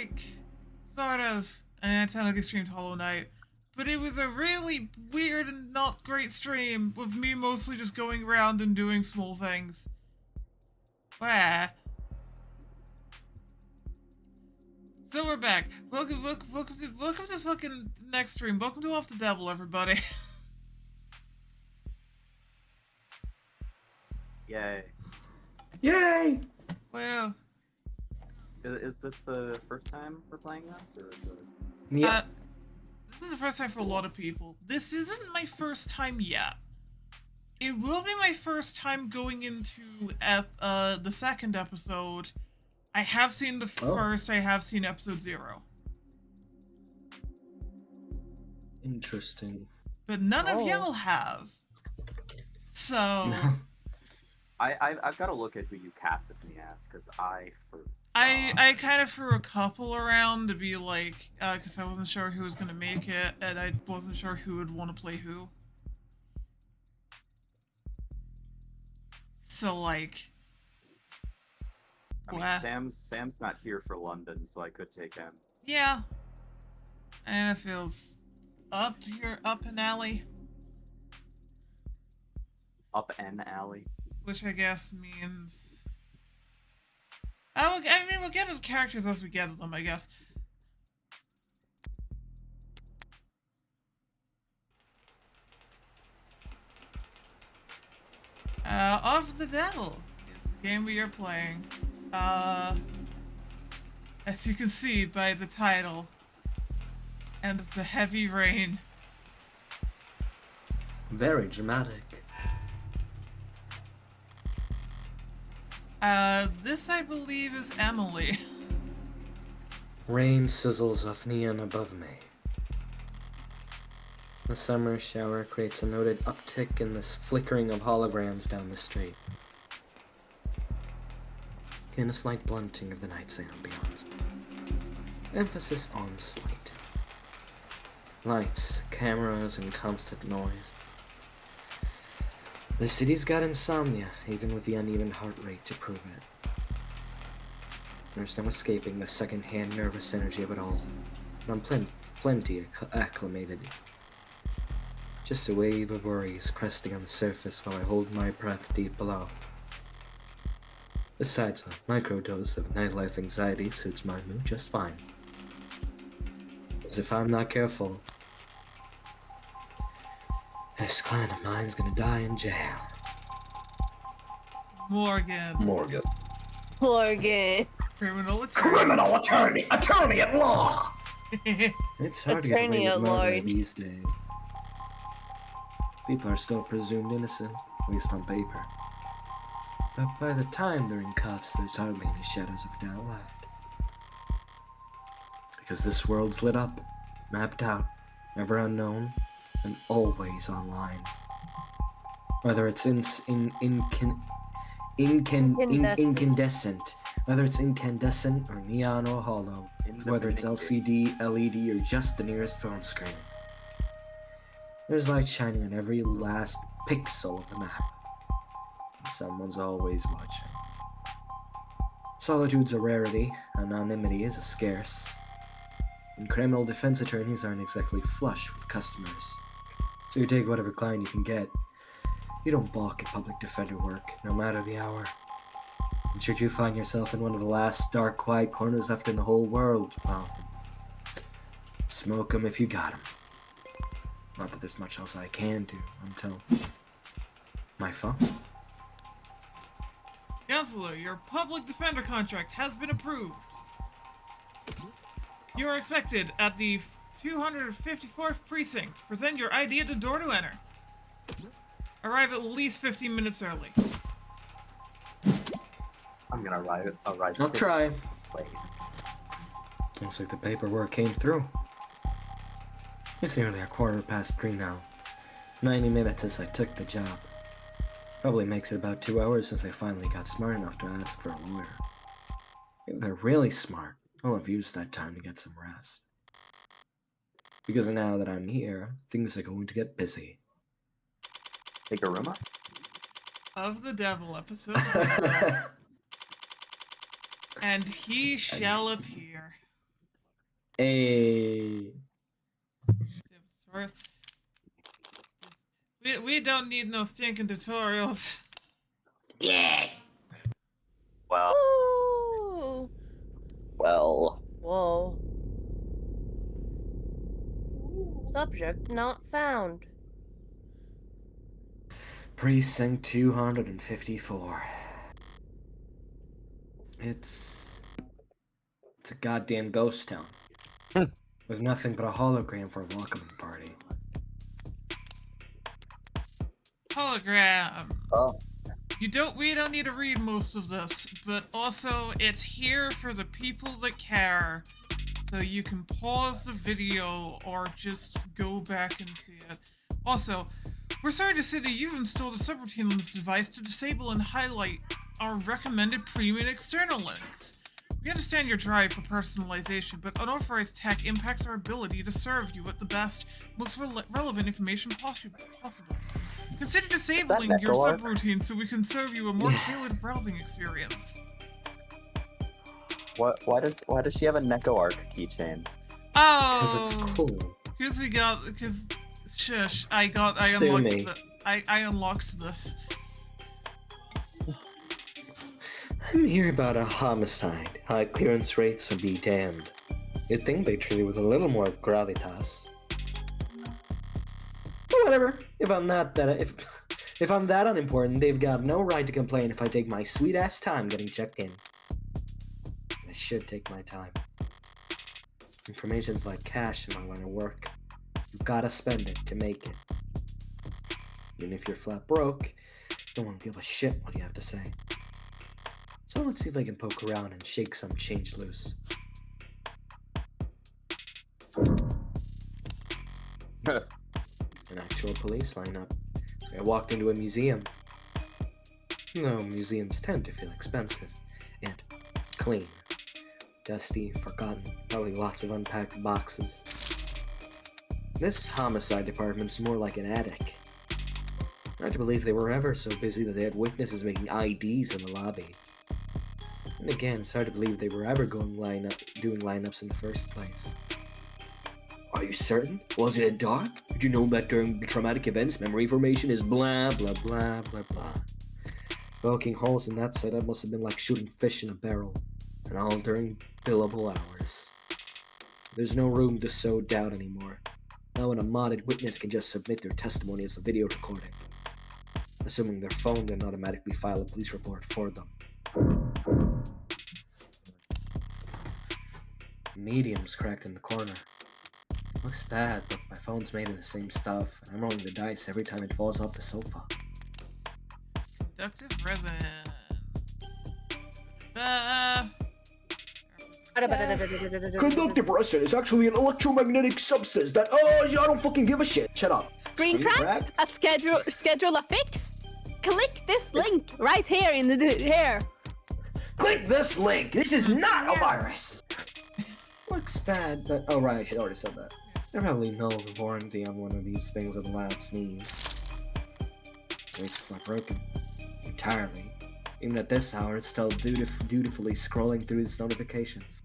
like, sort of, and I technically streamed Hollow Knight, but it was a really weird and not great stream with me mostly just going around and doing small things. Where? So we're back. Welcome to fucking next stream. Welcome to Off the Devil, everybody. Yay. Yay! Wow. Is this the first time we're playing this, or is it... Yeah. This is the first time for a lot of people. This isn't my first time yet. It will be my first time going into the second episode. I have seen the first, I have seen episode 0. Interesting. But none of y'all have. So... I've got to look at who you casted me as, because I kind of threw a couple around to be like, because I wasn't sure who was going to make it, and I wasn't sure who would want to play who. So, like... I mean, Sam's not here for London, so I could take him. Yeah. And it feels up an alley. Up an alley. Which I guess means... I mean, we'll get to the characters as we get to them, I guess. Of the Devil is the game we are playing. As you can see by the title and the heavy rain. Very dramatic. This I believe is Emily. Rain sizzles off neon above me. The summer shower creates a noted uptick in this flickering of holograms down the street. And a slight blunting of the night's ambiance. Emphasis on slight. Lights, cameras, and constant noise. The city's got insomnia, even with the uneven heart rate to prove it. There's no escaping the second-hand nervous energy of it all. And I'm plenty acclimated. Just a wave of worries cresting on the surface while I hold my breath deep below. Besides, a microdose of nightlife anxiety suits my mood just fine. As if I'm not careful, this client of mine's gonna die in jail. Morgan. Morgan. Criminal attorney at law! It's hard to get away with murder these days. People are still presumed innocent, at least on paper. But by the time they're in cuffs, there's hardly any shadows of doubt left. Because this world's lit up, mapped out, never unknown, and always online. Whether it's incandescent, whether it's incandescent or neon or hollow, whether it's LCD, LED, or just the nearest phone screen. There's light shining on every last pixel of the map. And someone's always watching. Solitude's a rarity, anonymity is a scarce, and criminal defense attorneys aren't exactly flush with customers. So you take whatever client you can get. You don't balk at public defender work, no matter the hour. And should you find yourself in one of the last dark, quiet corners left in the whole world, well, smoke 'em if you got 'em. Not that there's much else I can do until my phone. Counselor, your public defender contract has been approved. You are expected at the 254th precinct. Present your ID at the door to enter. Arrive at least 15 minutes early. I'm gonna arrive. I'll try. Wait. Looks like the paperwork came through. It's nearly 3:15 now. 90 minutes since I took the job. Probably makes it about 2 hours since I finally got smart enough to ask for a lawyer. If they're really smart, I'll have used that time to get some rest. Because now that I'm here, things are going to get busy. Take a room up? Of the Devil episode. And he shall appear. Hey. We don't need no stinking tutorials. Yeah. Well, Ooh. well. Whoa. Subject not found. Precinct 254. It's a goddamn ghost town. With nothing but a hologram for a welcoming party. Hologram. Oh, We don't need to read most of this, but also it's here for the people that care. So you can pause the video or just go back and see it. Also, we're sorry to say that you've installed a subroutine on this device to disable and highlight our recommended premium external links. We understand your drive for personalization, but unauthorized tech impacts our ability to serve you with the best, most relevant information possible. Consider disabling your Necroark? subroutine so we can serve you a more tailored browsing experience. why does she have a NecoArc keychain? Oh, Because it's cool. Shush, I Sue unlocked me. I unlocked this. I'm here about a homicide. High clearance rates would be damned. You'd think they treat it with a little more gravitas. But whatever. If I'm that unimportant, they've got no right to complain if I take my sweet ass time getting checked in. And I should take my time. Information's like cash in my line of work. You've gotta spend it to make it. Even if you're flat broke, no one will give a shit what you have to say. So let's see if I can poke around and shake some change loose. An actual police lineup. So I walked into a museum. No, museums tend to feel expensive and clean. Dusty, forgotten, probably lots of unpacked boxes. This homicide department's more like an attic. Hard to believe they were ever so busy that they had witnesses making IDs in the lobby. And again, it's hard to believe they were ever doing lineups in the first place. Are you certain? Was it a dark? Did you know that during traumatic events, memory formation is blah blah blah blah blah? Poking holes in that setup must have been like shooting fish in a barrel, and all during billable hours. There's no room to sow doubt anymore. Now when a modded witness can just submit their testimony as a video recording. Assuming their phone then automatically file a police report for them. Medium's cracked in the corner. Looks bad, but my phone's made of the same stuff, and I'm rolling the dice every time it falls off the sofa. Conductive resin. Conductive resin is actually an electromagnetic substance that I don't fucking give a shit. Shut up. Screen crack? A schedule a fix? Click this link right here in the here. Click this link. This is not a virus. Looks bad, but oh right, I should already said that. I probably know the warranty on one of these things with a loud sneeze. It's not broken entirely. Even at this hour, it's still dutifully scrolling through its notifications.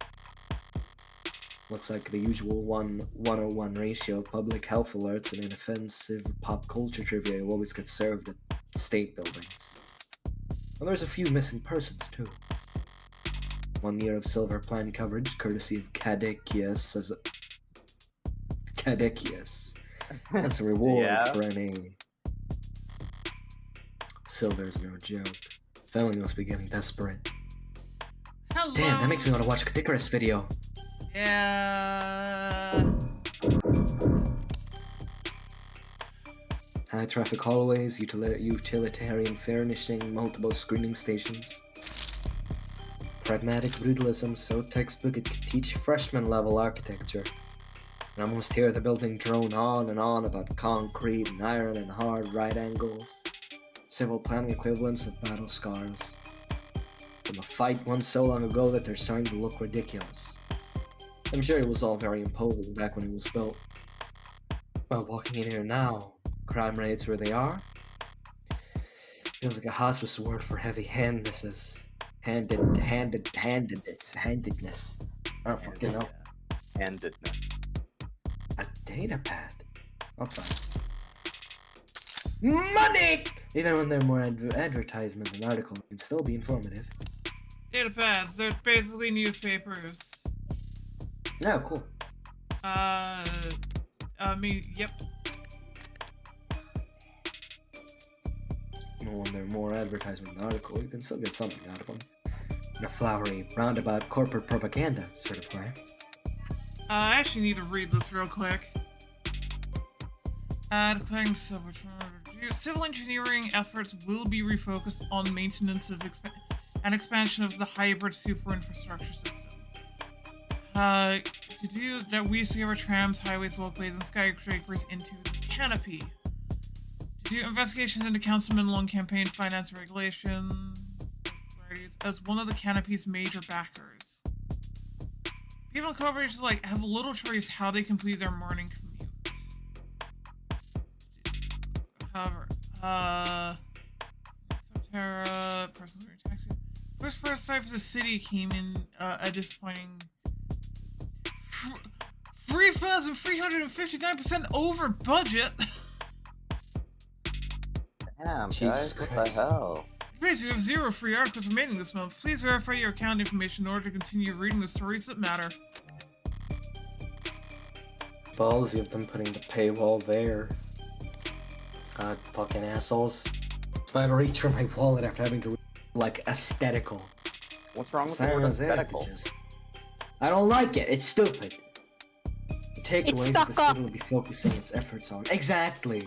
Looks like the usual 1:101 ratio of public health alerts and inoffensive pop culture trivia who always gets served at state buildings. And there's a few missing persons, too. 1 year of silver plan coverage, courtesy of Cadekius as a... Cadekius. That's a reward Yeah. for any... Silver's no joke. Family must be getting desperate. Hello. Damn, that makes me want to watch a Icarus video. Yeah. High traffic hallways, utilitarian furnishing, multiple screening stations. Pragmatic brutalism so textbook it could teach freshman level architecture. And I almost hear the building drone on and on about concrete and iron and hard right angles. Civil planning equivalents of battle scars. From a fight won so long ago that they're starting to look ridiculous. I'm sure it was all very imposing back when it was built. But walking in here now, crime rates where they are, feels like a hospice ward for heavy-handedness. Handedness. I don't fucking know. handedness. A data pad. Okay. Money! Even when they're more advertisement than article, it can still be informative. Data pads, they're basically newspapers. Oh, cool. Yep. When they're more advertisement than article, you can still get something out of them. In a flowery, roundabout corporate propaganda sort of way. I actually need to read this real quick. Declaring civil engineering efforts will be refocused on maintenance of and expansion of the hybrid super infrastructure system. To do that, we secure trams, highways, walkways, and skyscrapers into the canopy. To do investigations into Councilman Long campaign finance regulation, as one of the canopy's major backers. People in coverage have little choice how they complete their morning commute. However, Terra, personal taxi. First prototype for the city came in a disappointing 3,359% over budget. Damn, Jesus guys, what Christ. the hell? Please, you have 0 free articles remaining this month. Please verify your account information in order to continue reading the stories that matter. Ballsy of them putting the paywall there. God, fucking assholes. If I had to reach for my wallet after having to read, aesthetical. What's wrong with the Simon word is there, aesthetical? bitches. I don't like it. It's stupid. The takeaways that stuck the city up. will be focusing its efforts on. Exactly.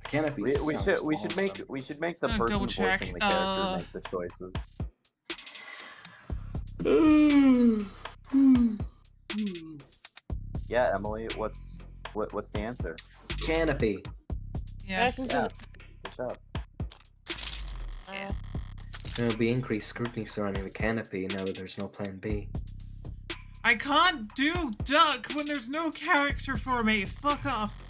Canopy. We sounds should awesome. make the I'm gonna person double check, voicing the character make the choices. Yeah, Emily, what's the answer? Canopy. Yeah. Yeah, good job. There will be increased scrutiny surrounding the canopy now that there's no plan B. I can't do duck when there's no character for me. Fuck off.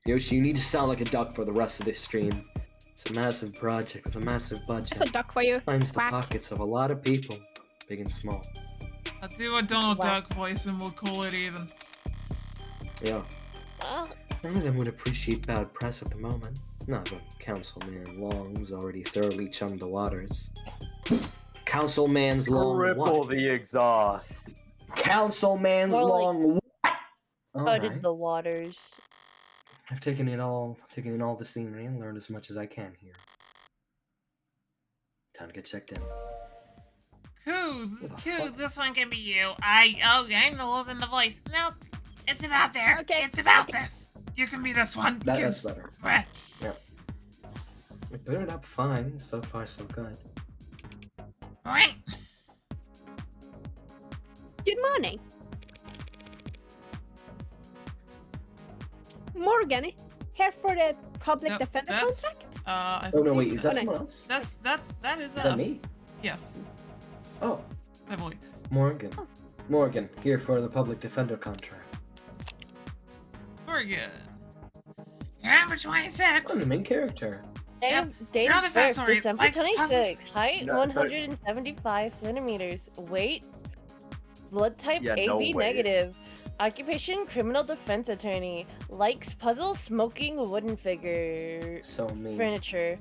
Yoshi, you need to sound like a duck for the rest of this stream. It's a massive project with a massive budget. There's a duck for you. Finds the Quack. pockets of a lot of people, big and small. I'll do a Donald Wow. Duck voice and we'll call it even. Yeah. Ah, None of them would appreciate bad press at the moment. Not when Councilman Long's already thoroughly chummed the waters. Councilman's Long Ripple what? the exhaust. Councilman's More like- Long what? flooded Alright. the waters. I've taken in all the scenery and learned as much as I can here. Time to get checked in. Cool, What the cool, fuck? this one can be you. I'm losing the voice. No, it's about there. Okay, It's about okay. this. You can be this one. That's better. Bleh. I put it up fine. So far, so good. Alright. Good morning. Morgan, here for the public No, defender that's, contract? I Oh no, think wait, is that Oh, no. someone else? that is Is us. that me? Yes, Oh, I believe. Morgan. Oh. Morgan, here for the public defender contract. Very good. Number 26. I'm the main character. Date Now of the facts birth, are December like 26th. Height, No, but- 175 centimeters. Weight, blood type Yeah, AB no way. negative. Occupation, criminal defense attorney. Likes puzzles, smoking, wooden figure, So me. furniture.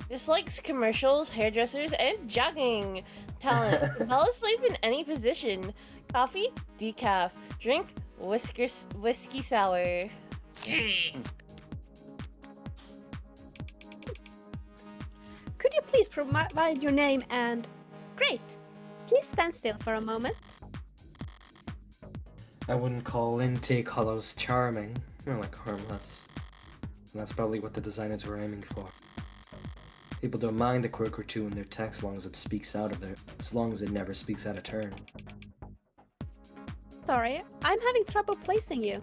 Dislikes commercials, hairdressers, and jogging. Talent, fell asleep in any position. Coffee, decaf. Drink, whiskey sour. Yeah. Could you please provide your name and... Great. Please stand still for a moment. I wouldn't call intake hollows charming, more like harmless. And that's probably what the designers were aiming for. People don't mind a quirk or two in their text as long as it never speaks out of turn. Sorry, I'm having trouble placing you.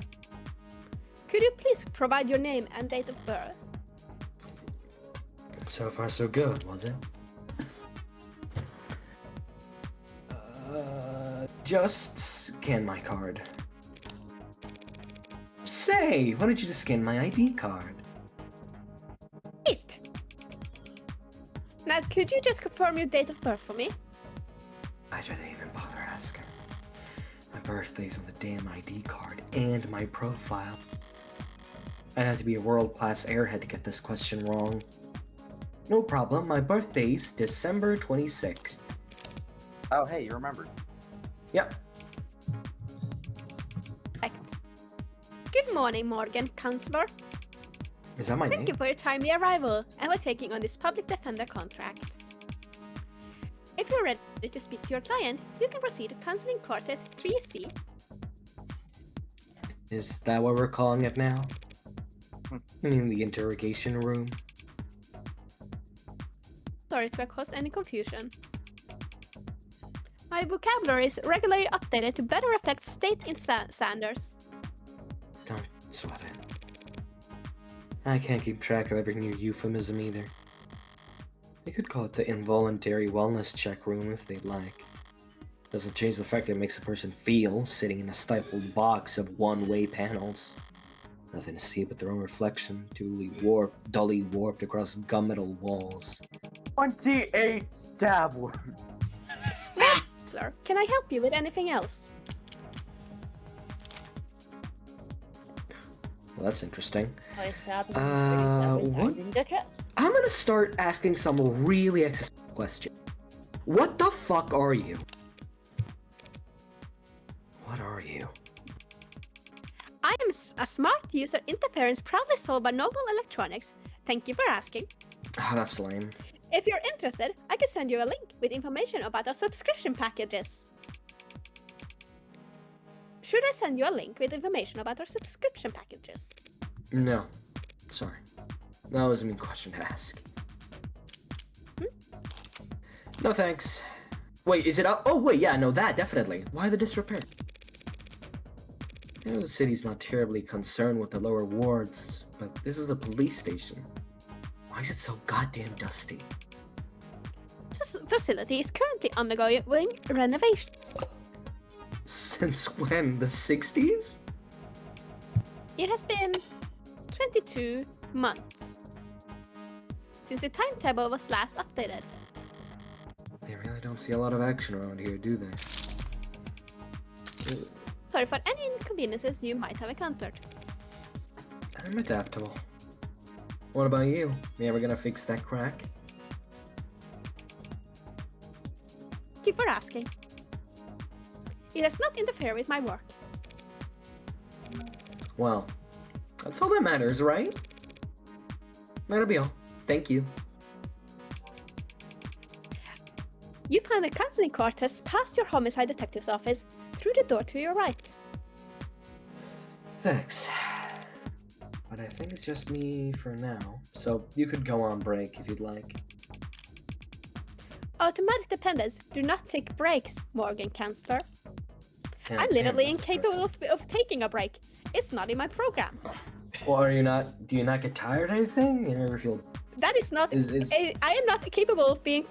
Could you please provide your name and date of birth? So far so good, was it? Just scan my card. Say, why don't you just scan my ID card? It. Now, could you just confirm your date of birth for me? I didn't even bother asking. My birthday's on the damn ID card and my profile. I'd have to be a world-class airhead to get this question wrong. No problem, my birthday's December 26th. Oh, hey, you remembered. Yep. Perfect. Good morning, Morgan, Counselor. Is that my Thank name? you for your timely arrival and for taking on this public defender contract. If you're ready to speak to your client, you can proceed to Counseling Quartet 3C. Is that what we're calling it now? I mean the interrogation room? Sorry to have caused any confusion. My vocabulary is regularly updated to better reflect state standards. Don't sweat it. I can't keep track of every new euphemism either. They could call it the involuntary wellness check room if they'd like. Doesn't change the fact that it makes a person feel sitting in a stifled box of one-way panels. Nothing to see but their own reflection, dully warped across gunmetal walls. 28 stab wounds. Sir, can I help you with anything else? Well, that's interesting. What? I'm gonna start asking some really existential questions. What the fuck are you? What are you? I am a smart user interference proudly sold by Noble Electronics. Thank you for asking. Oh, that's lame. If you're interested, I can send you a link with information about our subscription packages. Should I send you a link with information about our subscription packages? No. Sorry. That was a mean question to ask. No thanks. Wait, is it up? Oh wait, yeah, no, that, definitely. Why the disrepair? I know the city's not terribly concerned with the lower wards, but this is a police station. Why is it so goddamn dusty? This facility is currently undergoing renovations. Since when? The 60s? It has been 22 months since the timetable was last updated. They really don't see a lot of action around here, do they? Sorry for any inconveniences you might have encountered. I'm adaptable. What about you? You ever gonna fix that crack? Thank you for asking. It does not interfere with my work. Well, that's all that matters, right? That'll be all. Thank you. You find the counseling quarters past your homicide detective's office through the door to your right. Thanks. But I think it's just me for now, so you could go on break if you'd like. Automatic dependents do not take breaks, Morgan Counselor. And- I'm literally and incapable of taking a break. It's not in my program. Well, are you not? Do you not get tired or anything? You never feel? That is not. Is- I am not capable of being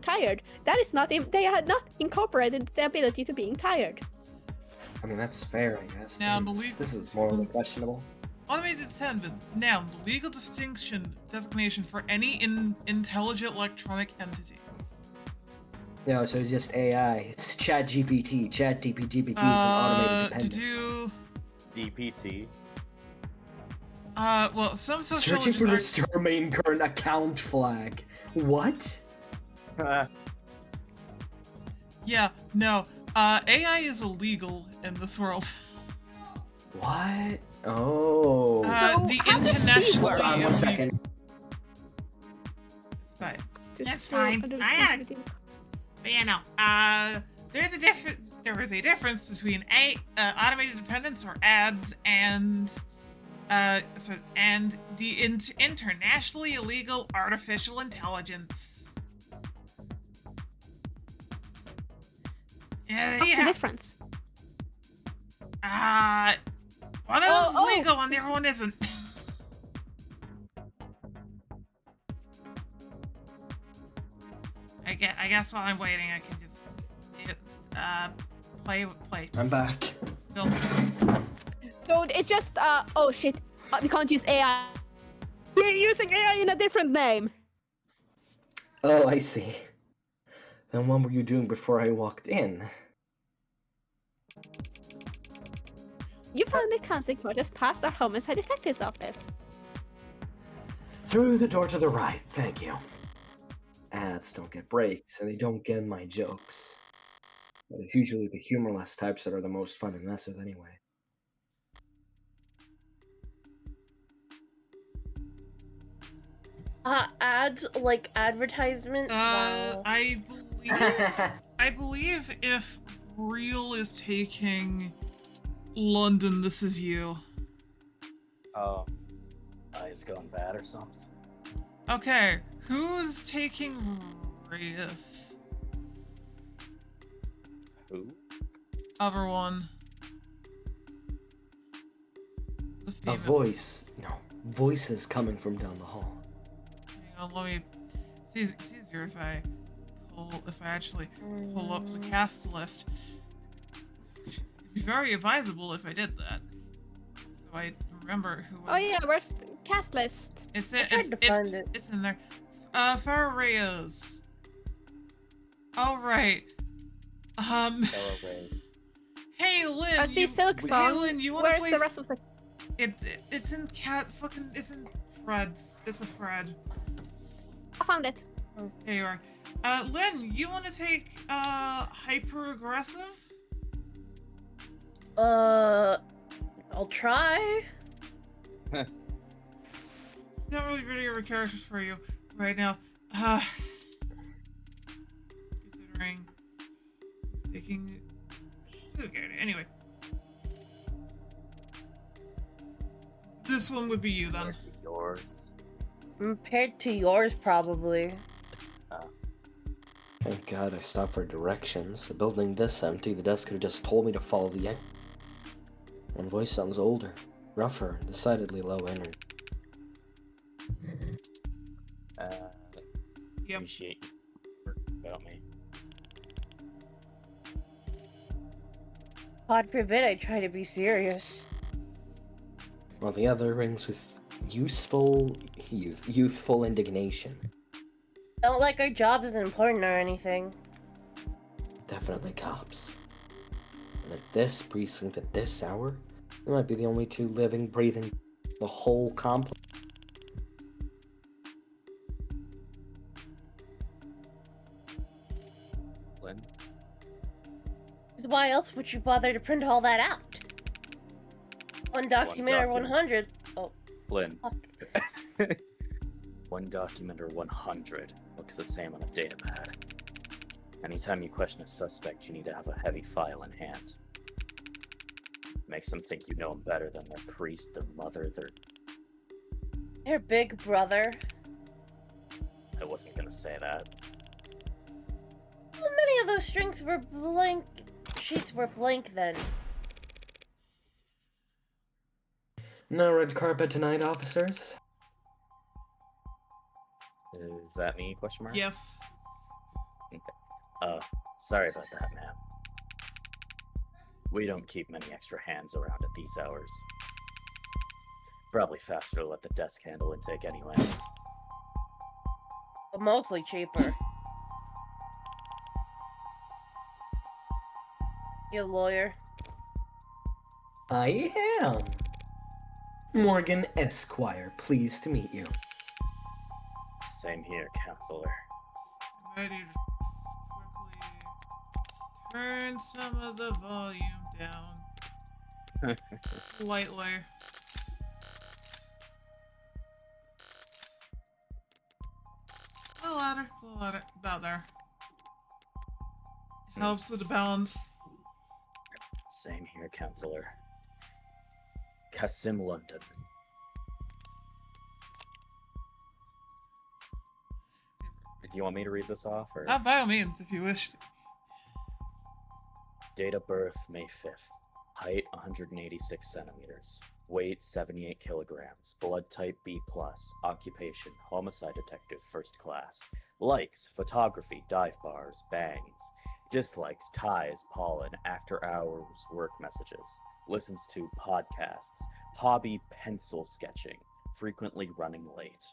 tired. That is not. They had not incorporated the ability to being tired. I mean, that's fair, I guess. Now, This- believe- this is morally questionable. Automated attendant. Noun, the legal designation for any intelligent electronic entity. No, so it's just AI. It's ChatGPT. ChatGPT is an automated To dependent. do, DPT. well, some Searching for the sociologists domain current account flag. What? yeah, no, AI is illegal in this world. What? Oh. So, The how does she international work? Hold on 1 second. Fine. Just That's to fine. understand the- But yeah, no. There is a difference between automated dependents or ads and the internationally illegal artificial intelligence. What's the difference? One of them's Oh, legal and the other one isn't. I guess while I'm waiting, I can just play. I'm back. Go. So it's just oh shit, we can't use AI. You're using AI in a different name. Oh, I see. Then what were you doing before I walked in? You found the counseling quarters past our homicide detective's office. Through the door to the right, thank you. Ads don't get breaks, and they don't get my jokes. But it's usually the humorless types that are the most fun and mess with anyway. Ads like advertisements. Wow. I believe if Real is taking London, this is you. Oh, it's going bad or something. Okay, who's taking Reyes? Who? Other one. The A female. voices coming from down the hall. Hang on, let me. It's easier if I actually pull up the cast list. It'd be very advisable if I did that, so I remember who. Oh yeah, where's the cast list? It's I tried to find it. It's in there. Farrah Reyes. All right. Fellow Rays. Hey Lynn. I see Silk Hey Song. Lynn, you wanna Where's play? the rest of the... It's in it's in Fred's. It's a Fred. I found it. Here you are. Lynn, you want to take hyper aggressive? I'll try. Not really ready of characters for you right now. Considering taking. Okay, anyway. This one would be you then. Or to yours. Compared to yours, probably. Thank God I stopped for directions. A building this empty, the desk could have just told me to follow the exit. And voice sounds older, rougher, and decidedly low energy. Yep. Appreciate you about me. God forbid I try to be serious. While the other rings with youthful indignation. Don't like our job isn't important or anything. Definitely cops. And at this precinct at this hour, they might be the only two living, breathing, the whole complex. Lynn? Why else would you bother to print all that out? One document or document. 100. Oh, Lynn. fuck. One document or 100 looks the same on a datapad. Anytime you question a suspect, you need to have a heavy file in hand. Makes them think you know them better than their priest, their mother, Your big brother. I wasn't gonna say that. How many of those strings were blank? Sheets were blank then. No red carpet tonight, officers. Is that me, question mark? Yes. Sorry about that, ma'am. We don't keep many extra hands around at these hours. Probably faster to let the desk handle intake anyway. But mostly cheaper. You a lawyer? I am. Morgan Esquire, pleased to meet you. Same here, counselor. Ready to quickly turn some of the volume down. Slightly. A little louder, about there. Helps with the balance. Same here, counselor. Kasim London. Do you want me to read this off, or? By all means, if you wish to. Date of birth, May 5th. Height, 186 centimeters. Weight, 78 kilograms. Blood type B+. Occupation, homicide detective, first class. Likes, photography, dive bars, bangs. Dislikes, ties, pollen, after hours work messages. Listens to podcasts. Hobby, pencil sketching. Frequently running late.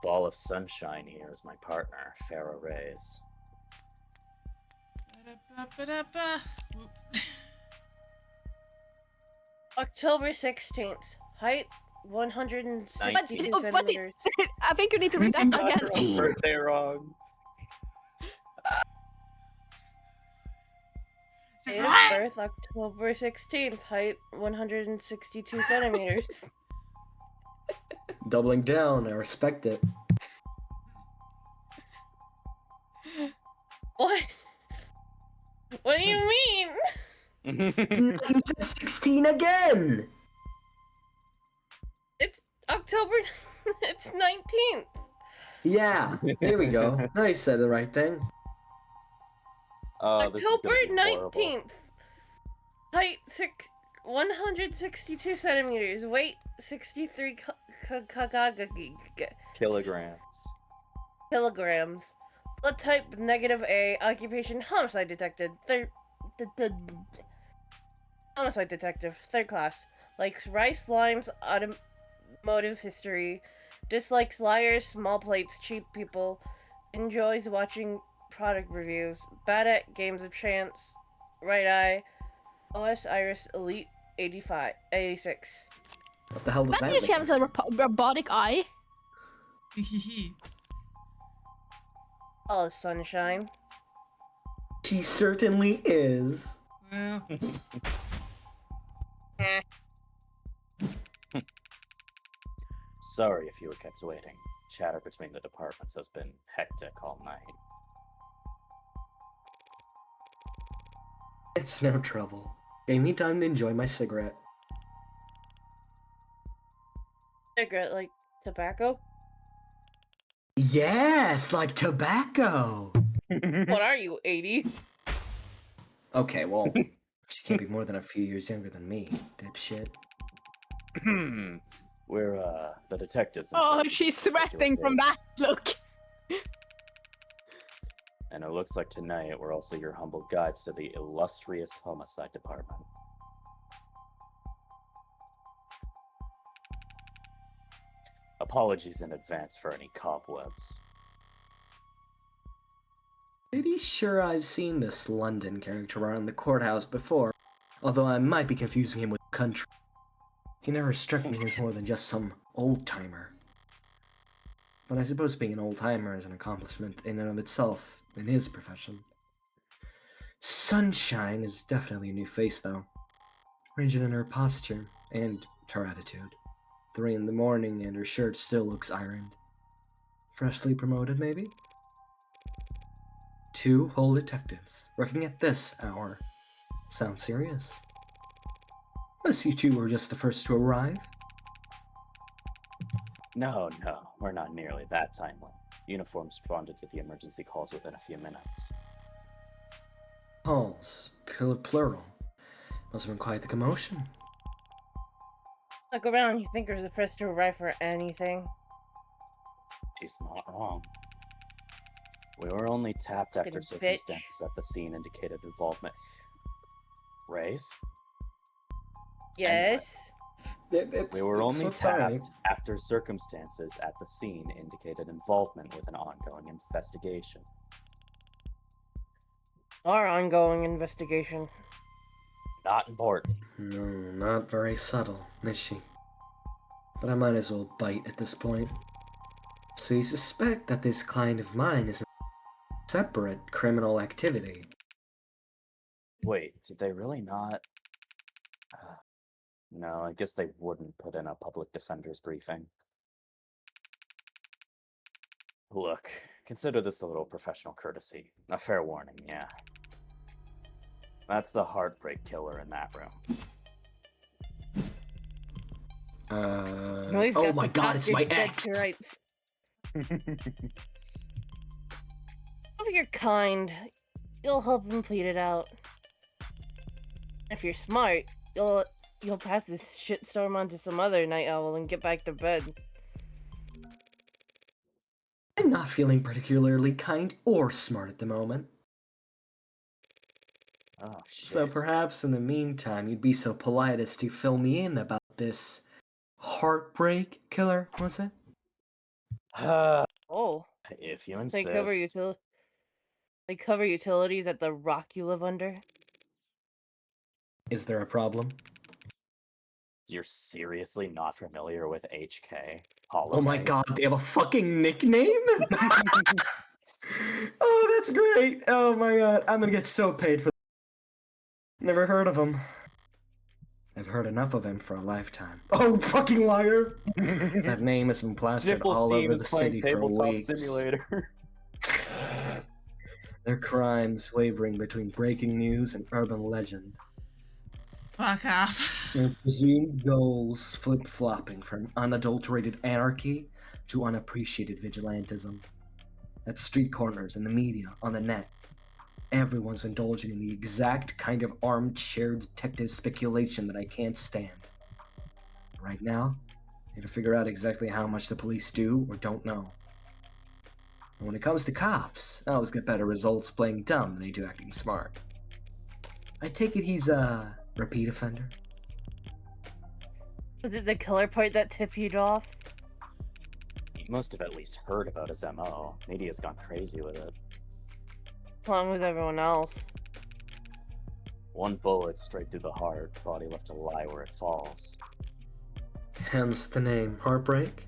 ball of sunshine here is my partner, Farrah Reyes. Ba-da-ba-ba-da-ba. Whoop. October 16th. Height 162 19. What? centimeters. I think you need to read that Got her again. own birthday wrong. Date of What? birth October 16th. Height 162 centimeters. Doubling down, I respect it. What? What do you mean? You said 16 again! It's October. It's 19th. Yeah, here we go. Now you said the right thing. Oh, this is October gonna be horrible. 19th. Height 162 centimeters. Weight 63 Kilograms. kilograms. Blood type -A. Occupation homicide detective. Homicide detective. 3rd class. Likes rice, limes, automotive history. Dislikes liars, small plates, cheap people. Enjoys watching product reviews. Bad at games of chance. Right eye. OS Iris Elite 86. What the hell does That that means she mean? has a robotic eye. Hehehe. All is sunshine. She certainly is. Well, Sorry if you were kept waiting. Chatter between the departments has been hectic all night. It's no trouble. Gave me time to enjoy my cigarette. Cigarette like tobacco? Yes, like tobacco! What are you, 80? Okay, well, she can't be more than a few years younger than me, dipshit. We're the detectives. in Oh, charge of she's this particular sweating from case. that look. And it looks like tonight we're also your humble guides to the illustrious homicide department. Apologies in advance for any cobwebs. Pretty sure I've seen this London character around the courthouse before, although I might be confusing him with country. He never struck me as more than just some old-timer. But I suppose being an old-timer is an accomplishment in and of itself in his profession. Sunshine is definitely a new face, though. Rigid in her posture and her attitude. 3 in the morning and her shirt still looks ironed. Freshly promoted, maybe? 2 whole detectives working at this hour. Sounds serious. Unless you two were just the first to arrive. No, we're not nearly that timely. Uniforms responded to the emergency calls within a few minutes. Calls, plural. Must have been quite the commotion. Look around, you think you're the first to arrive for anything? She's not wrong. We were only tapped after Fucking bitch. circumstances at the scene indicated involvement. Raise? Yes? We were only tapped after circumstances at the scene indicated involvement with an ongoing investigation. Our ongoing investigation. Not important. No, not very subtle, is she? But I might as well bite at this point. So you suspect that this client of mine is a separate criminal activity? Wait, did they really not? No, I guess they wouldn't put in a public defender's briefing. Look, consider this a little professional courtesy. A fair warning, yeah. That's the heartbreak killer in that room. We've Oh got my the god, it's my bastard ex! dead to rights. If you're kind, you'll help him plead it out. If you're smart, you'll pass this shitstorm on to some other night owl and get back to bed. I'm not feeling particularly kind or smart at the moment. Oh, shit. So perhaps in the meantime, you'd be so polite as to fill me in about this heartbreak killer, was it? Oh, If you they cover insist. they cover utilities at the rock you live under. Is there a problem? You're seriously not familiar with HK? Oh my Hollow god, they have a fucking nickname? Oh, that's great. Oh my god, I'm gonna get so paid for Never heard of him. I've heard enough of him for a lifetime. Oh, fucking liar! That name has been plastered all over the city for weeks. Simulator. Their crimes wavering between breaking news and urban legend. Fuck off. Their presumed goals flip-flopping from unadulterated anarchy to unappreciated vigilantism. At street corners, in the media, on the net, everyone's indulging in the exact kind of armchair detective speculation that I can't stand. Right now, I need to figure out exactly how much the police do or don't know. And when it comes to cops, I always get better results playing dumb than they do acting smart. I take it he's a repeat offender? Was it the killer part that tipped you off? You must have at least heard about his MO. Media's gone crazy with it. Along with everyone else. One bullet straight through the heart, body left to lie where it falls. Hence the name Heartbreak?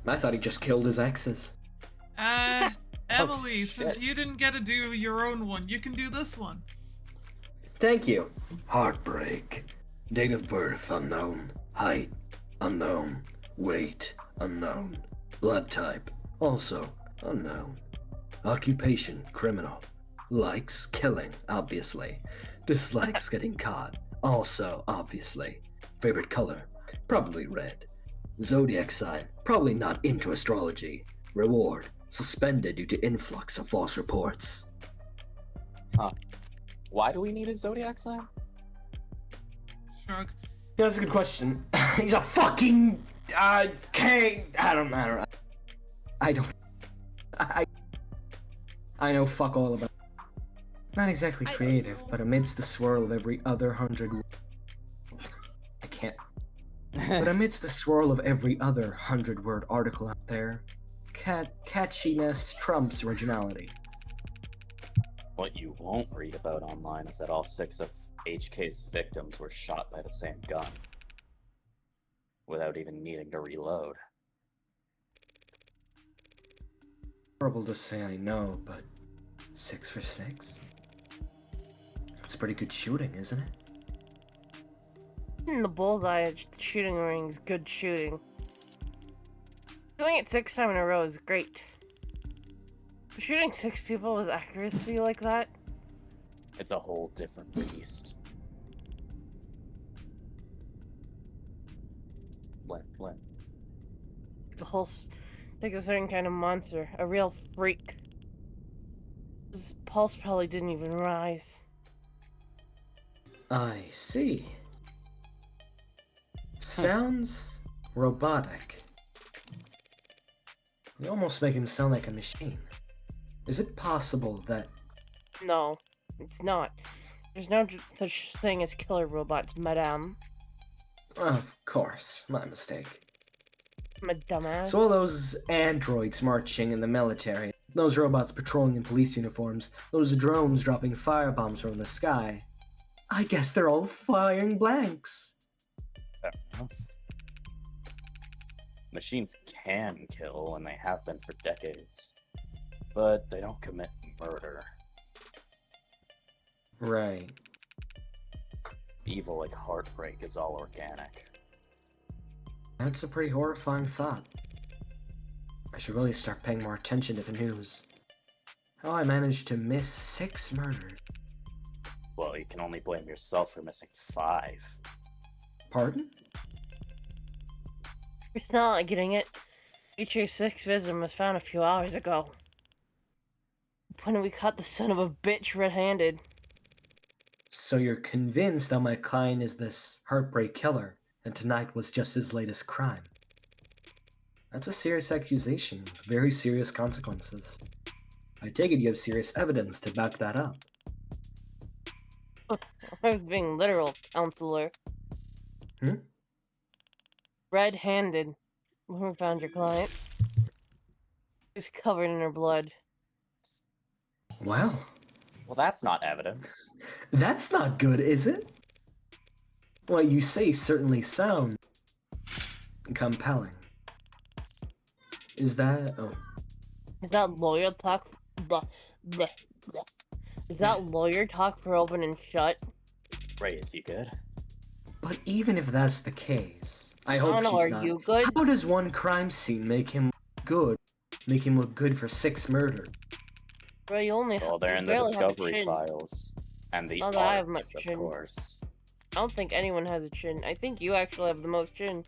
I thought he just killed his exes. Emily, Oh, since shit. you didn't get to do your own one, you can do this one. Thank you. Heartbreak. Date of birth unknown. Height unknown. Weight unknown. Blood type also unknown. Occupation criminal. Likes killing, obviously. Dislikes getting caught, also obviously. Favorite color? Probably red. Zodiac sign? Probably not into astrology. Reward? Suspended due to influx of false reports. Why do we need a zodiac sign? Shrug. Yeah, that's a good question. He's a fucking K. I don't. I know fuck all about. Not exactly I don't creative, know. but amidst the swirl of every other I can't. But amidst the swirl of every other 100-word article out there, catchiness trumps originality. What you won't read about online is that all 6 of HK's victims were shot by the same gun. Without even needing to reload. Horrible to say, I know, but 6 for 6? That's pretty good shooting, isn't it? In the bullseye at the shooting range, good shooting. Doing it 6 times in a row is great. Shooting 6 people with accuracy like that? It's a whole different beast. Lynn. It's a whole, like a certain kind of monster. A real freak. His pulse probably didn't even rise. I see. Sounds robotic. You almost make him sound like a machine. Is it possible that... No, it's not. There's no such thing as killer robots, madame. Of course, my mistake. I'm a dumbass. So all those androids marching in the military, those robots patrolling in police uniforms, those drones dropping firebombs from the sky, I guess they're all firing blanks. Fair enough. Machines can kill, and they have been for decades. But they don't commit murder. Right. Evil like Heartbreak is all organic. That's a pretty horrifying thought. I should really start paying more attention to the news. How I managed to miss 6 murders. Well, you can only blame yourself for missing 5. Pardon? It's not like getting it. HA 6 victim was found a few hours ago. When we caught the son of a bitch red-handed. So you're convinced that my client is this Heartbreak killer, and tonight was just his latest crime. That's a serious accusation, with very serious consequences. I take it you have serious evidence to back that up. I was being literal, counselor. Hmm? Red-handed. When we found your client. She's covered in her blood. Well, Well, that's not evidence. that's not good, is it? What you say certainly sounds compelling. Is that... Oh. Is that lawyer talk? Blah, blah, blah. Is that lawyer talk for open and shut? Ray, is he good? But even if that's the case, I I hope don't know, she's are not. you good? How does one crime scene make him good? Make him look good for 6 murders? Bro, you only Well, they're you in the barely have a discovery chin. files. And the Not that I have arts, much of chin. course. I don't think anyone has a chin. I think you actually have the most chin.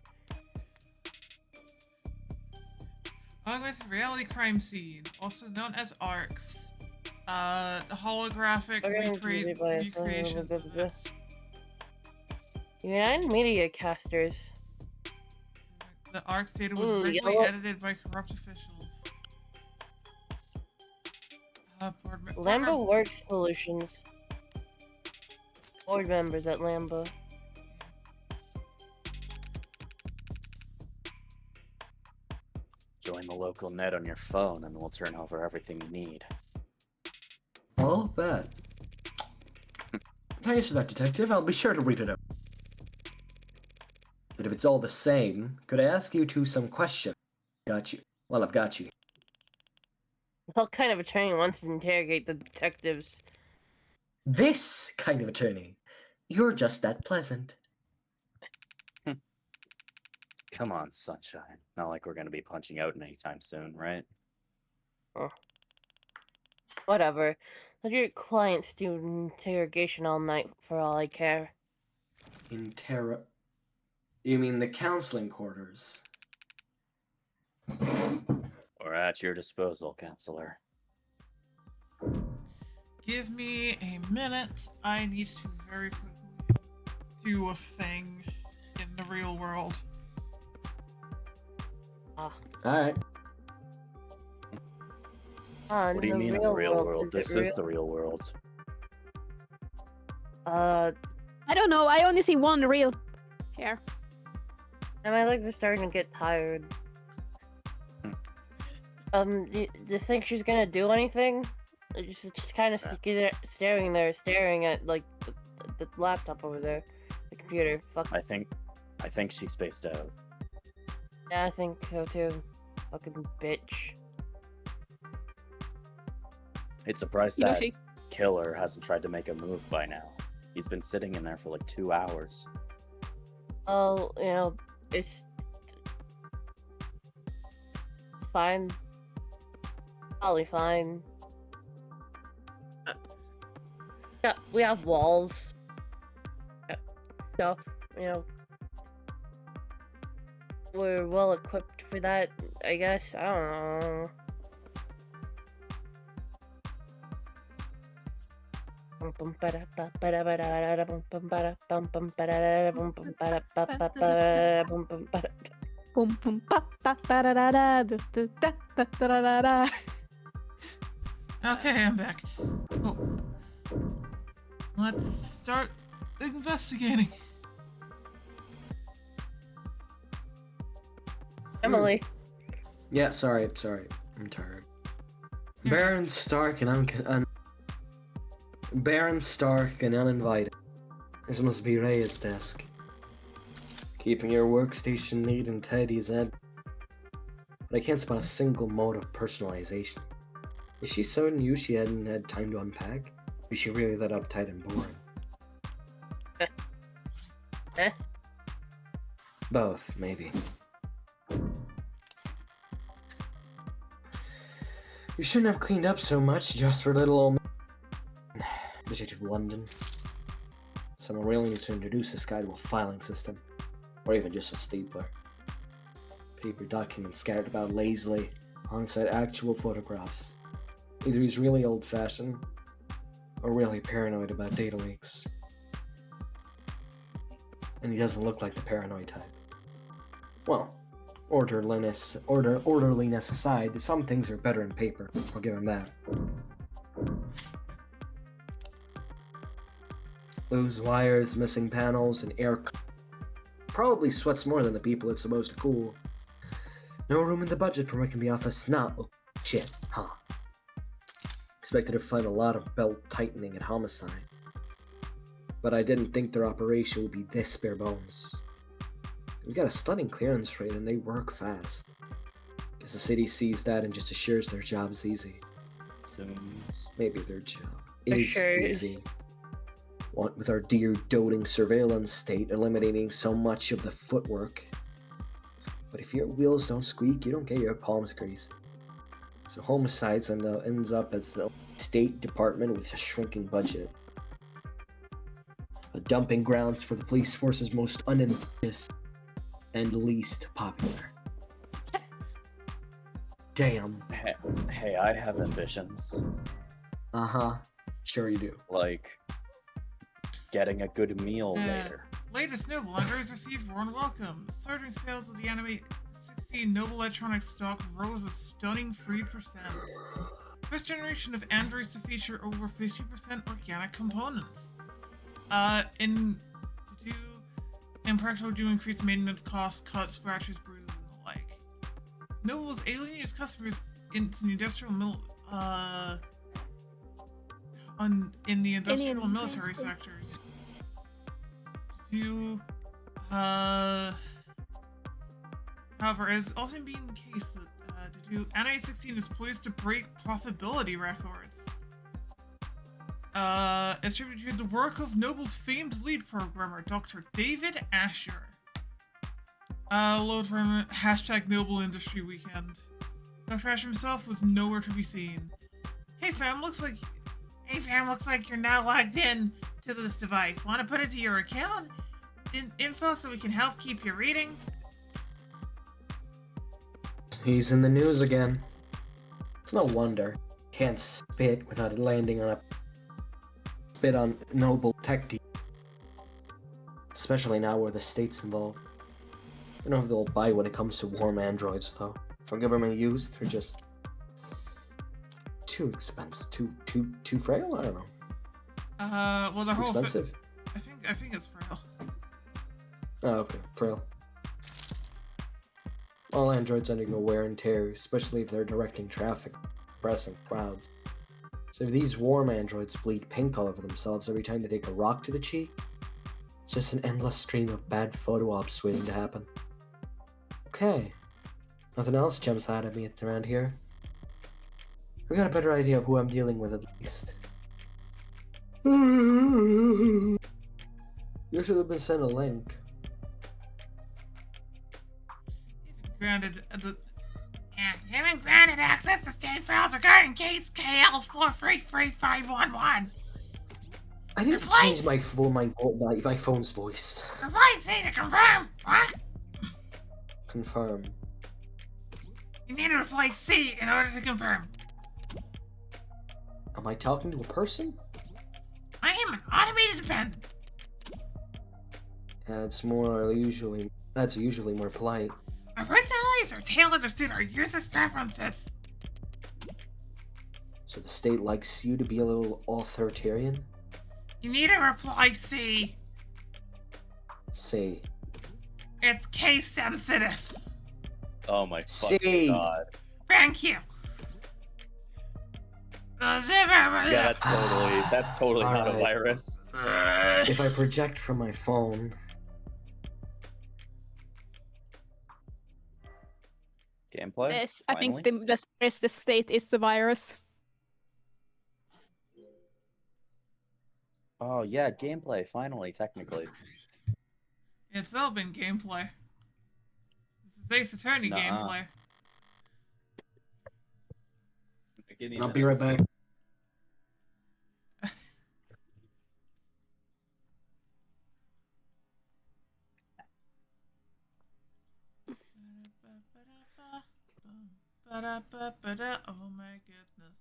August reality crime scene, also known as ARCs. Holographic recreations of this. United Media Casters. The ARCs data was Ooh, regularly yellow. edited by corrupt officials. Lambda Works Solutions. Board members at Lambda. Join the local net on your phone and we'll turn over everything you need. I'll bet. Thanks for that, detective. I'll be sure to read it up. But if it's all the same, could I ask you two some questions? Got you. Well, I've got you. What kind of attorney wants to interrogate the detectives? This kind of attorney. You're just that pleasant. Come on, sunshine. Not like we're gonna be punching out anytime soon, right? Whatever. Let your clients do an interrogation all night for all I care. You mean the counseling quarters? We're at your disposal, counselor. Give me a minute. I need to very quickly do a thing in the real world. Alright. What do you mean in the real world? This is the real world. Uh, I don't know. I only see one real hair. and my legs are starting to get tired. Do you think she's gonna do anything? Or just kind of staring at like the laptop over there, the computer. Fuck. I think she spaced out. Yeah, I think so too. Fucking bitch. It's surprised You know, that she- killer hasn't tried to make a move by now. He's been sitting in there for like 2 hours. Oh, it's fine. Probably fine. Yeah, we have walls. So, we're well equipped for that, I guess. I don't know. Boom boom pa pa da da da da da da da da da da. Okay, I'm back. Oh. Let's start investigating. Emily. Yeah, sorry. I'm tired. Baron Stark and Baron Stark and uninvited. This must be Rhea's desk. Keeping your workstation neat and tidy as that. But I can't spot a single mode of personalization. Is she so new she hadn't had time to unpack? Or is she really that uptight and boring? Both, maybe. You shouldn't have cleaned up so much just for little old Detective London. Someone really needs to introduce this guy to a filing system. Or even just a stapler. Paper documents scattered about lazily, alongside actual photographs. Either he's really old-fashioned, or really paranoid about data leaks. And he doesn't look like the paranoid type. Well, orderliness aside, some things are better in paper. I'll give him that. Loose wires, missing panels, and air probably sweats more than the people it's supposed to cool. No room in the budget for making the office not look Shit, huh? Expected to find a lot of belt tightening at Homicide. But I didn't think their operation would be this bare bones. We got a stunning clearance rate and they work fast. Guess the city sees that and just assures their job's easy. Assumes. Maybe their job is Assures. easy. What with our dear doting surveillance state eliminating so much of the footwork. But if your wheels don't squeak, you don't get your palms greased. So homicides ends up as the State Department with a shrinking budget. A dumping grounds for the police force's most unambitious and least popular. Damn. Hey, I have ambitions. Uh-huh. Sure you do. Like getting a good meal later. Latest Noble Androids received warm welcome. Surging sales of the Anime 16 Noble Electronics stock rose a stunning 3%. First generation of androids to feature over 50% organic components. Impractical do increase maintenance costs, cuts, scratches, bruises, and the like. Noble's alien its customers into the industrial in the industrial and military sectors. However, it's often been the case that Anime 16 is poised to break profitability records. It's attributed to the work of Noble's famed lead programmer, Dr. David Asher. Load from hashtag Noble Industry Weekend. Dr. Asher himself was nowhere to be seen. Hey fam, looks like you're now logged in to this device. Want to put it to your account? Info so we can help keep you reading? He's in the news again. It's no wonder. Can't spit without it landing on a spit on Noble tech team. Especially now where the state's involved. I don't know if they'll buy when it comes to warm androids though. For government use, they're just too expensive, too frail. I don't know. Well, the Too whole expensive. I think it's frail. Oh, okay, frail. All androids undergo wear and tear, especially if they're directing traffic, pressing crowds. So if these warm androids bleed pink all over themselves every time they take a rock to the cheek, it's just an endless stream of bad photo ops waiting to happen. Okay. Nothing else jumps out at me around here. I got a better idea of who I'm dealing with at least. You should have been sent a link. Granted, having granted access to state files regarding case KL 433511. I need to change my phone's voice. Reply C to confirm. What? Confirm. You need to reply C in order to confirm. Am I talking to a person? I am an automated dependent. That's usually more polite. Our personalities are tailored to suit our users' preferences. So the state likes you to be a little authoritarian? You need to reply C. Say. It's case sensitive. Oh my See. fucking god. Thank you. Yeah, that's totally not a Alright. virus. If I project from my phone, Gameplay? Yes, I think Finally? the state is the virus. Oh yeah, gameplay, finally, technically. It's all been gameplay. This is Ace Attorney Nuh-uh. gameplay. Give me a I'll minute. be right back. Oh my goodness.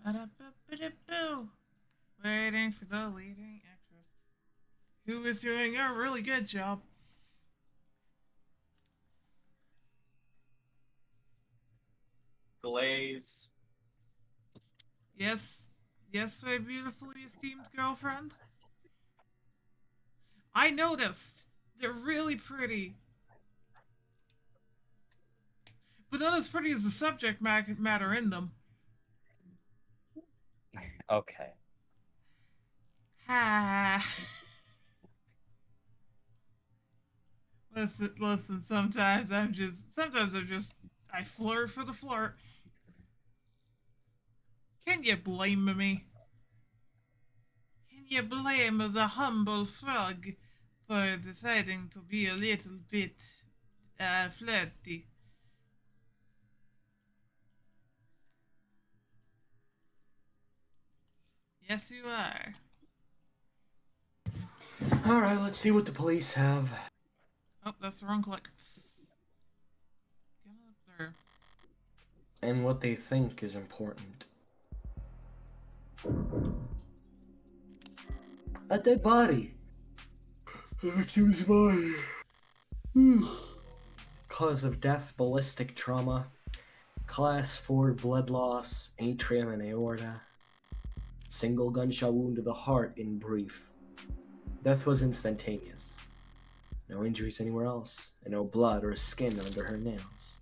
Ba-da-ba-ba-da-boo. Waiting for the leading actress. who is doing a really good job. Glaze. Yes, yes, my beautifully esteemed girlfriend. I noticed. They're really pretty. But not as pretty as the subject matter in them. Okay. Ha. Listen, sometimes I'm just, I flirt for the flirt. Can you blame me? Can you blame the humble frog for deciding to be a little bit, flirty? Yes, you are. Alright, let's see what the police have. Oh, that's the wrong click. Get up there. And what they think is important. A dead body. The victim's body. Cause of death, ballistic trauma. Class 4 blood loss, atrium and aorta. Single gunshot wound to the heart in brief. Death was instantaneous. No injuries anywhere else, and no blood or skin under her nails.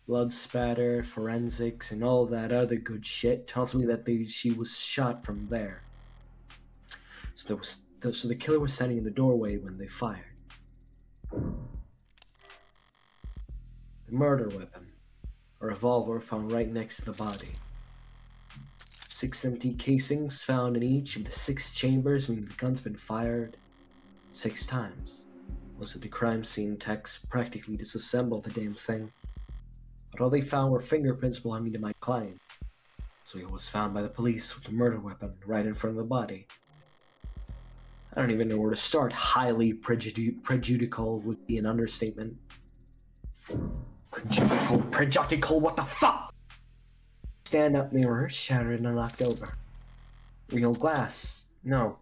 Blood spatter, forensics, and all that other good shit tells me that she was shot from there. So the killer was standing in the doorway when they fired. The murder weapon, a revolver found right next to the body. 6 empty casings found in each of the 6 chambers, meaning the gun's been fired 6 times. Most of the crime scene techs practically disassembled the damn thing. But all they found were fingerprints belonging to my client. So he was found by the police with the murder weapon right in front of the body. I don't even know where to start. Highly prejudicial would be an understatement. Prejudicial, what the fuck? Stand-up mirror shattered and knocked over. Real glass. No.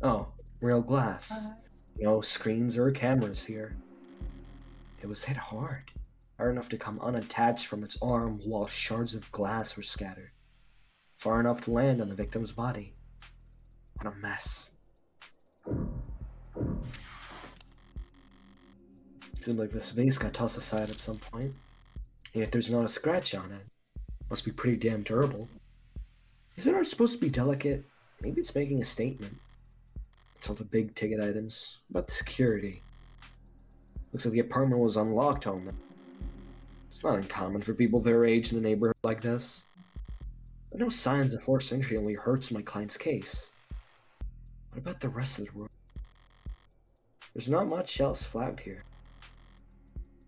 Oh, real glass. No screens or cameras here. It was hit hard. Hard enough to come unattached from its arm while shards of glass were scattered. Far enough to land on the victim's body. What a mess. Seems like this vase got tossed aside at some point. And yet there's not a scratch on it. Must be pretty damn durable. Isn't art supposed to be delicate? Maybe it's making a statement. It's all the big ticket items. What about the security? Looks like the apartment was unlocked on them. It's not uncommon for people their age in a neighborhood like this. But no signs of forced entry only hurts my client's case. What about the rest of the room? There's not much else flagged here.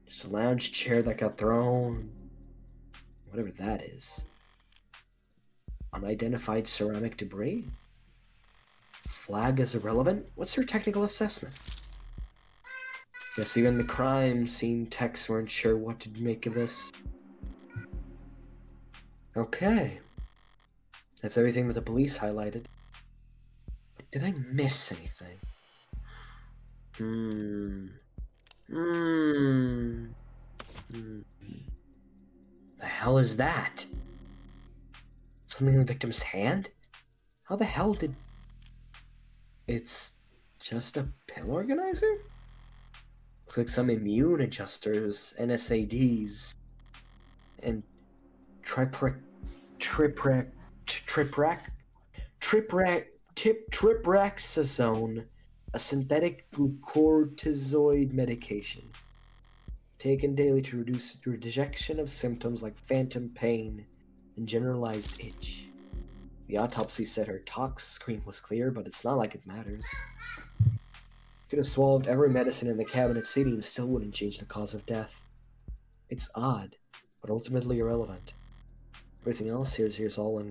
Just a lounge chair that got thrown. Whatever that is. Unidentified ceramic debris? Flag as irrelevant? What's your technical assessment? Guess even the crime scene techs weren't sure what to make of this. Okay. That's everything that the police highlighted. But did I miss anything? The hell is that? Something in the victim's hand? How the hell did... It's just a pill organizer? Looks like some immune adjusters, NSAIDs, and tripraxazone, a synthetic glucortizoid medication, taken daily to reduce the rejection of symptoms like phantom pain and generalized itch. The autopsy said her tox screen was clear, but it's not like it matters. Could have swallowed every medicine in the cabinet city and still wouldn't change the cause of death. It's odd, but ultimately irrelevant. Everything else here is all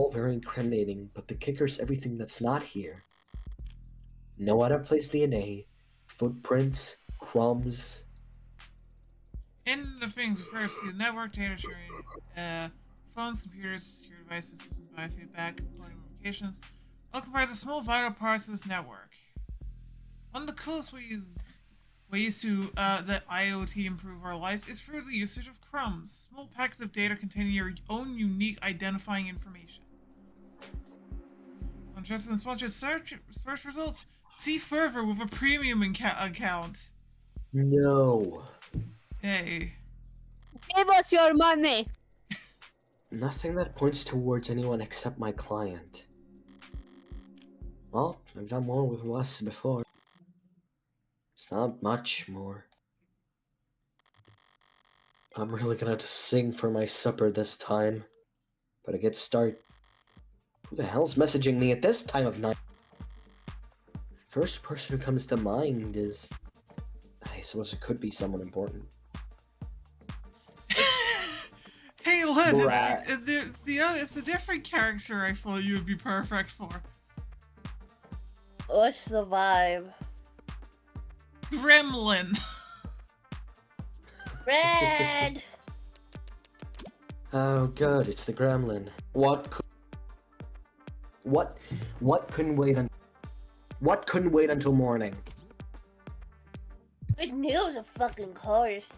very incriminating, but the kicker's everything that's not here. No out-of-place DNA, footprints, crumbs. In the things refers to network data sharing, phones, computers, secure devices, system biofeedback, employment locations, occupies a small vital parts of this network. One of the coolest ways to that IoT improve our lives is through the usage of crumbs, small packets of data containing your own unique identifying information. Interested in sponsored search results? See further with a premium account. No. Hey. Give us your money! Nothing that points towards anyone except my client. Well, I've done more with less before. It's not much more. I'm really gonna have to sing for my supper this time. But I get started. Who the hell's messaging me at this time of night? First person who comes to mind is... I suppose it could be someone important. Hey, Lynn, Brat. it's a different character I feel you would be perfect for. What's the vibe? Gremlin. Red! Oh, good, it's the gremlin. What couldn't wait until morning? Good news, of fucking course.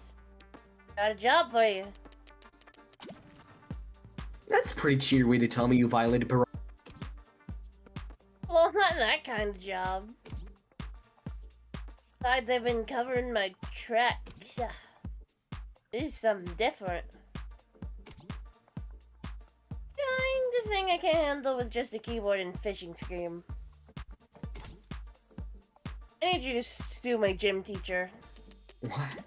Got a job for you. That's a pretty cheery way to tell me you violated parole. Well, not that kind of job. Besides, I've been covering my tracks. This is something different. Kind of thing I can handle with just a keyboard and phishing scheme. I need you to sue my gym teacher. What?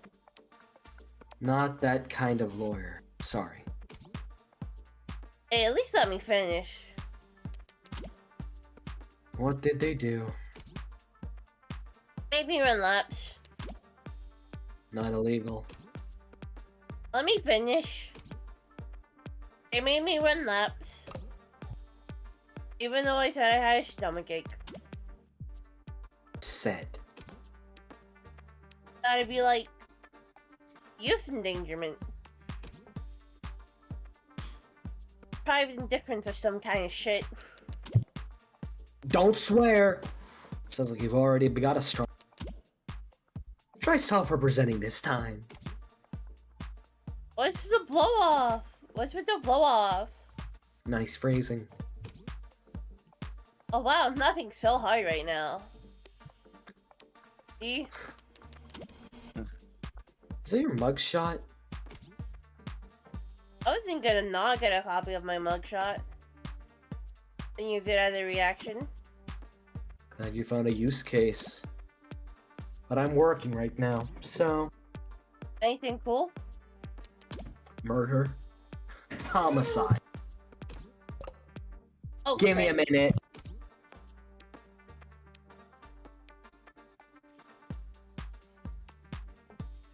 Not that kind of lawyer. Sorry. Hey, at least let me finish. What did they do? Make me run laps. Not illegal. Let me finish. They made me run laps. Even though I said I had a stomachache. Said. That'd be like youth endangerment. Private indifference or some kind of shit. Don't swear! Sounds like you've already got a strong... Try self-representing this time. What's the blow off? What's with the blow off? Nice phrasing. Oh wow, I'm laughing so hard right now. See? Is that your mugshot? I wasn't gonna not get a copy of my mugshot and use it as a reaction. Glad you found a use case. But I'm working right now, so... Anything cool? Murder. Homicide. Oh, Give me a minute.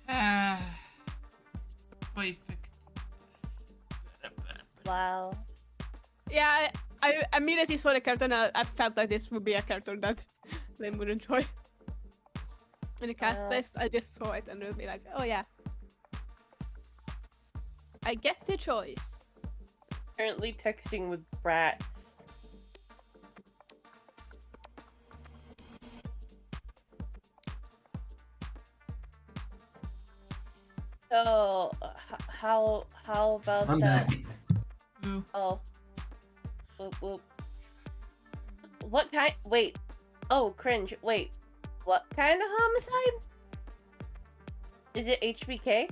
Ah. Perfect. Wow. Yeah, I immediately saw the character and I felt like this would be a character that they would enjoy. In the cast list, I just saw it and would be like, oh yeah. I get the choice. Currently texting with Brat. So, how about I'm that? back. Ooh. Oh. Whoop whoop. What kind? Wait. Oh, cringe. Wait. What kind of homicide? Is it HBK?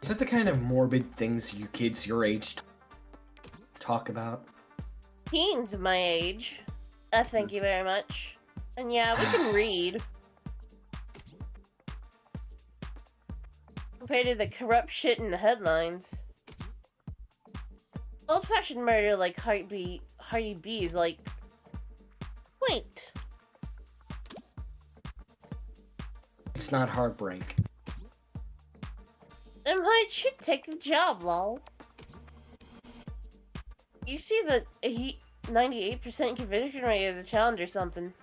Is that the kind of morbid things you kids your age talk about? Teens my age. Thank you very much. And yeah, we can read. Compared to the corrupt shit in the headlines. Old-fashioned murder like Hardy B is like... quaint. It's not heartbreak. Then why should take the job, lol? You see the 98% conviction rate as a challenge or something.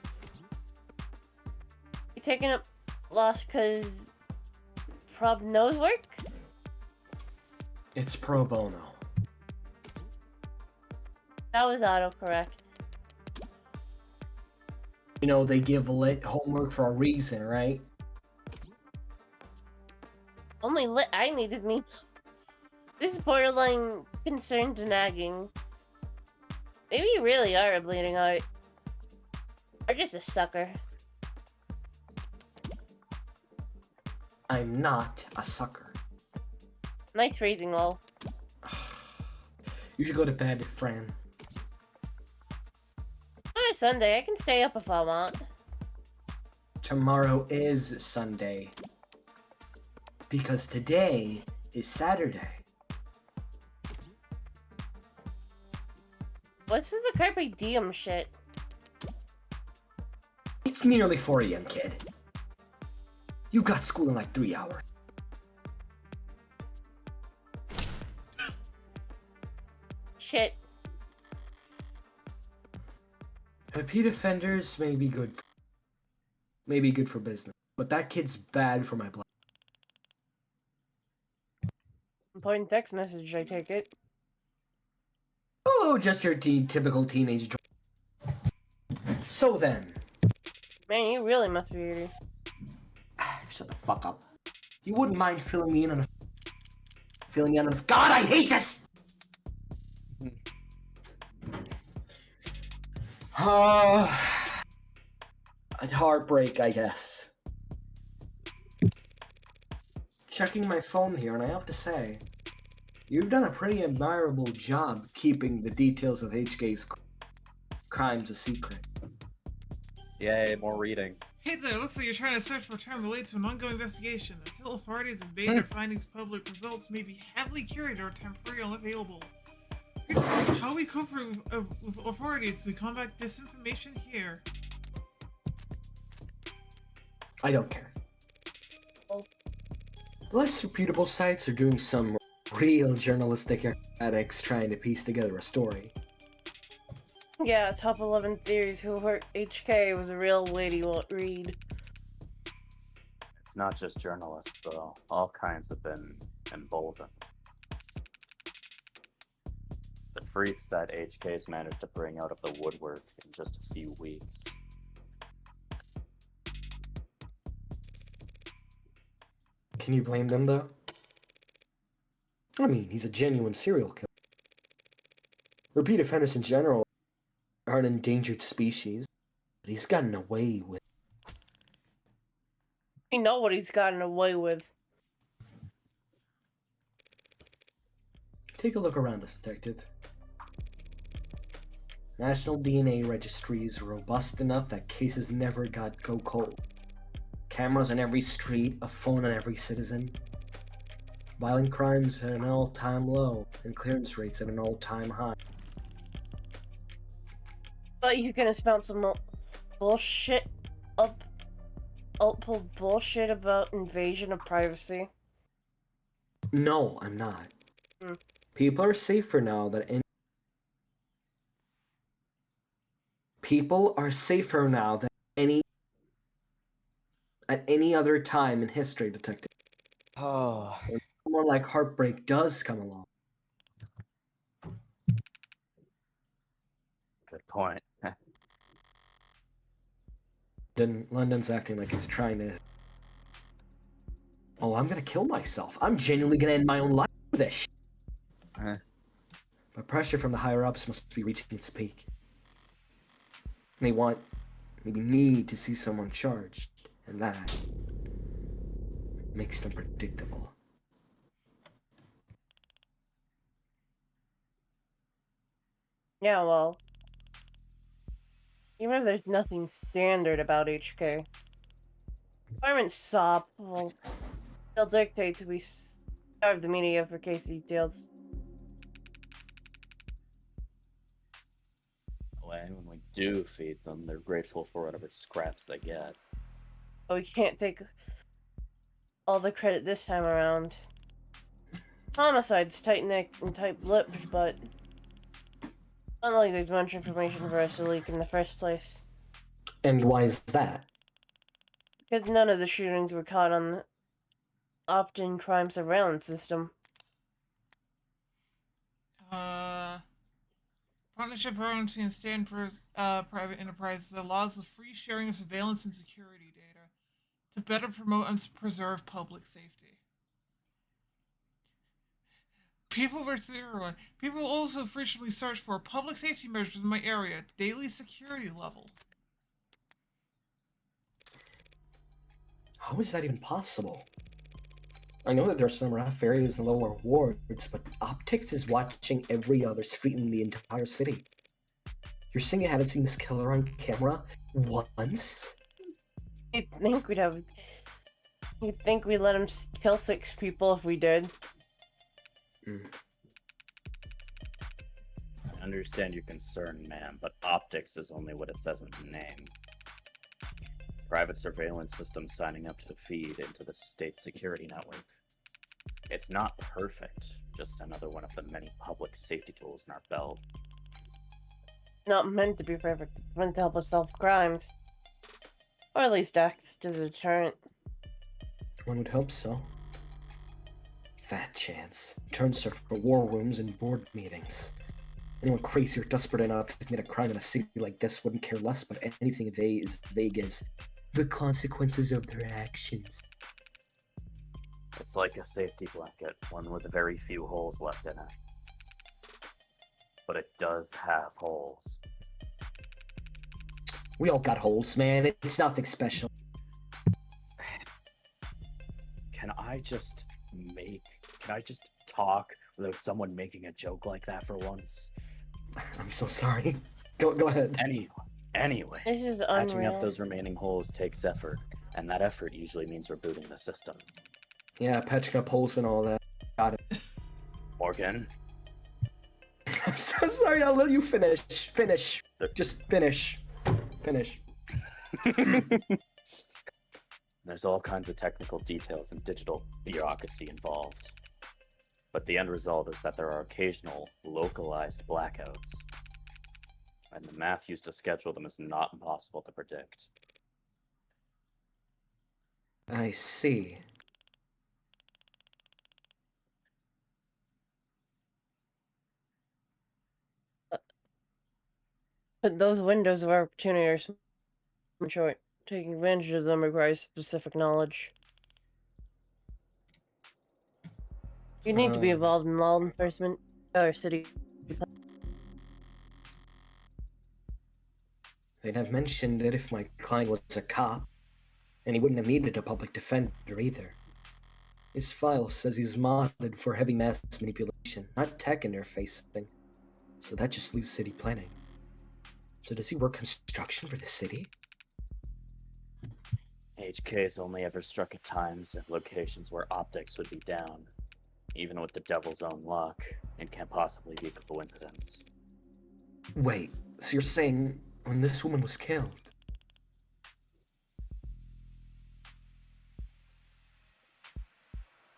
You taking up loss cause prob nose work? It's pro bono. That was autocorrect. You know, they give lit homework for a reason, right? Only lit I needed me. This is borderline concerned nagging. Maybe you really are a bleeding heart. Or just a sucker. I'm not a sucker. Nice phrasing, lol. You should go to bed, Fran. On a Sunday, I can stay up if I want. Tomorrow is Sunday. Because today is Saturday. What's with the Carpe Diem shit? It's nearly 4 a.m., kid. You got school in like 3 hours. Shit. Repeat offenders may be good. Maybe good for business, but that kid's bad for my blood. Important text message, I take it. Oh, just your typical teenage. So then, Man, you really must be eating. shut the fuck up. You wouldn't mind filling me in on God, I hate this. A heartbreak, I guess. Checking my phone here, and I have to say, you've done a pretty admirable job keeping the details of HK's crimes a secret. Yay, more reading. Hey there, looks like you're trying to search for a term related to an ongoing investigation. Until authorities have made their findings public, results may be heavily curated or temporarily unavailable. How we cope with authorities to combat disinformation here? I don't care. Less reputable sites are doing some real journalistic acrobatics trying to piece together a story. Yeah, top 11 theories who hurt HK was a real weighty read. It's not just journalists, though. All kinds have been emboldened. The freaks that HK's managed to bring out of the woodwork in just a few weeks. Can you blame them, though? I mean, he's a genuine serial killer. Repeat offenders in general are an endangered species, but he's gotten away with. We know what he's gotten away with. Take a look around us, detective. National DNA Registry is robust enough that cases never go cold. Cameras on every street, a phone on every citizen. Violent crimes at an all-time low, and clearance rates at an all-time high. But you're gonna spout some bullshit pull bullshit about invasion of privacy. No, I'm not. Hmm. People are safer now than any. People are safer now than at any other time in history, detective. Oh. When someone like Heartbreak does come along. Good point. Then London's acting like he's trying to. Oh, I'm gonna kill myself. I'm genuinely gonna end my own life with this shit. But pressure from the higher ups must be reaching its peak. They want, maybe need to see someone charged, and that makes them predictable. Yeah, well, even if there's nothing standard about HK, Fireman SOP will still dictate to be starve the media for case details. When we do feed them, they're grateful for whatever scraps they get. But we can't take all the credit this time around. Homicide's tight-necked and tight-lipped, but not like there's much information for us to leak in the first place. And why is that? Because none of the shootings were caught on the opt-in crime surveillance system. Partnership program between state and private enterprises that allows the free sharing of surveillance and security data to better promote and preserve public safety. People versus everyone. People also frequently search for public safety measures in my area, daily security level. How is that even possible? I know that there are some rough areas and lower wards, but Optics is watching every other street in the entire city. You're saying you haven't seen this killer on camera once? You'd think we'd have. You'd think we'd let him kill 6 people if we did. I understand your concern, ma'am, but optics is only what it says in the name. Private surveillance system signing up to feed into the state security network. It's not perfect, just another one of the many public safety tools in our belt. Not meant to be perfect. It's meant to help us solve crimes. Or at least act as a deterrent. One would hope so. Fat chance. Turns her for war rooms and board meetings. Anyone crazy or desperate enough to commit a crime in a city like this wouldn't care less about anything as vague as the consequences of their actions. It's like a safety blanket, one with very few holes left in it. But it does have holes. We all got holes, man. It's nothing special. Can I just talk without someone making a joke like that for once? I'm so sorry. Go ahead. Anyway, This is patching unreal. up those remaining holes takes effort, and that effort usually means rebooting the system. Yeah, patching up holes and all that. Got it. Morgan, I'm so sorry. I'll let you finish. Finish. Just finish. Finish. there's all kinds of technical details and digital bureaucracy involved. But the end result is that there are occasional, localized blackouts. And the math used to schedule them is not impossible to predict. I see. But those windows of opportunity are short. Taking advantage of them requires specific knowledge. You need to be involved in law enforcement or city. They'd have mentioned it if my client was a cop, and he wouldn't have needed a public defender either. His file says he's modded for heavy mass manipulation, not tech interfacing. So that just leaves city planning. So does he work construction for the city? HK's only ever struck at times at locations where optics would be down. Even with the devil's own luck, it can't possibly be a coincidence. Wait, so you're saying when this woman was killed?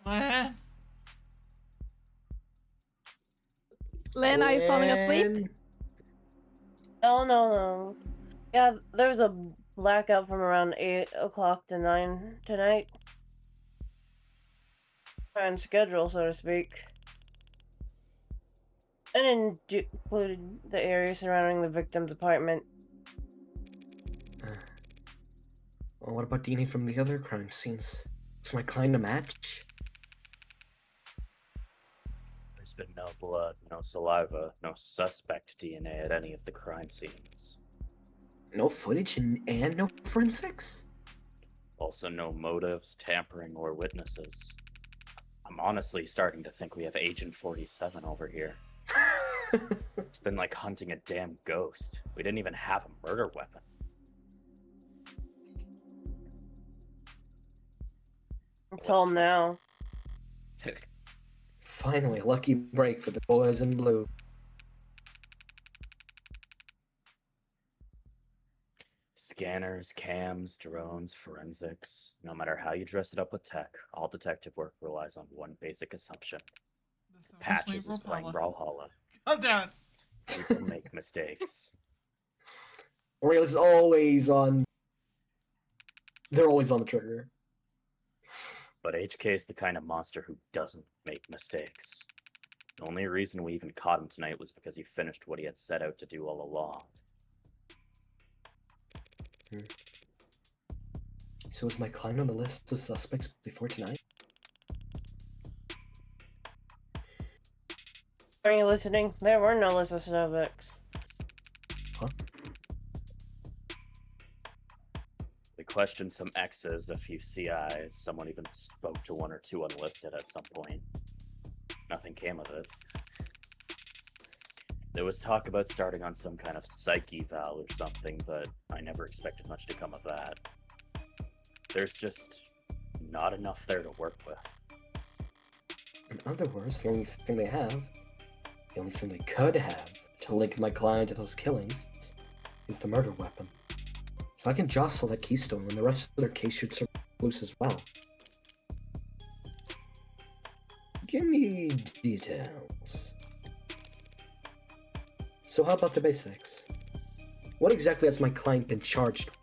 What? Lynn, are you falling asleep? No. Yeah, there was a blackout from around 8 o'clock to 9 tonight. On schedule, so to speak. I didn't include the area surrounding the victim's apartment. Well, what about DNA from the other crime scenes? Is my client a match? There's been no blood, no saliva, no suspect DNA at any of the crime scenes. No footage and no forensics? Also no motives, tampering, or witnesses. I'm honestly starting to think we have Agent 47 over here. It's been like hunting a damn ghost. We didn't even have a murder weapon. I'm told now. Finally, a lucky break for the boys in blue. Scanners, cams, drones, forensics. No matter how you dress it up with tech, all detective work relies on one basic assumption. Patches is playing Brawlhalla. Calm down. People make mistakes. Rail is always on. They're always on the trigger. But HK is the kind of monster who doesn't make mistakes. The only reason we even caught him tonight was because he finished what he had set out to do all along. So was my client on the list of suspects before tonight? Are you listening? There were no list of suspects. Huh? We questioned some X's, a few CIs, someone even spoke to one or two unlisted at some point. Nothing came of it. There was talk about starting on some kind of psych eval or something, but I never expected much to come of that. There's just not enough there to work with. In other words, the only thing they have, the only thing they could have to link my client to those killings is the murder weapon. If I can jostle that keystone, then the rest of their case should serve loose as well. Give me details. So how about the basics? What exactly has my client been charged with?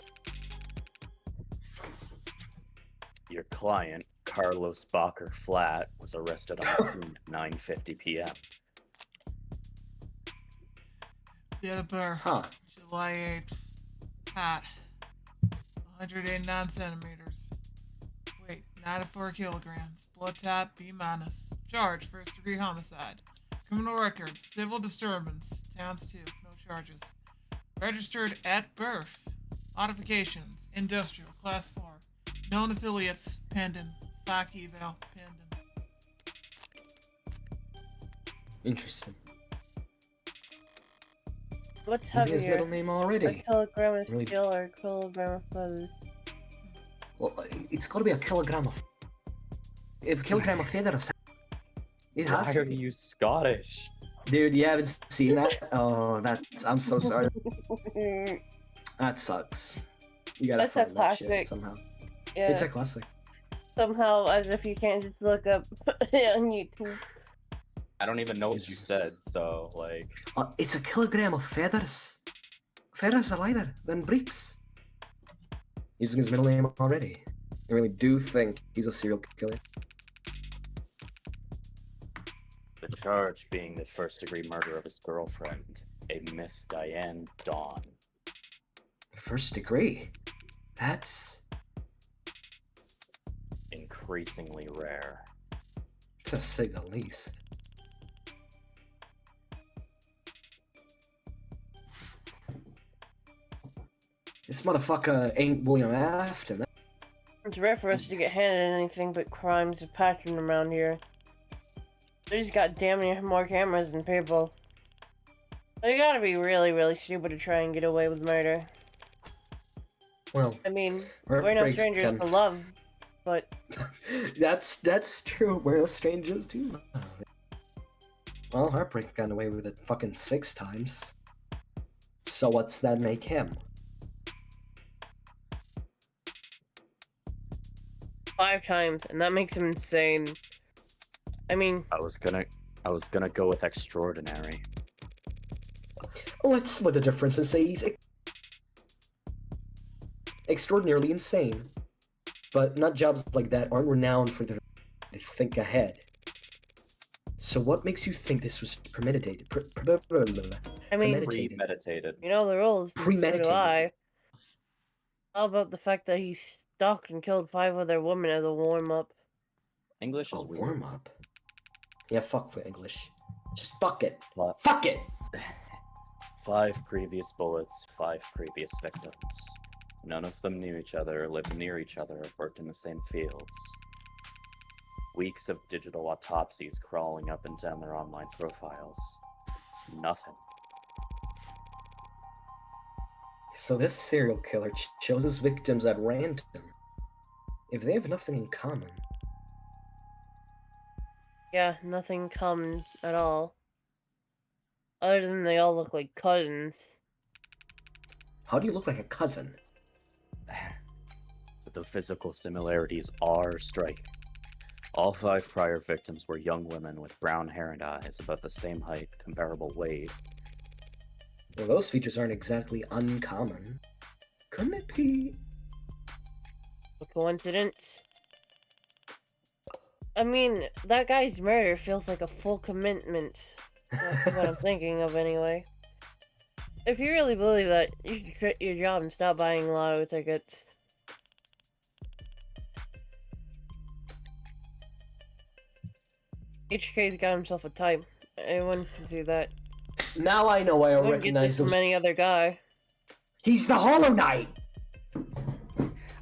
Your client, Carlos Bacher Flat, was arrested on the scene at 9:50 p.m. Date of birth, Huh. July 8th. Hat, 189 centimeters. Weight, 94 kilograms. Blood type, B-. Charge, first-degree homicide. Criminal record, civil disturbance, times 2, no charges. Registered at birth. Modifications, industrial, class 4. Known affiliates, pending. Psych eval, pending. Interesting. What's Using his middle heavier? name A already. kilogram of Really- steel or a kilogram of feathers? Well, it's got to be a kilogram of. A kilogram of feathers. It has Why to are be. you Scottish? Dude, you haven't seen that? Oh, I'm so sorry. That sucks. You gotta That's a find that shit classic. somehow. Yeah. It's a classic. Somehow, as if you can't just look up on YouTube. I don't even know what you said, so, like... It's a kilogram of feathers. Feathers are lighter than bricks. Using his middle name already. I really do think he's a serial killer. The charge being the first-degree murder of his girlfriend, a Miss Diane Dawn. First degree. That's Increasingly rare. to say the least. This motherfucker ain't William Afton. It's rare for us to get handed anything but crimes of passion around here. They just got damn near more cameras than people. They gotta be really, really stupid to try and get away with murder. Well, I mean, we're no heartbreaks strangers can- to love, but That's true. We're no strangers too. Well, Heartbreak got away with it fucking 6 times. So what's that make him? 5 times, and that makes him insane. I mean, I was gonna go with extraordinary. Let's split the difference and say he's extraordinarily insane. But nut jobs like that aren't renowned for their they think ahead. So what makes you think this was premeditated? I mean, Premeditated. Premeditated. you know the rules. and so do Premeditated. I. How about the fact that he stalked and killed 5 other women as a warm-up? English A is weird. warm up. Yeah, fuck for English. Just fuck it. Fi- Fuck it. 5 previous bullets, 5 previous victims. None of them knew each other, lived near each other, or worked in the same fields. Weeks of digital autopsies crawling up and down their online profiles. Nothing. So this serial killer chose his victims at random. If they have nothing in common, Yeah, nothing common at all. Other than they all look like cousins. how do you look like a cousin? But the physical similarities are striking. All 5 prior victims were young women with brown hair and eyes, about the same height, comparable weight. Well, those features aren't exactly uncommon. Couldn't it be? A coincidence? I mean, that guy's murder feels like a full commitment. That's what I'm thinking of anyway. If you really believe that, you should quit your job and stop buying lotto tickets. HK's got himself a type. Anyone can see that. Now I know why I Wouldn't get recognize this those. from any other guy. He's the Hollow Knight!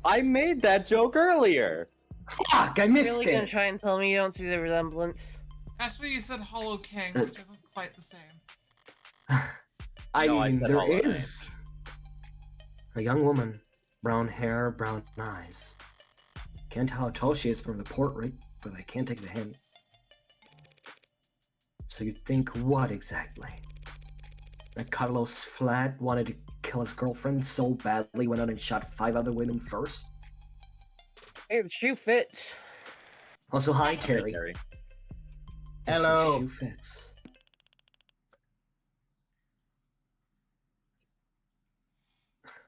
I made that joke earlier. Fuck, I missed Really gonna it! try and tell me you don't see the resemblance? Actually, you said Hollow King, which isn't quite the same. I No, I mean, said there Hollow Knight. is a young woman, brown hair, brown eyes. Can't tell how tall she is from the portrait, but I can't take the hint. So you think what exactly? That Carlos Flat wanted to kill his girlfriend so badly went out and shot 5 other women first? Hey, the shoe fits. Also, hi Hey, Terry. Terry. Hello. Shoe fits.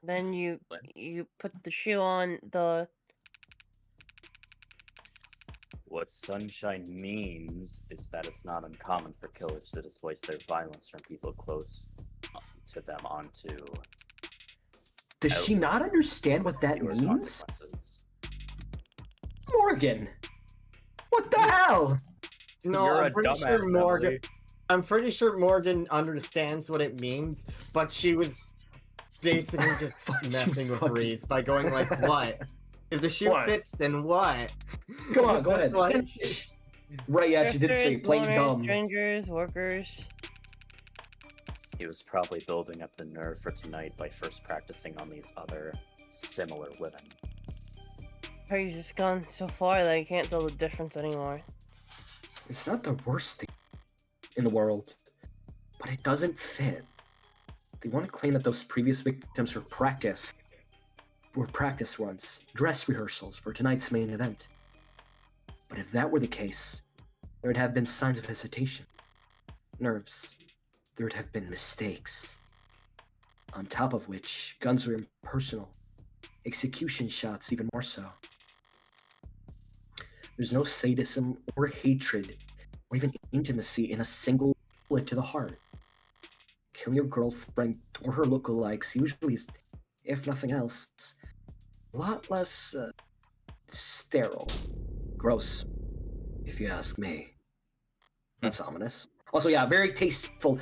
Then you put the shoe on the. What Sunshine means is that it's not uncommon for killers to displace their violence from people close to them onto Does she not understand what that fewer means? consequences. Morgan! What the hell? No, You're I'm a pretty sure dumbass, Morgan. Emily. I'm pretty sure Morgan understands what it means, but she was basically just Fuck, she messing was with fucking- Reese by going like, "What? If the shoe What? fits, then what?" Come on, It's go just ahead. like- Finish. Right, yeah, she did say drifters, plain loners, dumb. Strangers, workers. He was probably building up the nerve for tonight by first practicing on these other similar women. He's just gone so far that he can't tell the difference anymore. It's not the worst thing in the world, but it doesn't fit. They want to claim that those previous victims were practice runs, dress rehearsals for tonight's main event. But if that were the case, there would have been signs of hesitation, nerves. There would have been mistakes. On top of which, guns were impersonal, execution shots even more so. There's no sadism or hatred or even intimacy in a single bullet to the heart. Killing your girlfriend or her lookalikes usually is, if nothing else, a lot less sterile. Gross, if you ask me. That's ominous. Also, yeah, very tasteful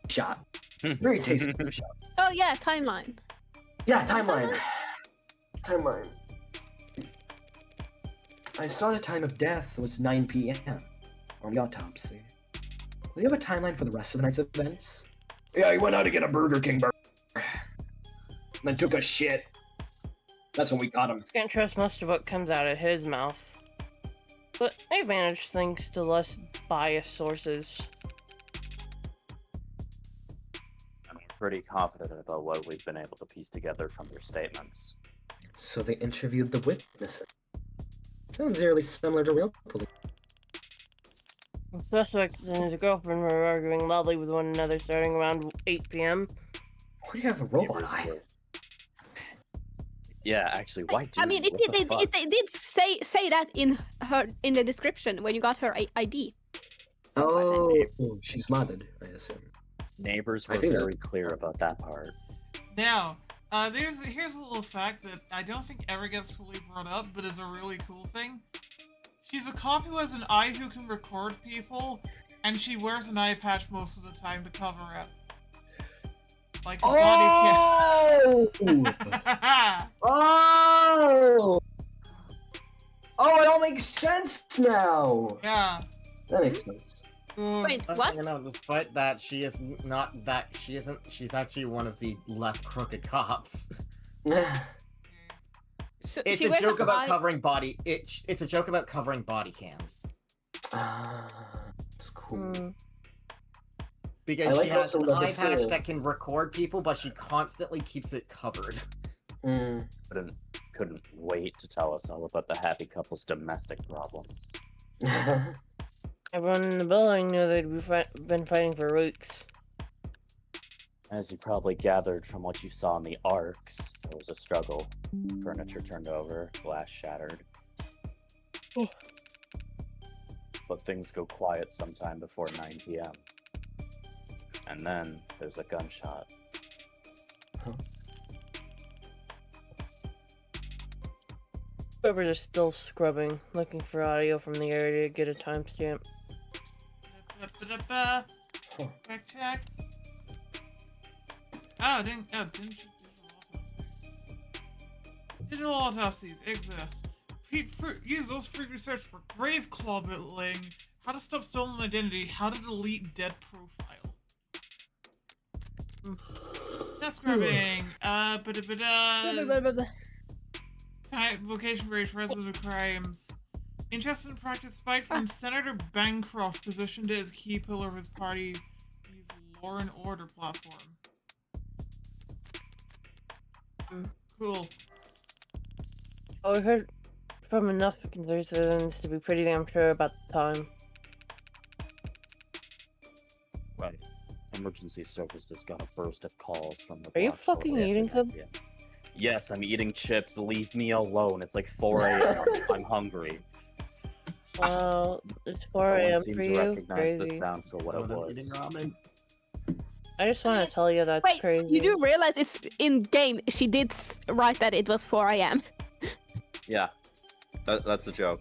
shot. Very tasteful shot. Oh yeah, timeline. Yeah, timeline. Timeline. I saw the time of death was 9 p.m. on the autopsy. Do you have a timeline for the rest of the night's events? Yeah, he went out to get a Burger King burger. Then took a shit. That's when we got him. Can't trust most of what comes out of his mouth. But they manage things to less biased sources. I'm pretty confident about what we've been able to piece together from their statements. So they interviewed the witnesses. Sounds eerily similar to real police. The suspect and his girlfriend were arguing loudly with one another starting around 8 p.m. Why do you have a robot Neighbors eye? with- Yeah, actually, why do? I mean, What the fuck? it did say that in the description when you got her ID. Oh, she's modded, I assume. Neighbors I were think that- very clear about that part. Now, here's a little fact that I don't think ever gets fully brought up, but is a really cool thing. She's a cop who has an eye who can record people, and she wears an eye patch most of the time to cover it. Like a Oh! body Oh! Oh, it all makes sense now. Yeah. That makes sense. Wait, But, what? You know, despite that, she's actually one of the less crooked cops. So It's she a wears joke about eye- covering body. It's a joke about covering body cams That's cool. Hmm. because I like she has also an the eye patch full- that can record people, but she constantly keeps it covered. Mm. Couldn't wait to tell us all about the happy couple's domestic problems. Everyone in the building knew they'd been fighting for weeks. As you probably gathered from what you saw in the arcs, there was a struggle. Furniture turned over, glass shattered. but things go quiet sometime before 9 p.m. And then there's a gunshot. Whoever's is still scrubbing, looking for audio from the area to get a timestamp. Huh. Check. Oh, didn't you digital autopsies exist. Use those for research for grave clobbing, how to stop stolen identity, how to delete dead profile. That's scrubbing. Type, location range, resident crimes. Interest in practice spiked when Senator Bancroft positioned it as key pillar of his party's Law and Order platform. Cool. Oh, we heard from enough citizens to be pretty damn sure about the time. Right. Emergency services got a burst of calls from the Are you block shortly fucking after eating 9 something? p.m. Yes, I'm eating chips. Leave me alone. It's like 4 a.m. I'm hungry. Well, it's 4 No one a.m. seemed for to you. recognize the Crazy. sound for what it was. I just want to tell you that's Wait, crazy. you do realize it's in game. She did write that it was 4 a.m. Yeah, that's the joke.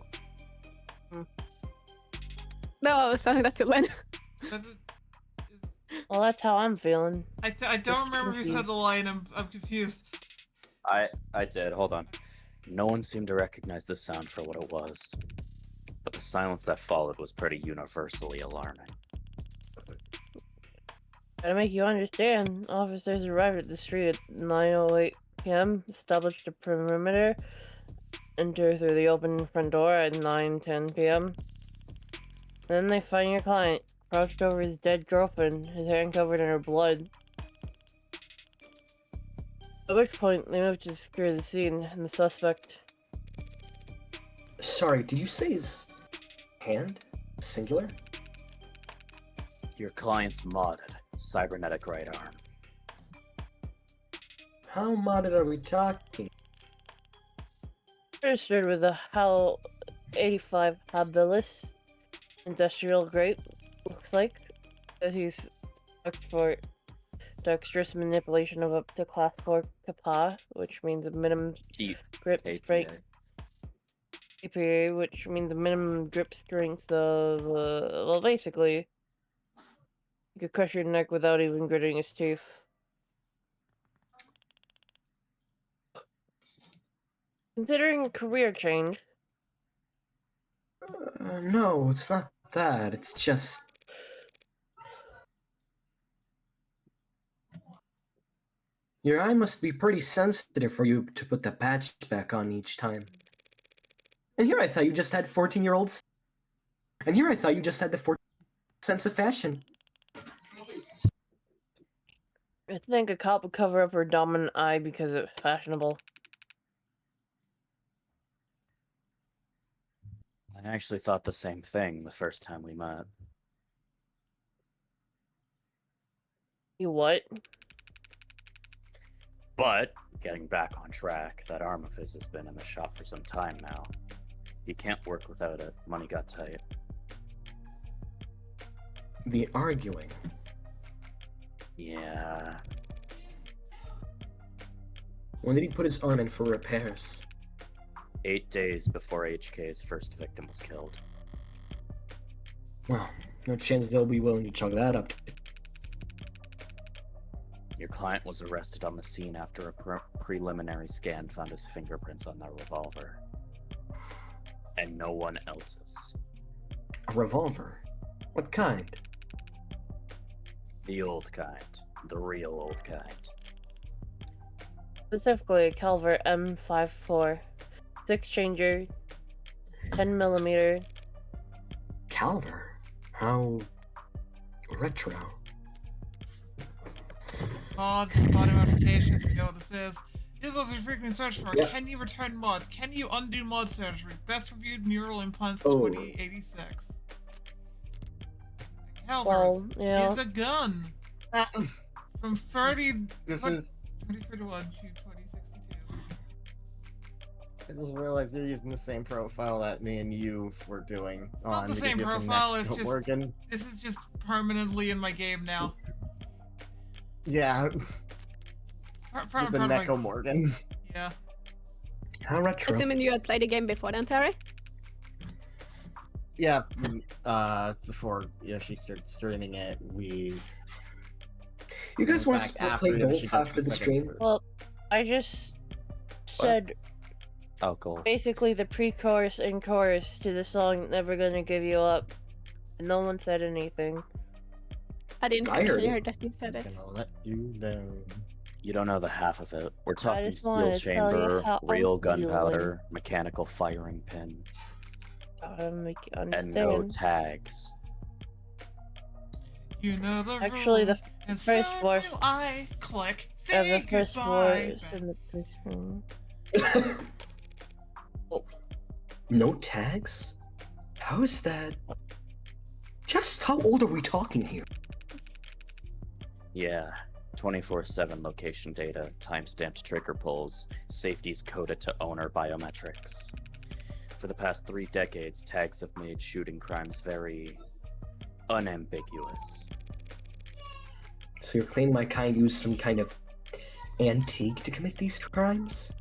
No, I was telling that to Len. Well, that's how I'm feeling. I don't Just remember who confused. said the line. I'm confused. I did. Hold on. No one seemed to recognize the sound for what it was, but the silence that followed was pretty universally alarming. Gotta make you understand. Officers arrived at the street at 9:08 p.m., established a perimeter, enter through the open front door at 9:10 p.m. Then they find your client, crouched over his dead girlfriend, his hand covered in her blood. At which point, they moved to secure the scene, and the suspect... Sorry, did you say his hand? Singular? Your client's modded, cybernetic right arm. How modded are we talking? registered with the HAL 85 habilis industrial grade, looks like, as he's looked for dexterous manipulation of up to class 4 kappa, which means a minimum Keep grip APA. strength, APA, which means a minimum grip strength of, well, basically, you could crush your neck without even gritting his teeth. Considering a career change, No, it's not that. It's just... Your eye must be pretty sensitive for you to put the patch back on each time. And here I thought you just had 14-year-olds. And here I thought you just had the 14 sense of fashion. I think a cop would cover up her dominant eye because it's fashionable. I actually thought the same thing the first time we met. You what? But, getting back on track, that arm of his has been in the shop for some time now. He can't work without it. Money got tight. The arguing. Yeah. When did he put his arm in for repairs? 8 days before HK's first victim was killed. Well, no chance they'll be willing to chalk that up. Your client was arrested on the scene after a preliminary scan found his fingerprints on that revolver. And no one else's. A revolver? What kind? The old kind. The real old kind. Specifically a Calver M54. 6-changer, 10mm. Calver? How... retro. Mods, body modifications, we know what this is. Here's what you're frequently search for. Yeah. Can you return mods? Can you undo mod surgery? Best reviewed neural implants Oh. 2086. Calvert Well, yeah. is a gun from 30... This what- is 2031 to 2062. I just realized you're using the same profile that me and you were doing on the because same you have profile, the it's Neko just- Morgan. This is just permanently in my game now. Yeah, Part with the part of my- Neko Morgan. Yeah. How retro? Assuming you had played the game before then, Terry? Yeah, before Yoshi started streaming it, we. You guys in want to fact, split after play Yoshi golf does after the second stream? first. Well, I just said Oh, cool. basically the pre-chorus and chorus to the song "Never Gonna Give You Up," and no one said anything. I didn't I heard actually it. hear that you said it. Gonna let you know. You don't know the half of it. We're talking just steel wanted to tell you chamber, how I'm real feeling. gunpowder, mechanical firing pin, Gotta make you and no understand. tags. You know the Actually, the rules, and first so verse- do I. Click. the Say first goodbye. verse in the first one. No tags? How is that? Just how old are we talking here? Yeah. 24/7 location data, timestamped trigger pulls, safeties coded to owner biometrics. For the past 3 decades, tags have made shooting crimes very unambiguous. So you're claiming my kind used some kind of antique to commit these crimes?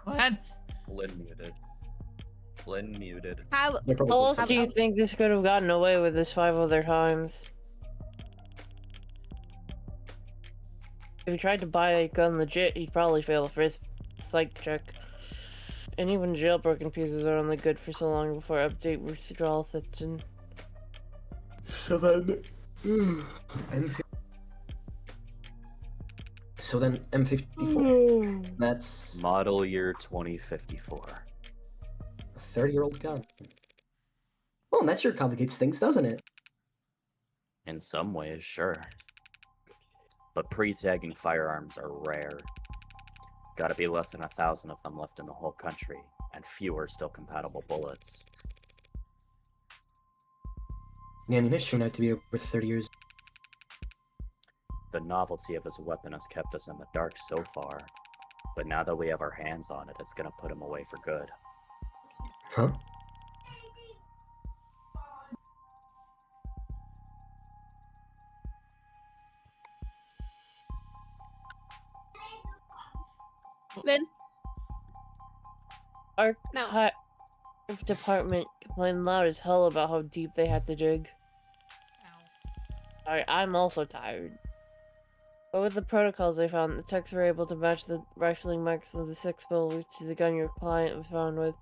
What? Lynn muted. Lynn muted. How? They're probably How close else do you enough. think this could have gotten away with this 5 other times? If he tried to buy a gun legit, he'd probably fail the first psych check. And even jailbroken pieces are only good for so long before update withdrawal sets in. So then, so then M54. That's Model year 2054. a 30-year-old gun. Well, and that sure complicates things, doesn't it? In some ways, sure. But pre-tagging firearms are rare. Gotta be less than 1,000 of them left in the whole country, and fewer still compatible bullets. The ammunition had to be over 30 years. The novelty of his weapon has kept us in the dark so far, but now that we have our hands on it, it's gonna put him away for good. Huh? Lynn? Our No. department complained loud as hell about how deep they had to dig. I'm also tired. But with the protocols they found, the techs were able to match the rifling marks of the 6 bullets to the gun your client was found with.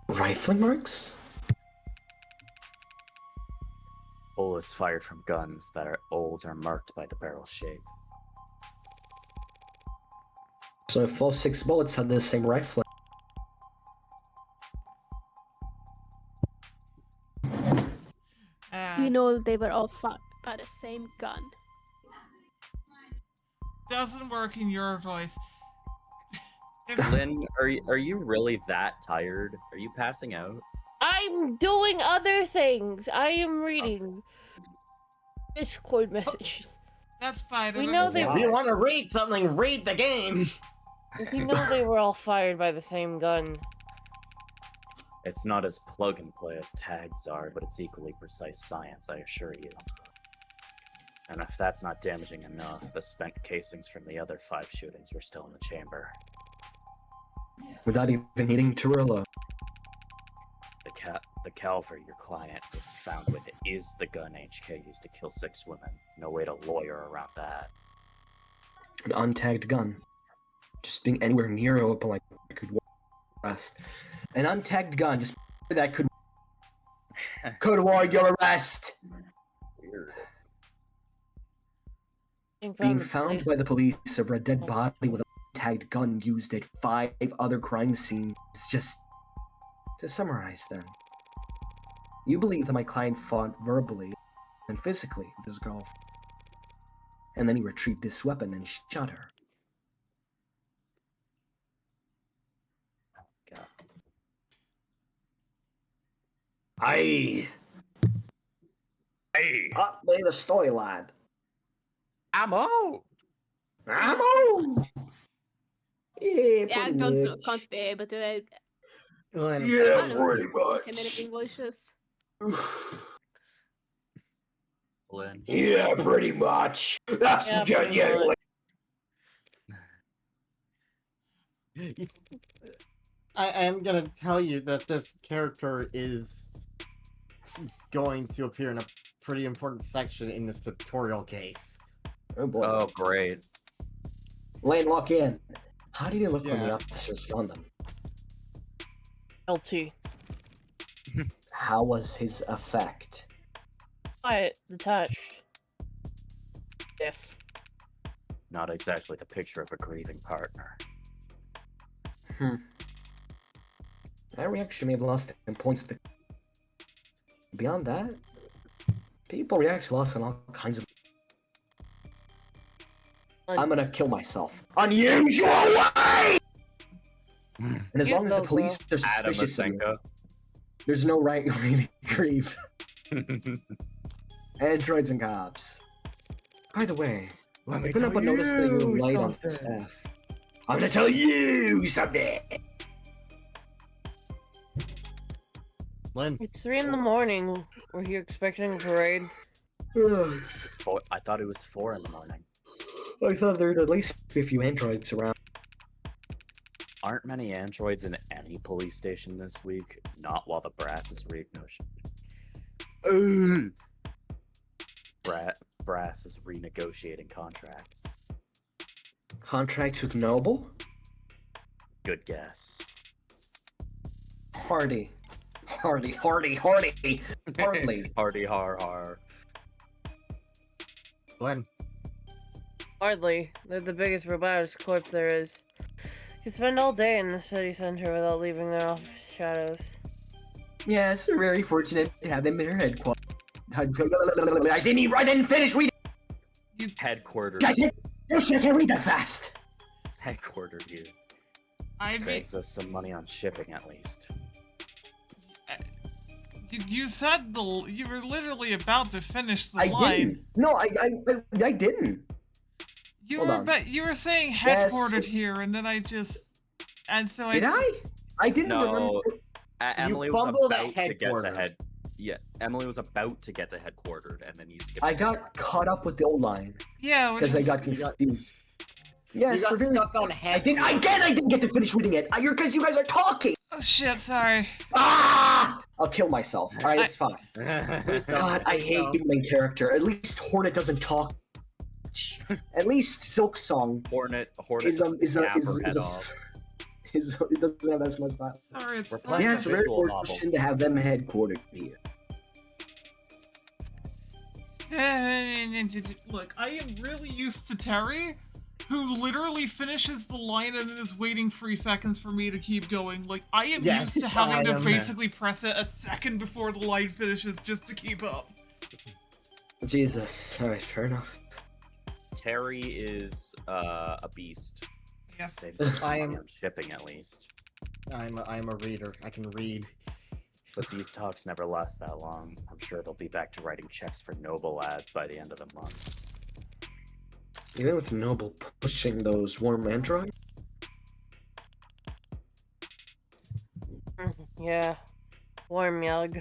Rifling marks? Bullets fired from guns that are old are marked by the barrel shape. So if all 6 bullets had the same rifle. You know they were all fought by the same gun. Doesn't work in your voice. If, Lynn, are you really that tired? Are you passing out? I'm doing other things! I am reading Discord messages. that's fine. We I know understand. If you want to read something, read the game. You know they were all fired by the same gun. It's not as plug and play as tags are, but it's equally precise science, I assure you. And if that's not damaging enough, the spent casings from the other 5 shootings were still in the chamber. Without even needing to reload. The Calvary your client was found with is the gun HK used to kill 6 women. No way to lawyer around that. An untagged gun. Just being anywhere near open like could arrest. An untagged gun, just that could warrant your arrest. Weird. Being found by the police over a dead body with a tagged gun used at 5 other crime scenes is just... To summarize then, you believe that my client fought verbally and physically with his girlfriend, and then he retrieved this weapon and shot her. God. I Hey, Update the storyline. I'm out. I'm on. Yeah, Yeah, I pretty don't much. can't be able to. I Glenn, Yeah, don't know. pretty much. Intimidating voices. Lynn. Yeah, pretty much. That's Yeah, yeah, pretty yeah. much. I am gonna tell you that this character is going to appear in a pretty important section in this tutorial case. Oh boy. Oh, great. Lane, walk in. How did he look when the Yeah. officers found him? LT. How was his effect? Quiet, detached. If. Not exactly the picture of a grieving partner. That reaction may have lost in points with the... Beyond that, people react to loss in all kinds of... I'm gonna kill myself. Unusual way! And as You long as the go, police are Adam suspicious of you, Asenka. there's no right way to grieve. Androids and cops. By the way, Let me open up tell a notice that you you light on something. staff. I'm gonna tell you something! Lynn, It's 3 in the morning. Were you expecting a parade? I thought it was 4 in the morning. I thought there'd at least be a few androids around. Aren't many androids in any police station this week? Not while the brass is brass is renegotiating contracts. Contracts with Noble? Good guess. Hardy. Hardly. Hardy har har. Glenn, Hardly. They're the biggest robotics corps there is. You spend all day in the city center without leaving their office shadows. Yes, we're very fortunate to have them in our headquarters. I didn't finish reading. Headquartered. I can't read that fast. Headquartered here. I mean, Saves us some money on shipping at least. you said you were literally about to finish the I line. didn't. No, I didn't. You Hold were on. you were saying Yes. headquartered here, and then I so Did I? I didn't remember. No, Emily was fumbled at about to get to headquartered. head. Yeah, Emily was about to get to headquartered, and then you skipped. I got caught up with the old line Yeah, which because I is- got You got- confused. you Yes, got we're doing. stuck on I head. didn't get to finish reading it. You guys are talking. Oh shit, sorry. Ah! I'll kill myself. All right, it's fine. Please don't. God, I Please hate don't. being main character. At least Hornet doesn't talk. At least Silk Song Hornet is snap her head off. it doesn't have as much violence. Sorry, it's We're fine. playing Yeah, a it's very visual novel. fortunate to have them headquartered here. Look, I am really used to Terry, who literally finishes the line and then is waiting 3 seconds for me to keep going. Like, I am Yes, used to having I to am. basically press it a second before the line finishes just to keep up. Jesus. All right, fair enough. Terry is a beast. Yes. Saves us some I money am- on shipping at least. I'm a reader. I can read. But these talks never last that long. I'm sure they'll be back to writing checks for Noble ads by the end of the month. Even with Noble pushing those warm androids. Yeah. Warm yug.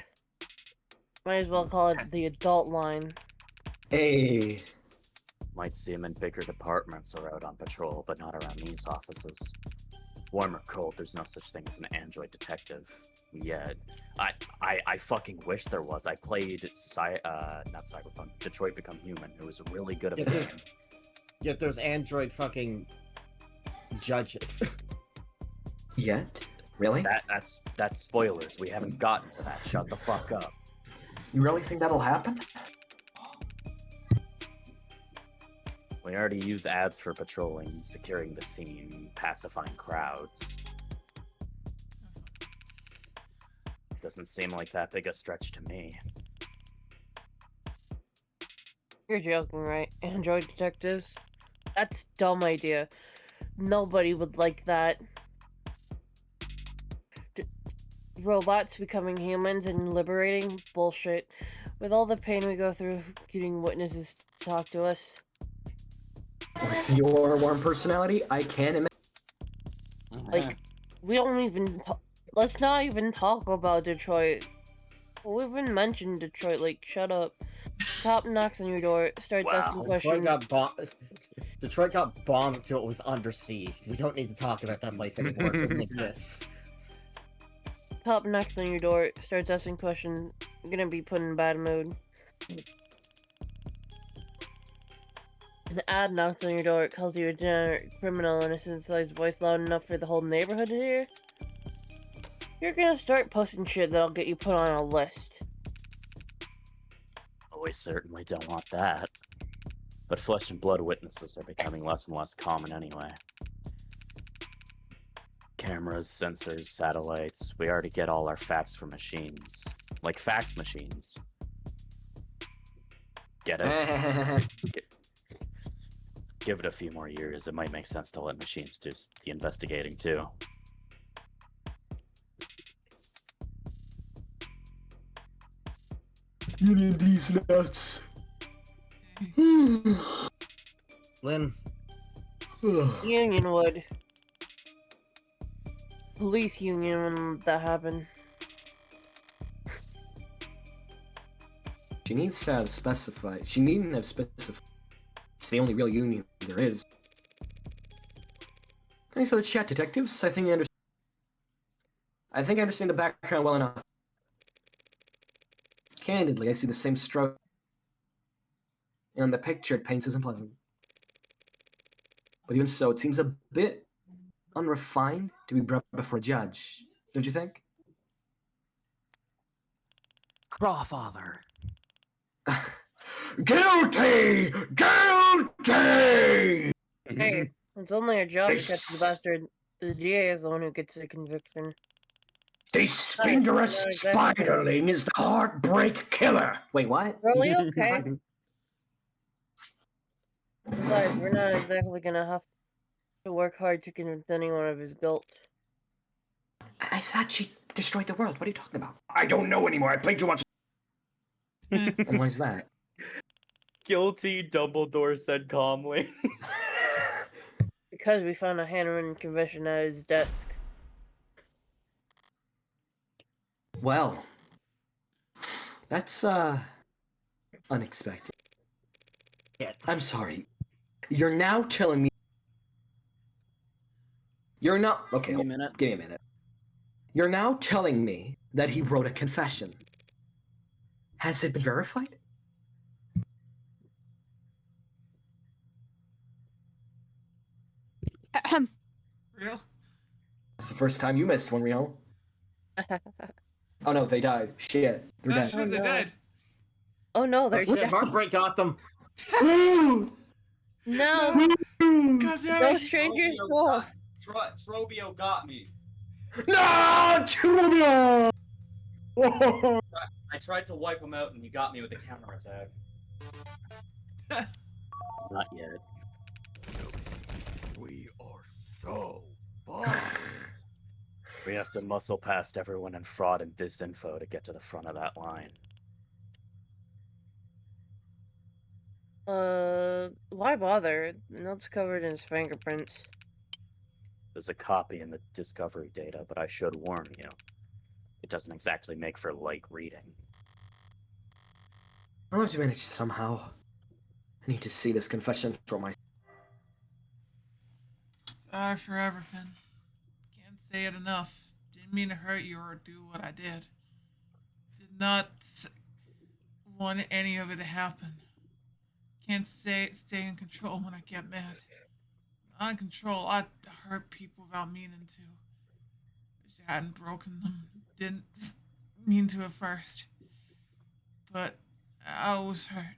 Might as well call it the adult line. Hey. Might see him in bigger departments or out on patrol, but not around these offices. Warm or cold, there's no such thing as an android detective. Yet. I fucking wish there was. I played not Cyberpunk, Detroit Become Human. It was really good of a Yet there's, game. yet there's android fucking judges. Yet? Really? That's spoilers. We haven't gotten to that. Shut the fuck up. You really think that'll happen? We already use ads for patrolling, securing the scene, pacifying crowds. Doesn't seem like that big a stretch to me. You're joking, right? Android detectives? That's dumb idea. Nobody would like that. Robots becoming humans and liberating? Bullshit. With all the pain we go through getting witnesses to talk to us. With your warm personality, I can imagine. Like, we don't even. Let's not even talk about Detroit. We even mentioned Detroit. Like, shut up. Cop knocks on your door, starts asking Wow. questions. Detroit got bombed until it was under siege. We don't need to talk about that place anymore. It doesn't exist. Cop knocks on your door, starts asking questions. Gonna be put in a bad mood. An ad knocks on your door, calls you a degenerate criminal, and says his voice loud enough for the whole neighborhood to hear. You're gonna start posting shit that'll get you put on a list. Oh, we certainly don't want that. But flesh and blood witnesses are becoming less and less common anyway. Cameras, sensors, satellites, we already get all our facts from machines. Like fax machines. Get it? Give it a few more years, it might make sense to let machines do the investigating too. You need these nuts. Lynn, Union would. Police union when that happened. She needs to have specified. She needn't have specified. It's the only real union there is. Thanks for the chat, detectives. I think I understand the background well enough. Candidly, I see the same stroke. And the picture it paints isn't pleasant. But even so, it seems a bit unrefined to be brought before a judge. Don't you think? Crawfather. Guilty! Guilty! Hey, it's only a job to catch the bastard. The DA is the one who gets the conviction. The spinderous spiderling is the heartbreak killer. Wait, what? Really? Okay. Besides, we're not exactly gonna have to work hard to convince anyone of his guilt. I thought she destroyed the world. What are you talking about? I don't know anymore. I played too much. And why is that? Guilty, Dumbledore said calmly. Because we found a handwritten confession at his desk. Well, that's unexpected. Yeah. I'm sorry. You're now telling me you're not okay. Give me a minute. Give me a minute. You're now telling me that he wrote a confession. Has it been verified? Ahem. Real? It's the first time you missed one, Rio. Oh no, they died. Shit, they're Oh, dead. shit, they no. died. Oh no, Oh, they're shit, dead. Heartbreak got them. No, God damn no it. stranger's fault. Trobio got me. No! Trubio! I tried to wipe him out and he got me with a counter attack. Not yet. We are so far. We have to muscle past everyone in fraud and disinfo to get to the front of that line. Why bother? The note's covered in his fingerprints. There's a copy in the discovery data, but I should warn you. It doesn't exactly make for light reading. I'll have to manage somehow. I need to see this confession for myself. Sorry for everything. Can't say it enough. Didn't mean to hurt you or do what I did. Did not want any of it to happen. Can't stay in control when I get mad. Not in control, I hurt people without meaning to. Wish I hadn't broken them. Didn't mean to at first. But I was hurt.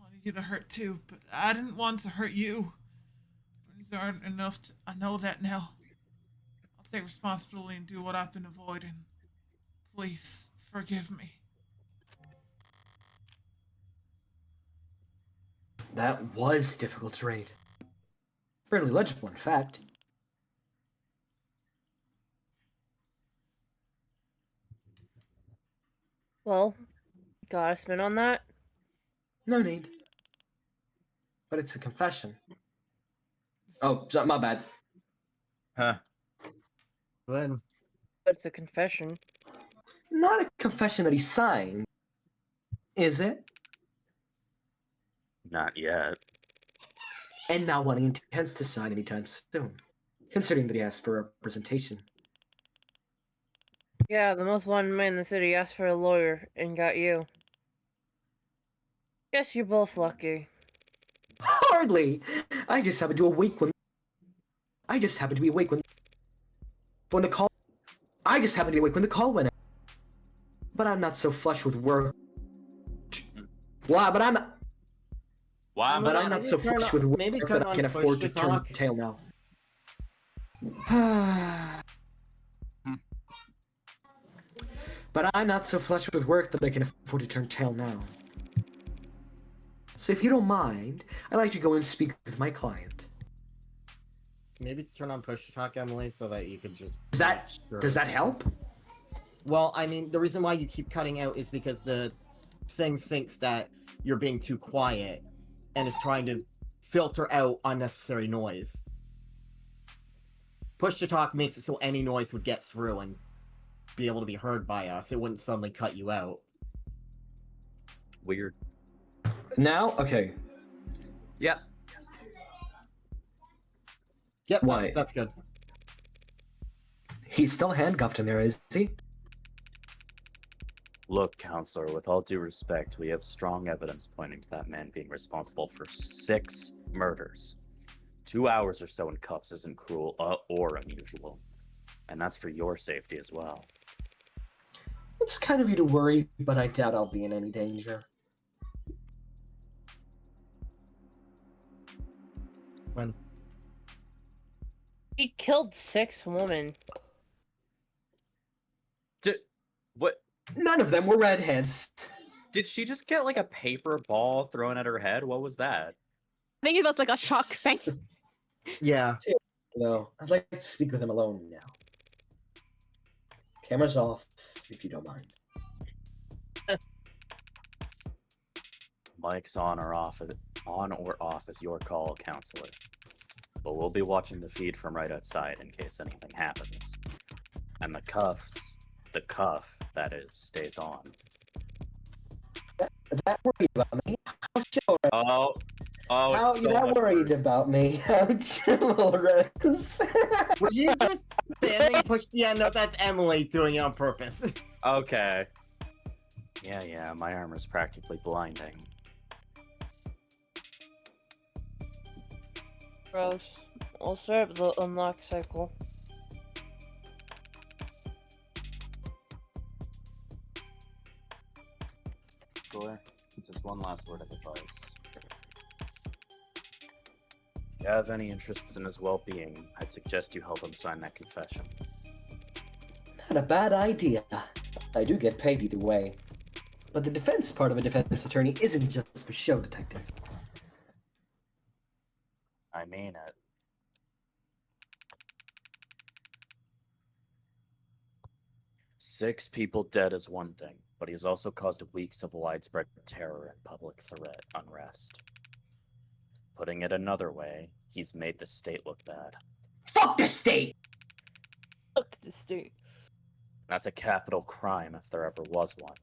Wanted you to hurt too, but I didn't want to hurt you. Words aren't enough to, I know that now. I'll take responsibility and do what I've been avoiding. Please, forgive me. That was difficult to read. Fairly legible, in fact. Well, Gotta spin on that? No need. But it's a confession. Oh, my bad. Huh. Then It's a confession. Not a confession that he signed, is it? Not yet. And not one he intends to sign anytime soon, considering that he asked for representation. Yeah, the most wanted man in the city asked for a lawyer and got you. Guess you're both lucky. Hardly! I just happened to be awake when the call. I just happened to be awake when the call went out. But I'm not so flush with work. Why? But I'm not so flush with work maybe that turn I on can push afford to to turn talk. the tail now. But I'm not so flush with work that I can afford to turn tail now. So if you don't mind, I'd like to go and speak with my client. maybe turn on push to talk, Emily, so that you could just. Does that help? Well, I mean, the reason why you keep cutting out is because the thing thinks that you're being too quiet and is trying to filter out unnecessary noise. Push to talk makes it so any noise would get through and be able to be heard by us. It wouldn't suddenly cut you out. Weird. Now? Okay. Yep. Yep, Why? that's good. He's still handcuffed in there, is he? Look, counselor, with all due respect, we have strong evidence pointing to that man being responsible for 6 murders. 2 hours or so in cuffs isn't cruel or unusual. And that's for your safety as well. It's kind of you to worry, but I doubt I'll be in any danger. When He killed 6 women. What? None of them were redheads. Did she just get like a paper ball thrown at her head? What was that? I think it was like a shock thing. yeah, No, I'd like to speak with him alone now. Camera's off, if you don't mind. Mic's on or off is your call, counselor. But we'll be watching the feed from right outside in case anything happens. And the cuff, that is, stays on. That worried about me? How chivalrous. Oh, it's so that much worried worse. about me? How chivalrous. were you just spamming push the end note? That's Emily doing it on purpose. Okay. Yeah, my armor's practically blinding. Gross. I'll start up the unlock cycle. Counselor, just one last word of advice. If you have any interests in his well-being, I'd suggest you help him sign that confession. Not a bad idea. I do get paid either way. But the defense part of a defense attorney isn't just for show, detective. I mean it. Six people dead is one thing, but he's also caused weeks of widespread terror and public unrest. Putting it another way, he's made the state look bad. Fuck the state! Fuck the state. That's a capital crime if there ever was one.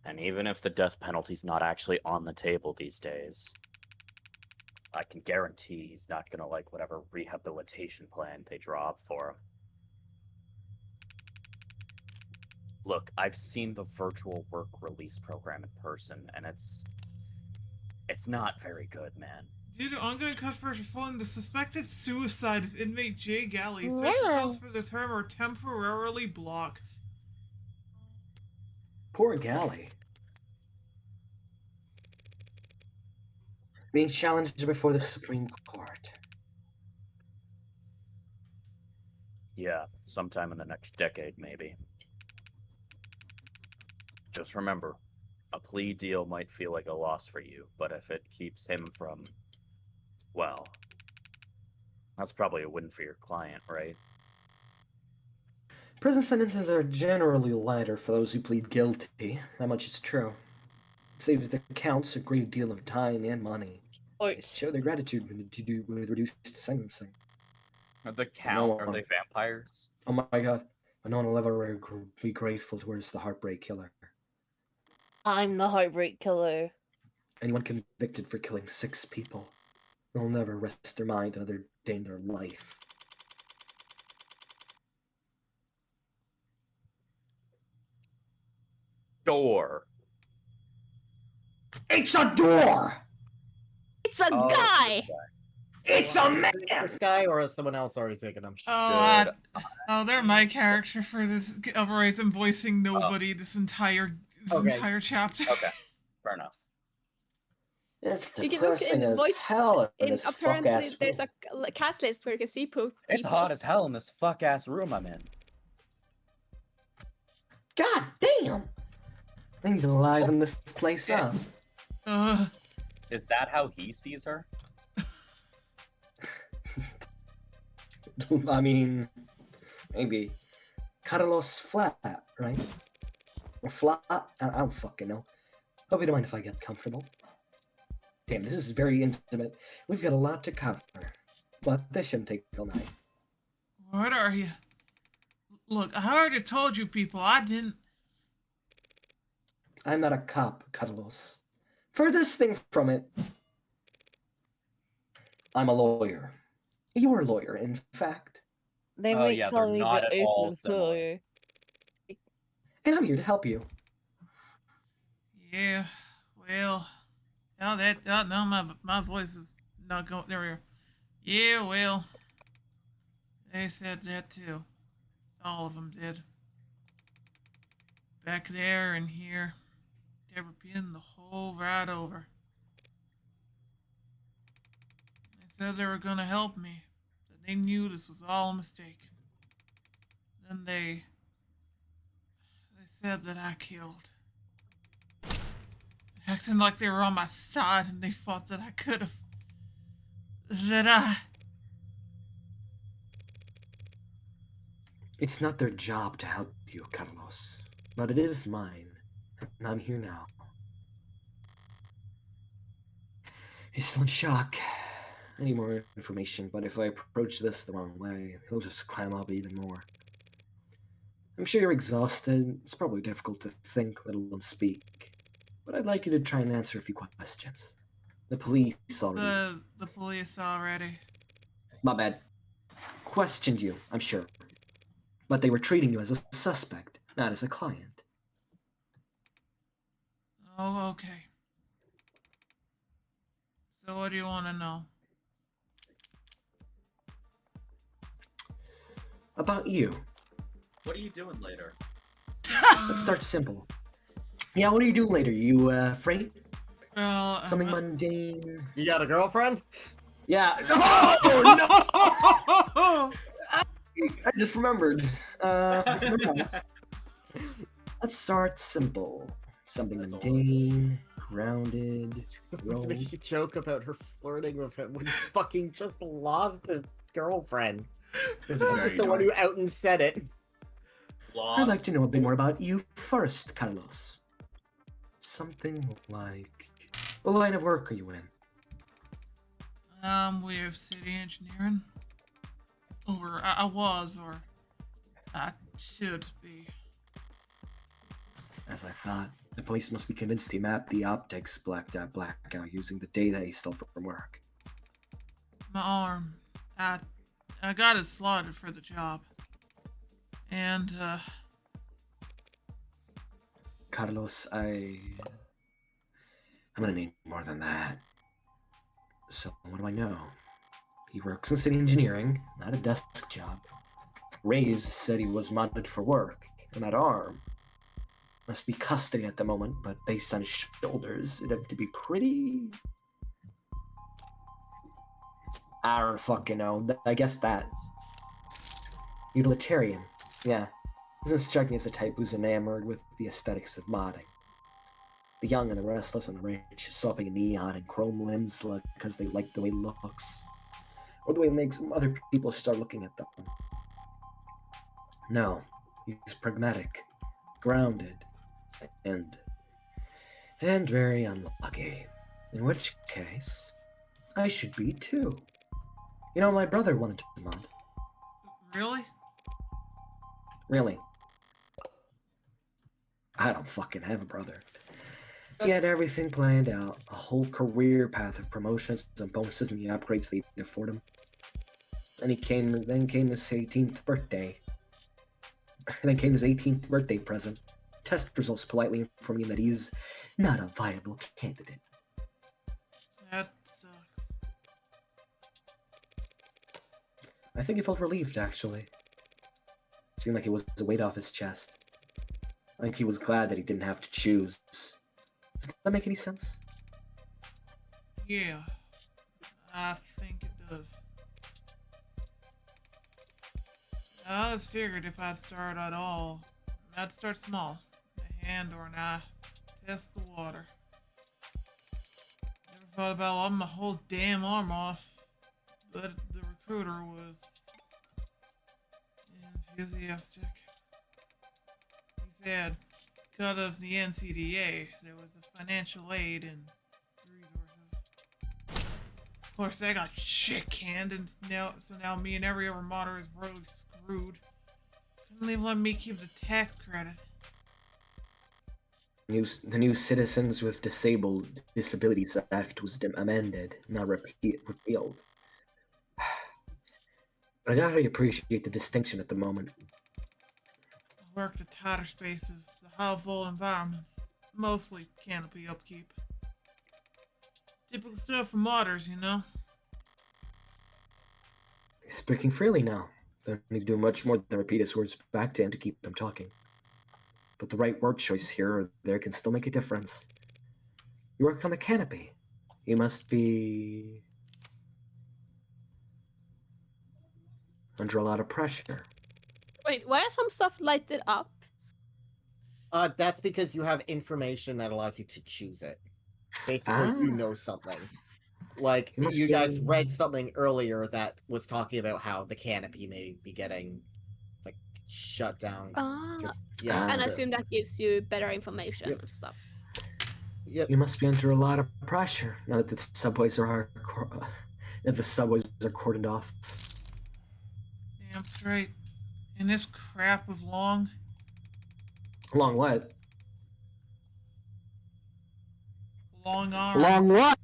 And even if the death penalty's not actually on the table these days, I can guarantee he's not gonna like whatever rehabilitation plan they draw up for him. Look, I've seen the virtual work release program in person, and it's not very good, man. Due to ongoing controversy following the suspected suicide of inmate Jay Galley, search Yeah. results for the term are temporarily blocked. Poor Galley. Being challenged before the Supreme Court. Yeah, sometime in the next decade, maybe. Just remember, a plea deal might feel like a loss for you, but if it keeps him from, well, that's probably a win for your client, right? Prison sentences are generally lighter for those who plead guilty. That much is true. It saves the counts a great deal of time and money. They Or show their gratitude with reduced sentencing. The No count, are one- they vampires? Oh my god. But no one will ever be grateful towards the Heartbreak Killer. I'm the Heartbreak Killer. Anyone convicted for killing 6 people will never rest their mind another day in their life. Door. It's a door! It's a Oh, guy! It's a man! This guy or has someone else already taken him? Oh, they're my character for this. Otherwise, I'm voicing nobody this entire Okay. chapter. Okay, fair enough. It's You can look depressing in the as voice. hell in this Apparently, fuck-ass there's room. a cast list where you can see poop. It's hot as hell in this fuck ass room I'm in. God damn! I need to liven this place up. Is that how he sees her? I mean, maybe. Carlos flat, right? Or flat? I don't fucking know. Hope you don't mind if I get comfortable. Damn, this is very intimate. We've got a lot to cover. But this shouldn't take all night. What are you? Look, I already told you people, I didn't. I'm not a cop, Carlos. Furthest thing from it, I'm a lawyer. You're a lawyer, in fact. They Oh, might yeah, tell they're me not that at Ace all is similar. lawyer. And I'm here to help you. Yeah, well, no, my voice is not going. There we go. Yeah, well, they said that too. All of them did. Back there and here, they were being the whole ride over. They said they were gonna help me, that they knew this was all a mistake. Then they said that I killed. Acting like they were on my side and they thought that I could have. It's not their job to help you, Carlos. But it is mine. And I'm here now. He's still in shock. I need more information, but if I approach this the wrong way, he'll just clam up even more. I'm sure you're exhausted. It's probably difficult to think, let alone speak. But I'd like you to try and answer a few questions. The police already... The police already. My bad. Questioned you, I'm sure. But they were treating you as a suspect, not as a client. Oh, okay. So what do you want to know? About you. What are you doing later? Let's start simple. Yeah, what do you do later? You, free? Well, Something mundane? You got a girlfriend? Yeah. Oh, no! I just remembered. Never mind. Let's start simple. Something That's all. mundane, grounded, To roll. make a joke about her flirting with him when he fucking just lost his girlfriend. This is I'm very just the one dark. who out and said it. Lost. I'd like to know a bit more about you first, Carlos. Something like... What line of work are you in? We have city engineering. Or I was, or I should be. As I thought, the police must be convinced he mapped the optics blackout using the data he stole from work. My arm. I got it slotted for the job. And, Carlos, I'm gonna need more than that. So, what do I know? He works in city engineering, not a desk job. Reyes said he was modded for work, and that arm must be custody at the moment, but based on his shoulders, it'd have to be pretty... I don't fucking know. I guess that. Utilitarian. Yeah. Doesn't strike me as the type who's enamored with the aesthetics of modding. The young and the restless and the rich swapping neon and chrome limbs because they like the way it looks. Or the way it makes other people start looking at them. No. He's pragmatic, grounded, and very unlucky. In which case, I should be too. You know, my brother wanted to mod. Really? Really. I don't fucking have a brother. He had everything planned out, a whole career path of promotions and bonuses and the upgrades they could afford him. Then came his 18th birthday. Then came his 18th birthday present. Test results politely informing him that he's not a viable candidate. That sucks. I think he felt relieved, actually. Seemed like it was a weight off his chest. I think he was glad that he didn't have to choose. Does that make any sense? Yeah. I think it does. I always figured if I'd start at all, I'd start small. A hand or an eye. Test the water. Never thought about lopping my whole damn arm off. But the recruiter was enthusiastic. He said, because of the NCDA, there was a financial aid and resources. Of course, I got shit canned, and now me and every other modder is royally screwed. Couldn't even let me keep the tax credit. The new Citizens with Disabilities Act was amended, not repealed. But I gotta appreciate the distinction at the moment. I worked at tighter spaces, the high-vol environments, mostly canopy upkeep. Typical stuff for modders, you know? He's speaking freely now. Don't need to do much more than repeat his words back to him to keep him talking. But the right word choice here or there can still make a difference. You work on the canopy. You must be under a lot of pressure. Wait, why are some stuff lighted up? That's because you have information that allows you to choose it. Basically, you know something. Like, You must you guys be- read something earlier that was talking about how the canopy may be getting, like, shut down. Ah, Yeah, and I Ah. assume that gives you better information Yep. and stuff. Yep. You must be under a lot of pressure now that the subways are cordoned off. Damn straight. And this crap with long What? arms. Long what?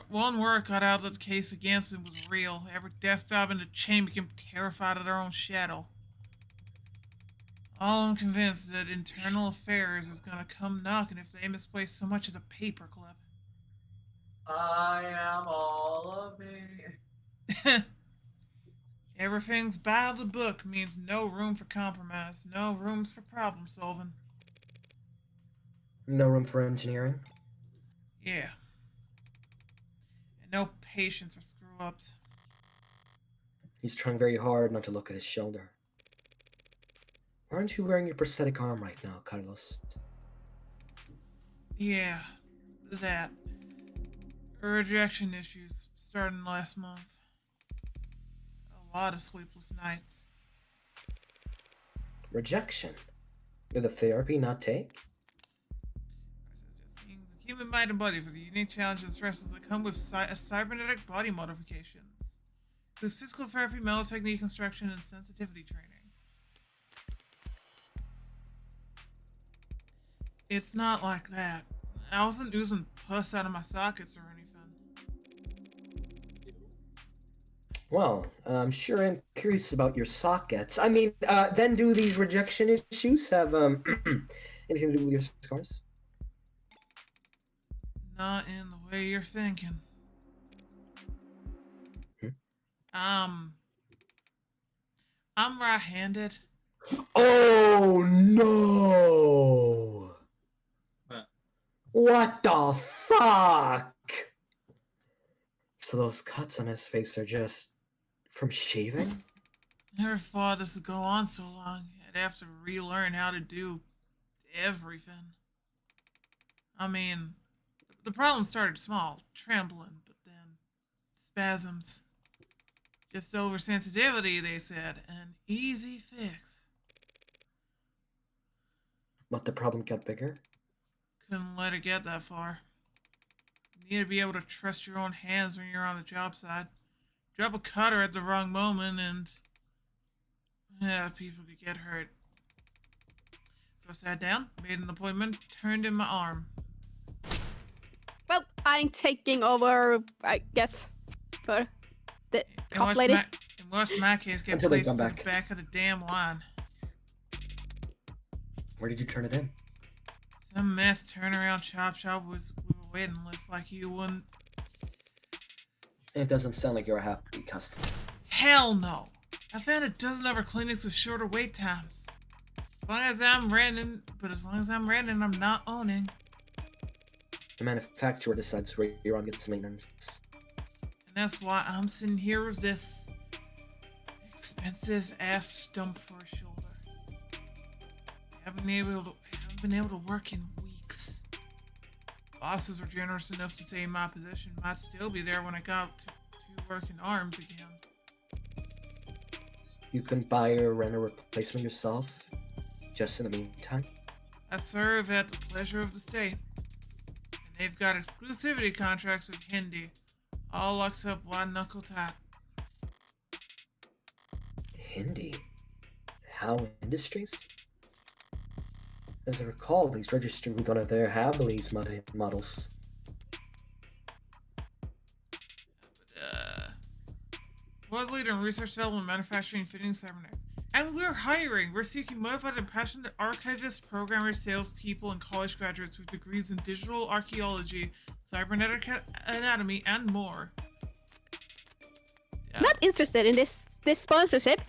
One word got out of the case against him was real. Every desktop in the chain became terrified of their own shadow. All I'm convinced that internal affairs is gonna come knocking if they misplace so much as a paperclip. I am all of me. Everything's by the book means no room for compromise, no rooms for problem solving. No room for engineering? Yeah. And no patience or screw ups. He's trying very hard not to look at his shoulder. Why aren't you wearing your prosthetic arm right now, Carlos? Yeah, that. Rejection issues starting last month. A lot of sleepless nights. Rejection? Did the therapy not take? Keep in mind and body for the unique challenges and stresses that come with cybernetic body modifications. There's physical therapy, mental technique instruction, and sensitivity training. It's not like that. I wasn't oozing pus out of my sockets or anything. Well, I'm sure I'm curious about your sockets. I mean, then do these rejection issues have anything to do with your scars? Not in the way you're thinking. Hmm? I'm right-handed. Oh no! Huh. What the fuck? So those cuts on his face are just from shaving? Never thought this would go on so long. I'd have to relearn how to do everything. I mean, the problem started small, trembling, but then spasms. Just oversensitivity, they said. An easy fix. But the problem got bigger? Couldn't let it get that far. You need to be able to trust your own hands when you're on the job site. Drop a cutter at the wrong moment and... yeah, people could get hurt. So I sat down, made an appointment, turned in my arm. Well, I'm taking over, I guess, for the top lady. In my case, get Until they placed come to the back. back of the damn line. Where did you turn it in? Some mess turnaround chop was we were waiting list like you wouldn't. It doesn't sound like you're a happy customer. Hell no! I found a dozen other clinics with shorter wait times. As long as I'm renting, I'm not owning. The manufacturer decides where you're on gets maintenance. And that's why I'm sitting here with this expensive ass stump for a shoulder. I haven't been able to work in weeks. Bosses were generous enough to say my position might still be there when I got to working arms again. You can buy or rent a replacement yourself, just in the meantime. I serve at the pleasure of the state. And they've got exclusivity contracts with Hindi. All locked up wide knuckle tight. Hindi? How Industries? As I recall, he's registered with one of their Habilis models. Was leader in research development, manufacturing, fitting cybernetics. And we're hiring. We're seeking motivated and passionate archivists, programmers, salespeople, and college graduates with degrees in digital archaeology, cybernetic anatomy, and more. Yeah. Not interested in this sponsorship.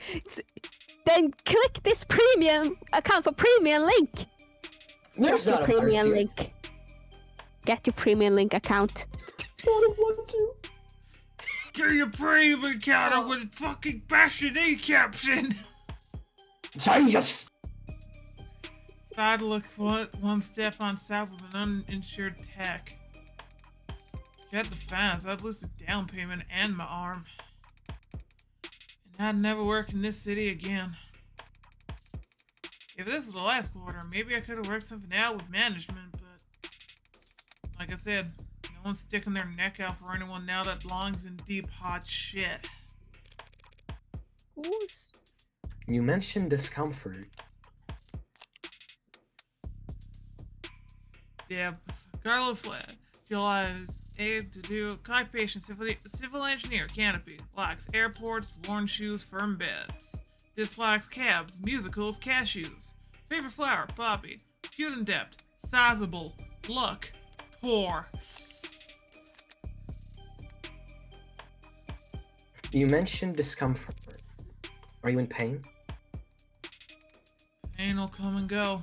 Then click this premium account for premium link. There's Get your not a premium Marcia. link. Get your premium link account. I don't want to. Get your premium encounter with fucking Bastion A caption. Jesus! If I'd look one step on side with an uninsured tech. Get the fans, I'd lose the down payment and my arm. And I'd never work in this city again. If this is the last quarter, maybe I could have worked something out with management, but like I said, no one's sticking their neck out for anyone now that belongs in deep hot shit. You mentioned discomfort. Yeah, Carlos July is aid to do occupation, civil engineer, canopy, likes airports, worn shoes, firm beds. Dislikes cabs, musicals, cashews. Favorite flower, poppy. Cute in depth, sizable, luck, poor. You mentioned discomfort. Are you in pain? Pain will come and go.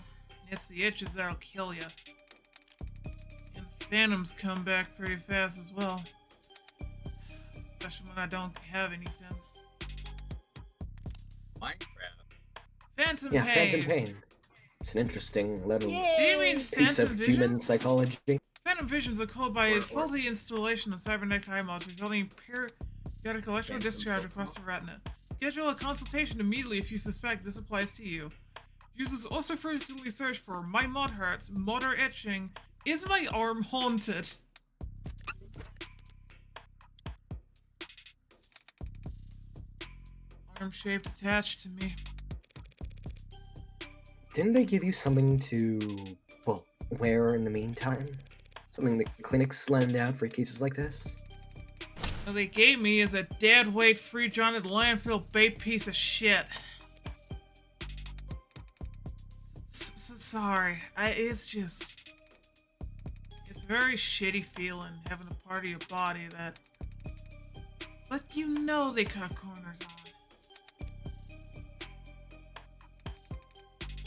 It's the itches that'll kill you. And phantoms come back pretty fast as well. Especially when I don't have anything. Minecraft. Phantom Yeah, pain. phantom pain. It's an interesting little Do you mean piece phantom of vision? human psychology. Phantom visions are caused by a faulty installation of cybernetic eye mods, resulting in periodic electrical discharge across the retina. Schedule a consultation immediately if you suspect this applies to you. Users also frequently search for "My mod hurts," "Modder itching," "Is my arm haunted?" Arm shaped attached to me. Didn't they give you something to, well, wear in the meantime? Something the clinics lend out for cases like this? What they gave me is a dead weight free jointed landfill bait piece of shit. Sorry, it's a very shitty feeling having a part of your body that, but you know they cut corners on.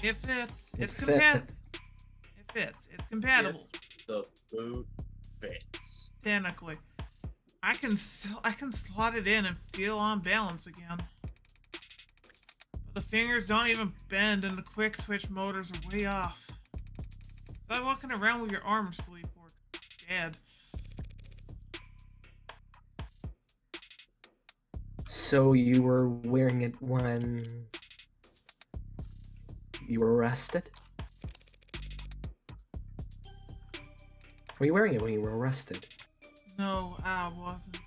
It fits. It's compatible. It fits. It's compatible. The boot fits. Technically, I can slot it in and feel on balance again. But the fingers don't even bend, and the quick twitch motors are way off. It's like walking around with your arm asleep or dead. So you were wearing it when you were arrested? Were you wearing it when you were arrested? No, I wasn't.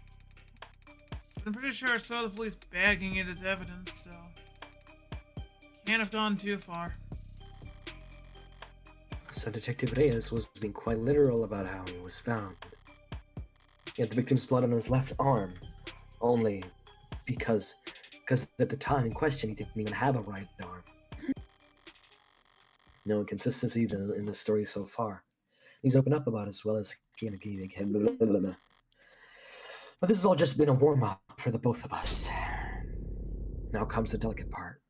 But I'm pretty sure I saw the police bagging it as evidence, so can't have gone too far. So Detective Reyes was being quite literal about how he was found. He had the victim's blood on his left arm, only because at the time in question he didn't even have a right arm. No inconsistency in the story so far. He's opened up about it as well as but this has all just been a warm-up for the both of us. Now comes the delicate part.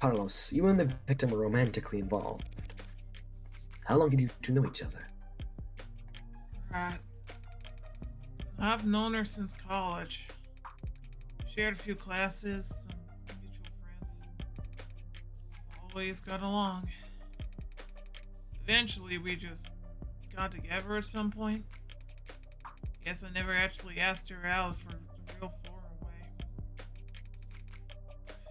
Carlos, you and the victim were romantically involved. How long did you two know each other? Right. I've known her since college. Shared a few classes, some mutual friends. Always got along. Eventually, we just got together at some point. Guess I never actually asked her out for the real formal way.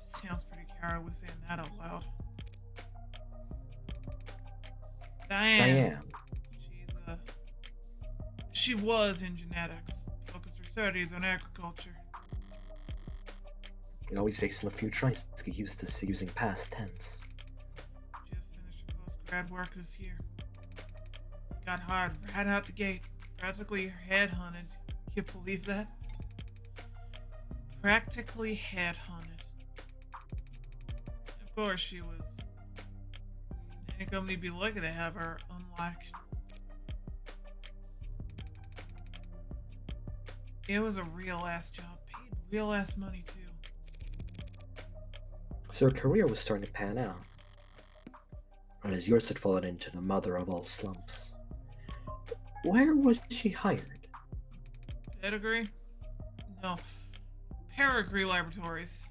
Sounds pretty cowardly saying that out loud. Diane. She was in genetics. Focused her studies on agriculture. It always takes him a few tries to get used to using past tense. Just finished her post-grad work this year. Got hired right out the gate. Practically headhunted. You believe that? Practically headhunted. Of course she was. Any company'd be lucky to have her, unlike. It was a real ass job. Paid real ass money too. So her career was starting to pan out. Whereas yours had fallen into the mother of all slumps. Where was she hired? Pedigree? No. Peregree Laboratories.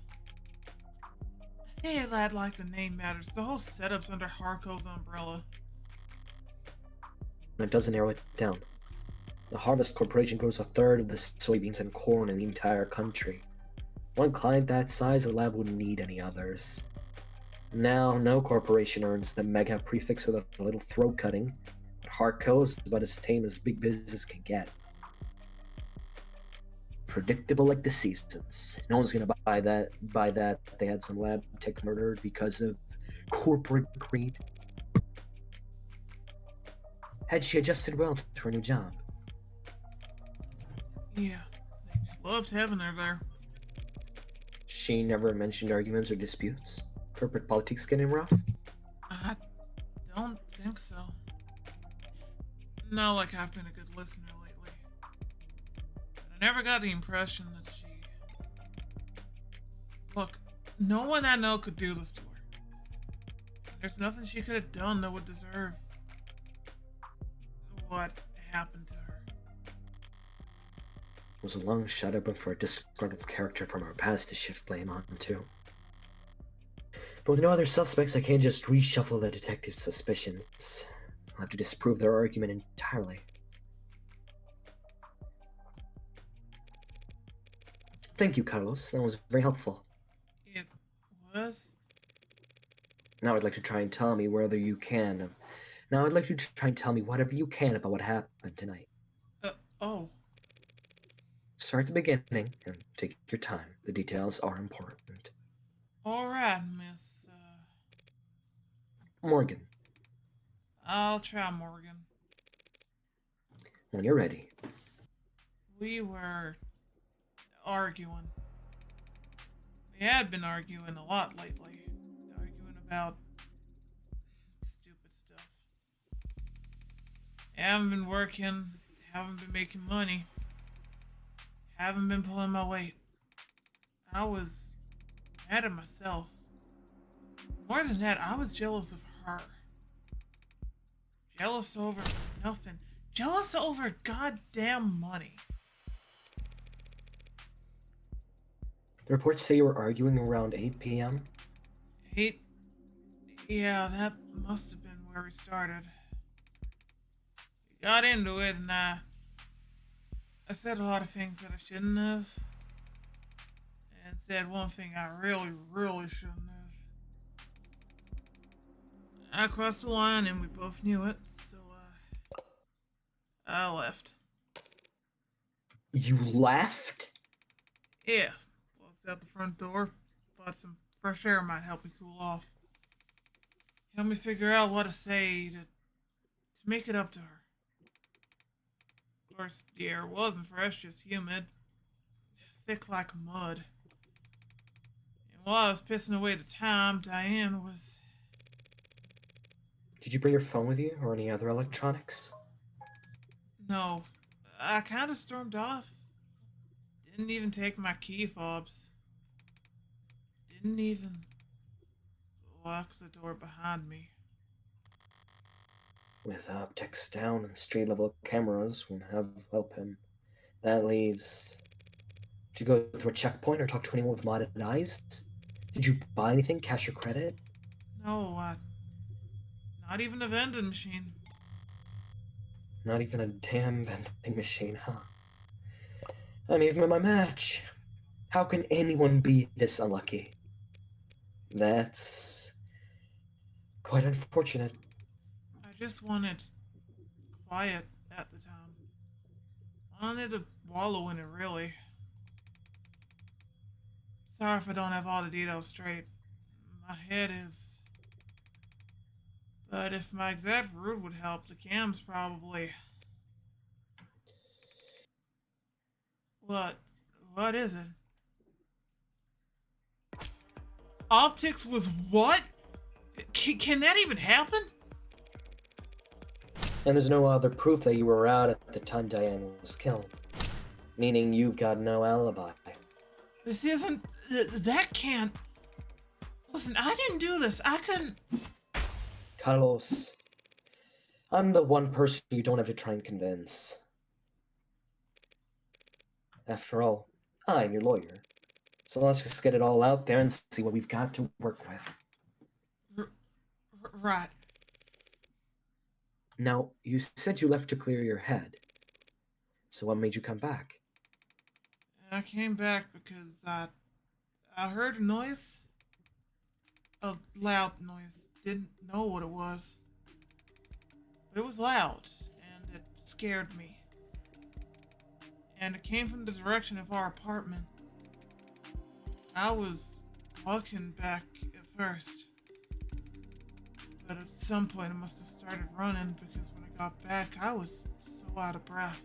I think that like the name matters. The whole setup's under Harco's umbrella. That doesn't narrow it down. The Harvest Corporation grows a third of the soybeans and corn in the entire country. One client that size, the lab wouldn't need any others. Now, no corporation earns the mega prefix without a little throat cutting. But Harco is about as tame as big business can get. Predictable like the seasons. No one's gonna buy that. They had some lab tech murdered because of corporate greed. Had she adjusted well to her new job? Yeah. Loved having her there. She never mentioned arguments or disputes? Corporate politics getting rough? I don't think so. Not like I've been a good listener lately. But I never got the impression that she... Look, no one I know could do this to her. There's nothing she could have done that would deserve what happened to her. It was a long shot open for a disgruntled character from our past to shift blame on too. But with no other suspects, I can't just reshuffle the detective's suspicions. I'll have to disprove their argument entirely. Thank you, Carlos. That was very helpful. It was? Now I'd like to try and tell me whether you can. Now I'd like you to try and tell me whatever you can about what happened tonight. Oh. Start at the beginning and take your time. The details are important. Alright, Miss, Morgan, I'll try Morgan. when you're ready. We were arguing. We had been arguing a lot lately. Arguing about stupid stuff. Haven't been working, haven't been making money, haven't been pulling my weight. I was mad at myself. More than that, I was jealous of her. Jealous over nothing. Jealous over goddamn money. The reports say you were arguing around 8 p.m. 8? Yeah, that must have been where we started. We got into it and I I said a lot of things that I shouldn't have. And said one thing I really, really shouldn't have. I crossed the line and we both knew it, so I left. You left? Yeah. Walked out the front door. Thought some fresh air might help me cool off. Help me figure out what to say to make it up to her. Of course, the air wasn't fresh, just humid. Thick like mud. And while I was pissing away the time, Diane was... Did you bring your phone with you or any other electronics? No. I kind of stormed off. Didn't even take my key fobs. Didn't even lock the door behind me. With optics down and street level cameras won't have help him. That leaves... Did you go through a checkpoint or talk to anyone with modded eyes? Did you buy anything, cash or credit? No, not even a vending machine. Not even a damn vending machine, huh? Not even my match. How can anyone be this unlucky? That's quite unfortunate. I just wanted quiet at the time. Wanted to wallow in it, really. Sorry if I don't have all the details straight. My head is... But if my exact route would help, the cams probably... What? What is it? Optics was what? Can that even happen? And there's no other proof that you were out at the time Diane was killed. Meaning you've got no alibi. This isn't... that can't... Listen, I didn't do this. I couldn't... Carlos, I'm the one person you don't have to try and convince. After all, I'm your lawyer. So let's just get it all out there and see what we've got to work with. Right. Now, you said you left to clear your head. So what made you come back? I came back because I heard a noise. A loud noise. Didn't know what it was. But it was loud, and it scared me. And it came from the direction of our apartment. I was walking back at first. But at some point I must have started running because when I got back I was so out of breath.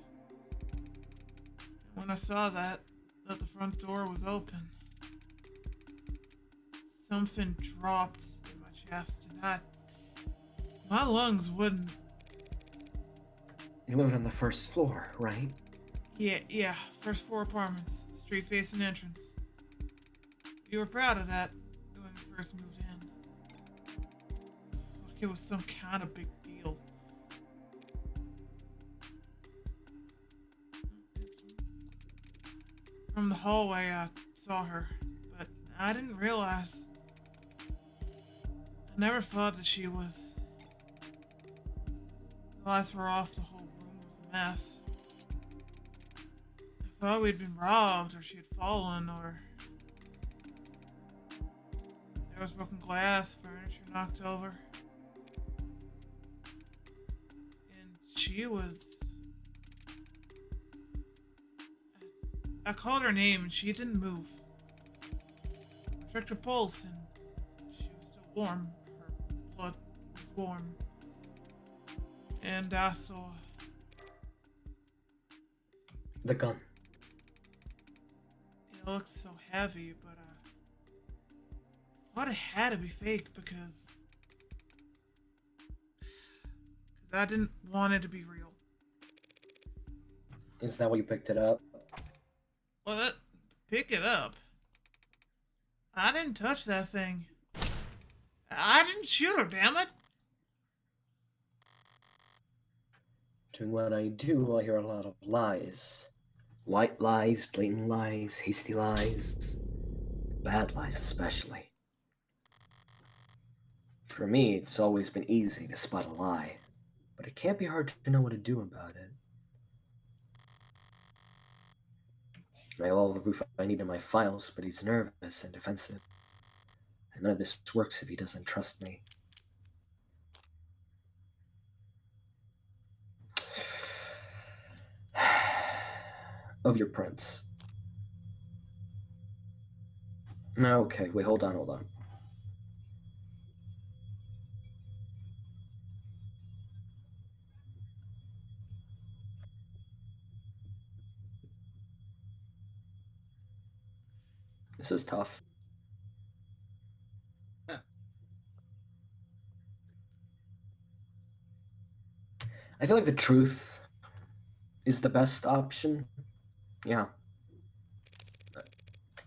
And when I saw that the front door was open, something dropped in my chest and my lungs wouldn't... You lived on the first floor, right? Yeah, first floor apartments, street facing entrance. We were proud of that when we first moved in. Like it was some kind of big deal. From the hallway I saw her, but I didn't realize. I never thought that she was... The lights were off, the whole room was a mess. I thought we'd been robbed, or she had fallen, or... There was broken glass, furniture knocked over. And she was... I called her name and she didn't move. I checked her pulse and she was still warm. Her blood was warm. And I saw... The gun. It looked so heavy, but I thought it had to be fake because I didn't want it to be real. Is that why you picked it up? What? Pick it up? I didn't touch that thing. I didn't shoot her, damn it! Doing what I do, I hear a lot of lies. White lies, blatant lies, hasty lies. Bad lies, especially. For me, it's always been easy to spot a lie, but it can't be hard to know what to do about it. I have all the proof I need in my files, but he's nervous and defensive. And none of this works if he doesn't trust me. Of your prints. Okay, wait, hold on. This is tough. I feel like the truth is the best option. Yeah.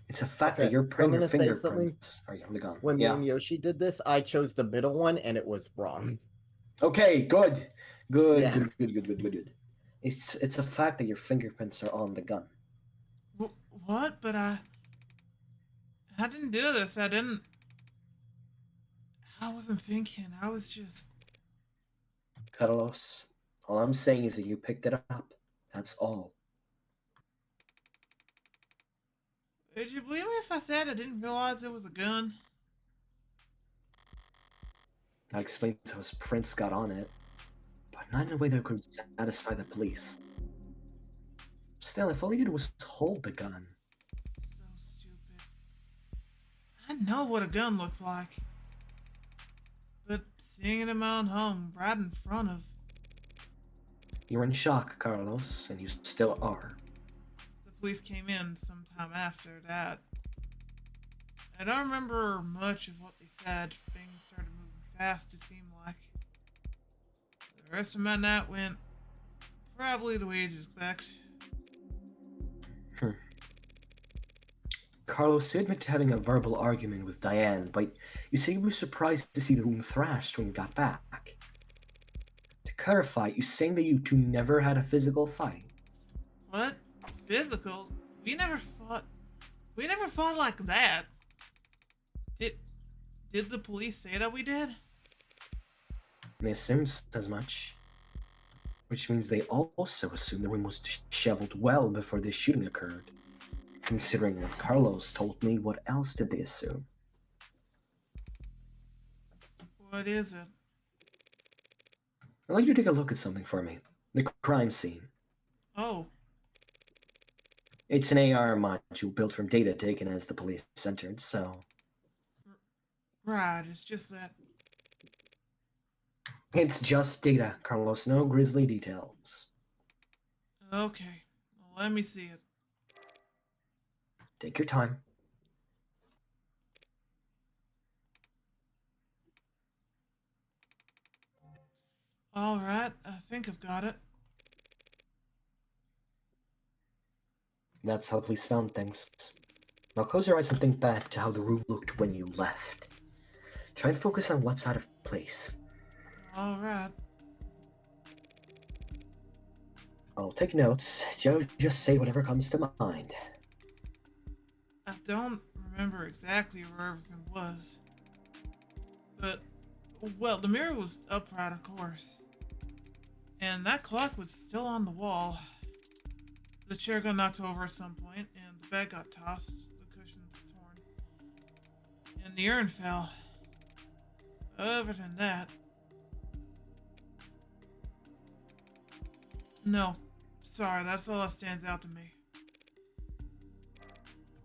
It's a fact Okay, that your so I'm gonna say fingerprints are on the gun. When me Yeah. and Yoshi did this, I chose the middle one and it was wrong. Okay, good. Good, Yeah. good. It's a fact that your fingerprints are on the gun. What? But I didn't do this. I wasn't thinking. I was just... Carlos, all I'm saying is that you picked it up. That's all. Would you believe me if I said I didn't realize it was a gun? I explained how his prints got on it, but not in a way that could satisfy the police. Still, if all he did was hold the gun. So stupid. I know what a gun looks like. But seeing it in my own home, right in front of... You were in shock, Carlos, and you still are. The police came in sometime after that. I don't remember much of what they said. Things started moving fast, it seemed like. The rest of my night went probably the way you'd expect. Carlos, you admit to having a verbal argument with Diane, but you say you were surprised to see the room thrashed when you got back. To clarify, you saying that you two never had a physical fight? What? Physical? We never fought. We never fought like that. Did the police say that we did? They assumed as much. Which means they also assumed the room was disheveled well before this shooting occurred. Considering what Carlos told me, what else did they assume? What is it? I'd like you to take a look at something for me. The crime scene. Oh, It's an AR module built from data taken as the police entered, so... right. It's just that. It's just data, Carlos. No grisly details. Okay. Well, let me see it. Take your time. Alright, I think I've got it. That's how the police found things. Now close your eyes and think back to how the room looked when you left. Try and focus on what's out of place. Alright. I'll take notes. Joe, just say whatever comes to mind. I don't remember exactly where everything was. But, well, the mirror was upright, of course. And that clock was still on the wall. The chair got knocked over at some point, and the bed got tossed, the cushions torn. And the urn fell. Other than that... No. Sorry, that's all that stands out to me.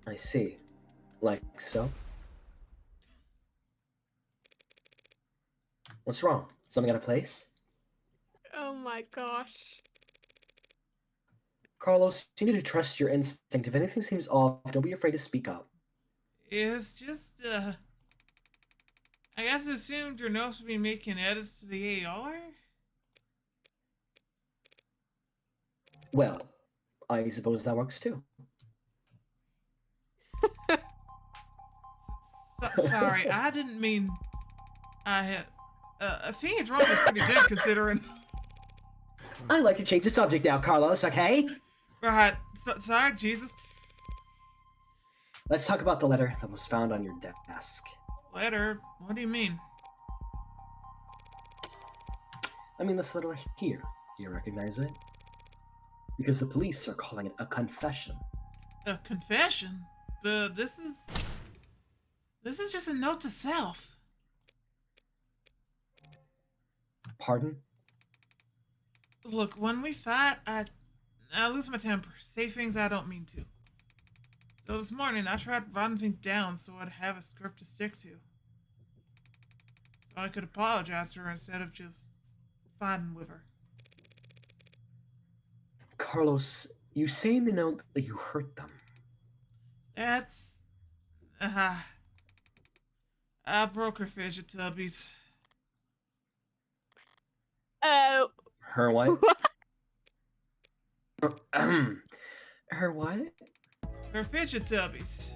I see. Like so? What's wrong? Something out of place? Oh my gosh. Carlos, you need to trust your instinct. If anything seems off, don't be afraid to speak up. It's just, I guess I assumed your notes would be making edits to the AR? Well, I suppose that works too. Sorry, I didn't mean... I think it's wrong is pretty good considering... I'd like to change the subject now, Carlos, okay? Right, sorry, Jesus. Let's talk about the letter that was found on your desk. Letter? What do you mean? I mean this letter here. Do you recognize it? Because the police are calling it a confession. A confession? This is just a note to self. Pardon? Look, when we fight, I lose my temper. Say things I don't mean to. So this morning, I tried writing things down so I'd have a script to stick to. So I could apologize to her instead of just fighting with her. Carlos, you say in the note that you hurt them. That's... I broke her fidget tubbies. Her what? What? Her what? Her fidget tubbies.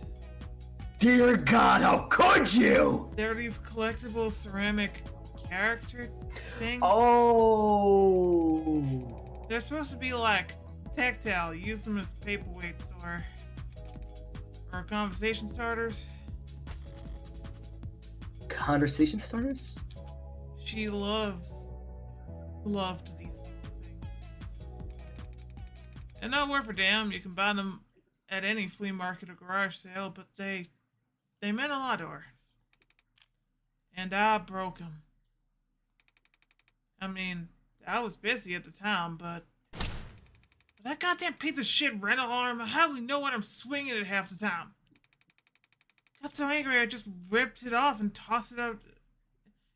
Dear God, how could you? They're these collectible ceramic character things. Oh. They're supposed to be like tactile. You use them as paperweights or conversation starters. Conversation starters? She loved these things. And not worth a damn. You can buy them at any flea market or garage sale, but they meant a lot to her. And I broke them. I mean, I was busy at the time, but that goddamn piece of shit rental arm, I hardly know what I'm swinging at half the time. Got so angry I just ripped it off and tossed it out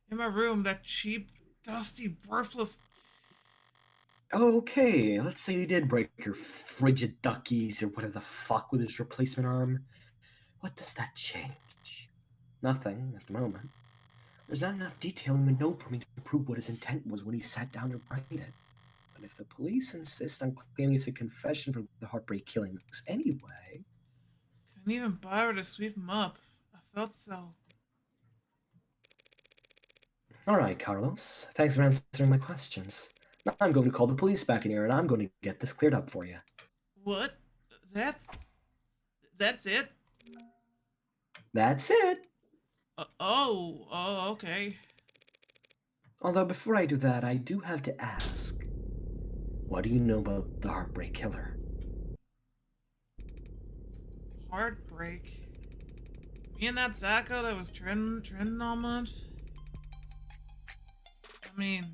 in my room. That cheap, dusty, worthless... Okay, let's say you did break your frigid duckies or whatever the fuck with his replacement arm. What does that change? Nothing at the moment. There's not enough detail in the note for me to prove what his intent was when he sat down to write it. But if the police insist on claiming it's a confession for the Heartbreak killings anyway... Couldn't even bother to sweep him up. I felt so... Alright, Carlos. Thanks for answering my questions. Now I'm going to call the police back in here and I'm going to get this cleared up for you. What? That's it? That's it! Okay. Although before I do that, I do have to ask. What do you know about the Heartbreak Killer? Heartbreak. Me and that Zacko that was trending all month? I mean,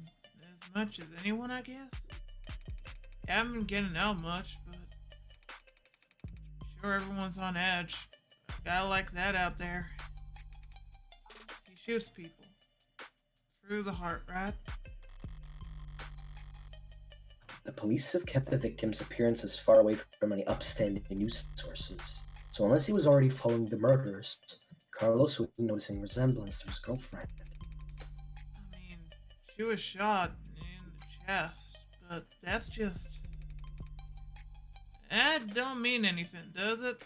as much as anyone, I guess? I haven't been getting out much, but... Sure, everyone's on edge. A guy like that out there. He shoots people. Through the heart, right? The police have kept the victim's appearances far away from any upstanding news sources. So unless he was already following the murderers, Carlos would be noticing resemblance to his girlfriend. I mean, she was shot in the chest, but that's just... That don't mean anything, does it?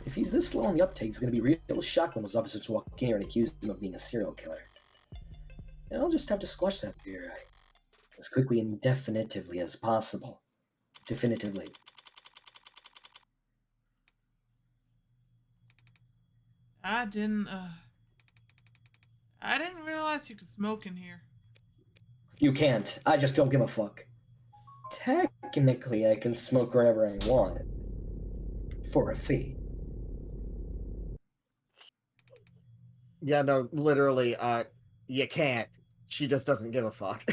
If he's this slow on the uptake, he's gonna be real shocked when those officers walk in here and accuse him of being a serial killer. And I'll just have to squash that theory as quickly and definitively as possible. Definitively. I didn't realize you could smoke in here. You can't. I just don't give a fuck. Technically, I can smoke wherever I want. For a fee. Yeah, no, literally, you can't. She just doesn't give a fuck.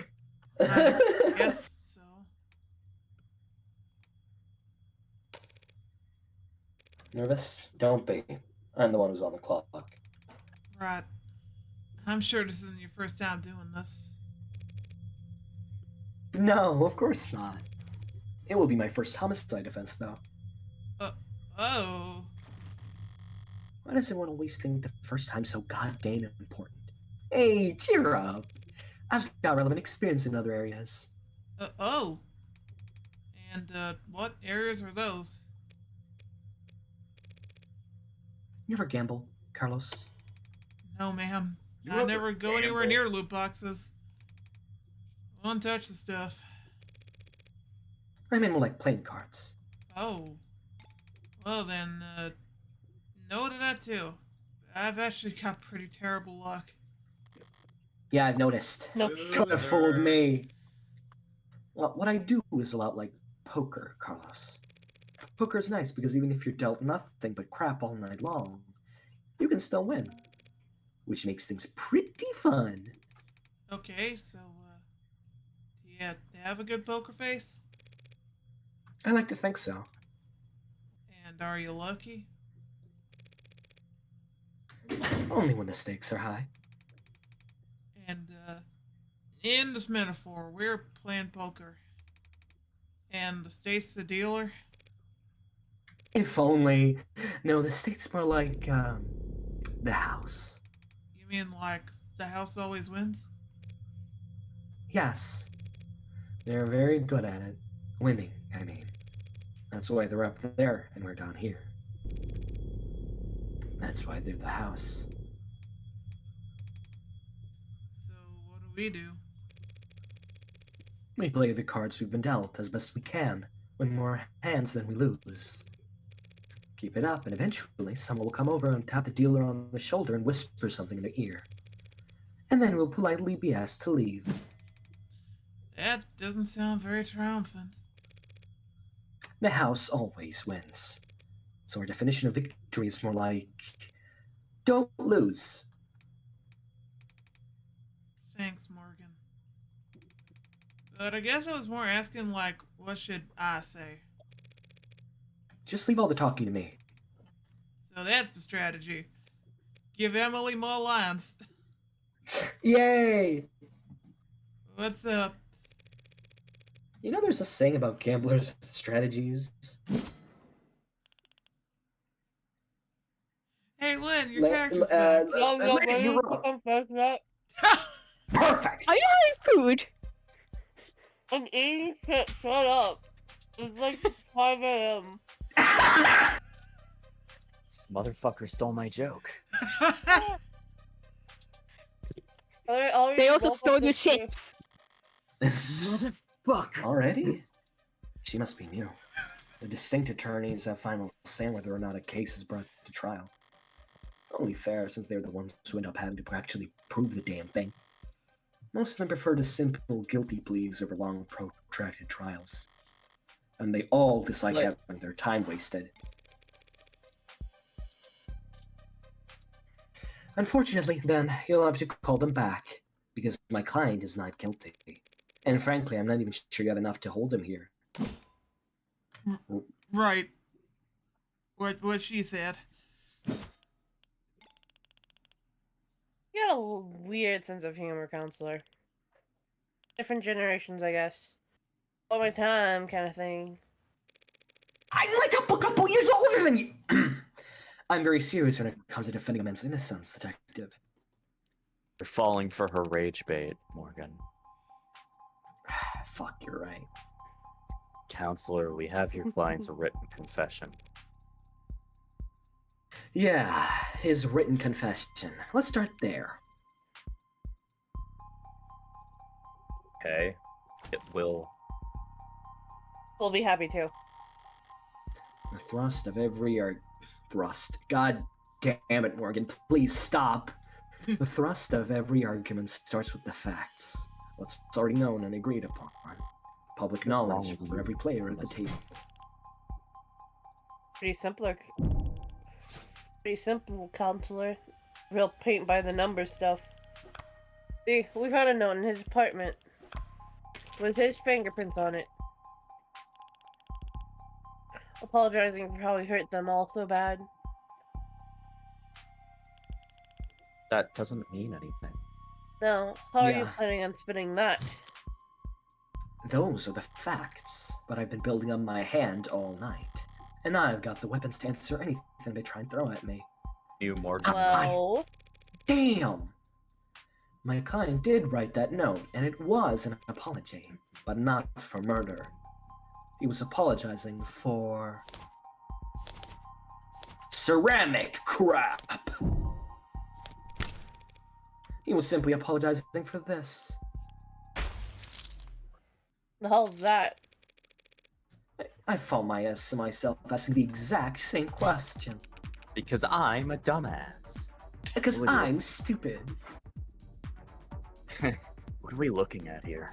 I guess so. Nervous? Don't be. I'm the one who's on the clock. Right. I'm sure this isn't your first time doing this. No, of course not. It will be my first homicide offense, though. Oh. Why does everyone always think the first time's so goddamn important? Hey, cheer up. I've got relevant experience in other areas. Oh. And, what areas are those? You ever gamble, Carlos? No, ma'am. You I ever never go anywhere gamble? near loot boxes. Won't touch the stuff. I mean more like playing cards. Oh. Well then, no to that too. I've actually got pretty terrible luck. Yeah, I've noticed. Nope. Could have fooled me. Well, what I do is a lot like poker, Carlos. Poker's nice because even if you're dealt nothing but crap all night long, you can still win. Which makes things pretty fun. Okay, so, do you have a good poker face? I like to think so. And are you lucky? Only when the stakes are high. And, in this metaphor, we're playing poker. And the state's the dealer? If only. No, the state's more like, the house. You mean like the house always wins? Yes. They're very good at it. Winning, I mean. That's why they're up there and we're down here. That's why they're the house. So, what do we do? We play the cards we've been dealt as best we can, win more hands than we lose. Keep it up, and eventually someone will come over and tap the dealer on the shoulder and whisper something in their ear. And then we'll politely be asked to leave. That doesn't sound very triumphant. The house always wins. So our definition of victory is more like, don't lose. Thanks, Morgan. But I guess I was more asking, like, what should I say? Just leave all the talking to me. So that's the strategy. Give Emily more lines. Yay! What's up? You know there's a saying about gamblers' strategies? Hey, Lynn, your Le- character's uh, back. No, no, Lynn, wait, you're wrong. confess that. Perfect! Are you having food? I'm eating shit, shut up. It's like 5 a.m. This motherfucker stole my joke. They also stole your chips. Motherfucker. Already? She must be new. The distinct attorneys have final say on whether or not a case is brought to trial. Only fair, since they're the ones who end up having to actually prove the damn thing. Most of them prefer the simple guilty pleas over long, protracted trials. And they all dislike Like- having their time wasted. Unfortunately, then, you'll have to call them back, because my client is not guilty. And frankly, I'm not even sure you have enough to hold him here. Right. What she said. You got a weird sense of humor, counselor. Different generations, I guess. All my time, kind of thing. I'm like a couple years older than you! I'm very serious when it comes to defending a man's innocence, detective. You're falling for her rage bait, Morgan. Fuck, you're right. Counselor, we have your client's written confession. Yeah, his written confession. Let's start there. Okay? It will. We'll be happy to. The thrust of every thrust. God damn it, Morgan, please stop. The thrust of every argument starts with the facts. What's already known and agreed upon. Public What's wrong knowledge with for you? every player at the table. Pretty simple. Pretty simple, counselor. Real paint by the numbers stuff. See, we found a note in his apartment with his fingerprints on it. Apologizing for how he hurt them all so bad. That doesn't mean anything. No, how are you Yeah. planning on spinning that? Those are the facts, but I've been building on my hand all night. And I've got the weapons to answer anything they try and throw at me. You, Morgan. Well, Damn! My client did write that note, and it was an apology, but not for murder. He was apologizing for... ceramic crap! He was simply apologizing for this. the hell's that? I found myself asking the exact same question. Because I'm a dumbass. Because What are you- I'm stupid. What are we looking at here?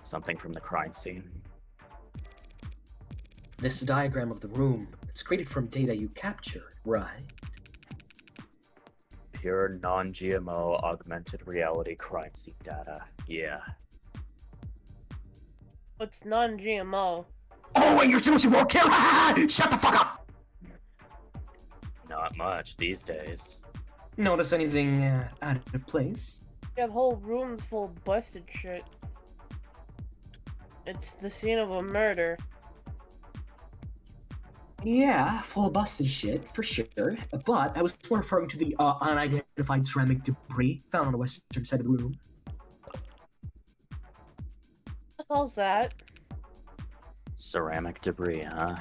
Something from the crime scene? This diagram of the room, it's created from data you captured, right? Pure non-GMO augmented reality crime scene data. Yeah. What's non-GMO? Oh, and you're supposed to work here? Shut the fuck up! Not much these days. Notice anything out of place? You have whole rooms full of busted shit. It's the scene of a murder. Yeah, full of busted shit, for sure. But I was more referring to the unidentified ceramic debris found on the western side of the room. What the hell's that? Ceramic debris, huh?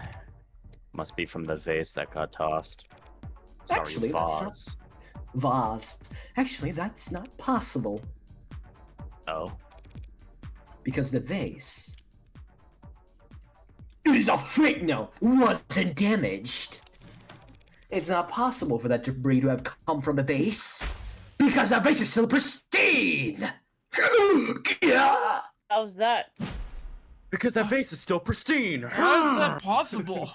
Must be from the vase that got tossed. Sorry, Actually, that's not- vase. Vase. Actually, that's not possible. Oh? Because the vase is a fake no, wasn't damaged. It's not possible for that debris to have come from the vase. Because the vase is still pristine! How's that? Because that vase is still pristine! How's that possible?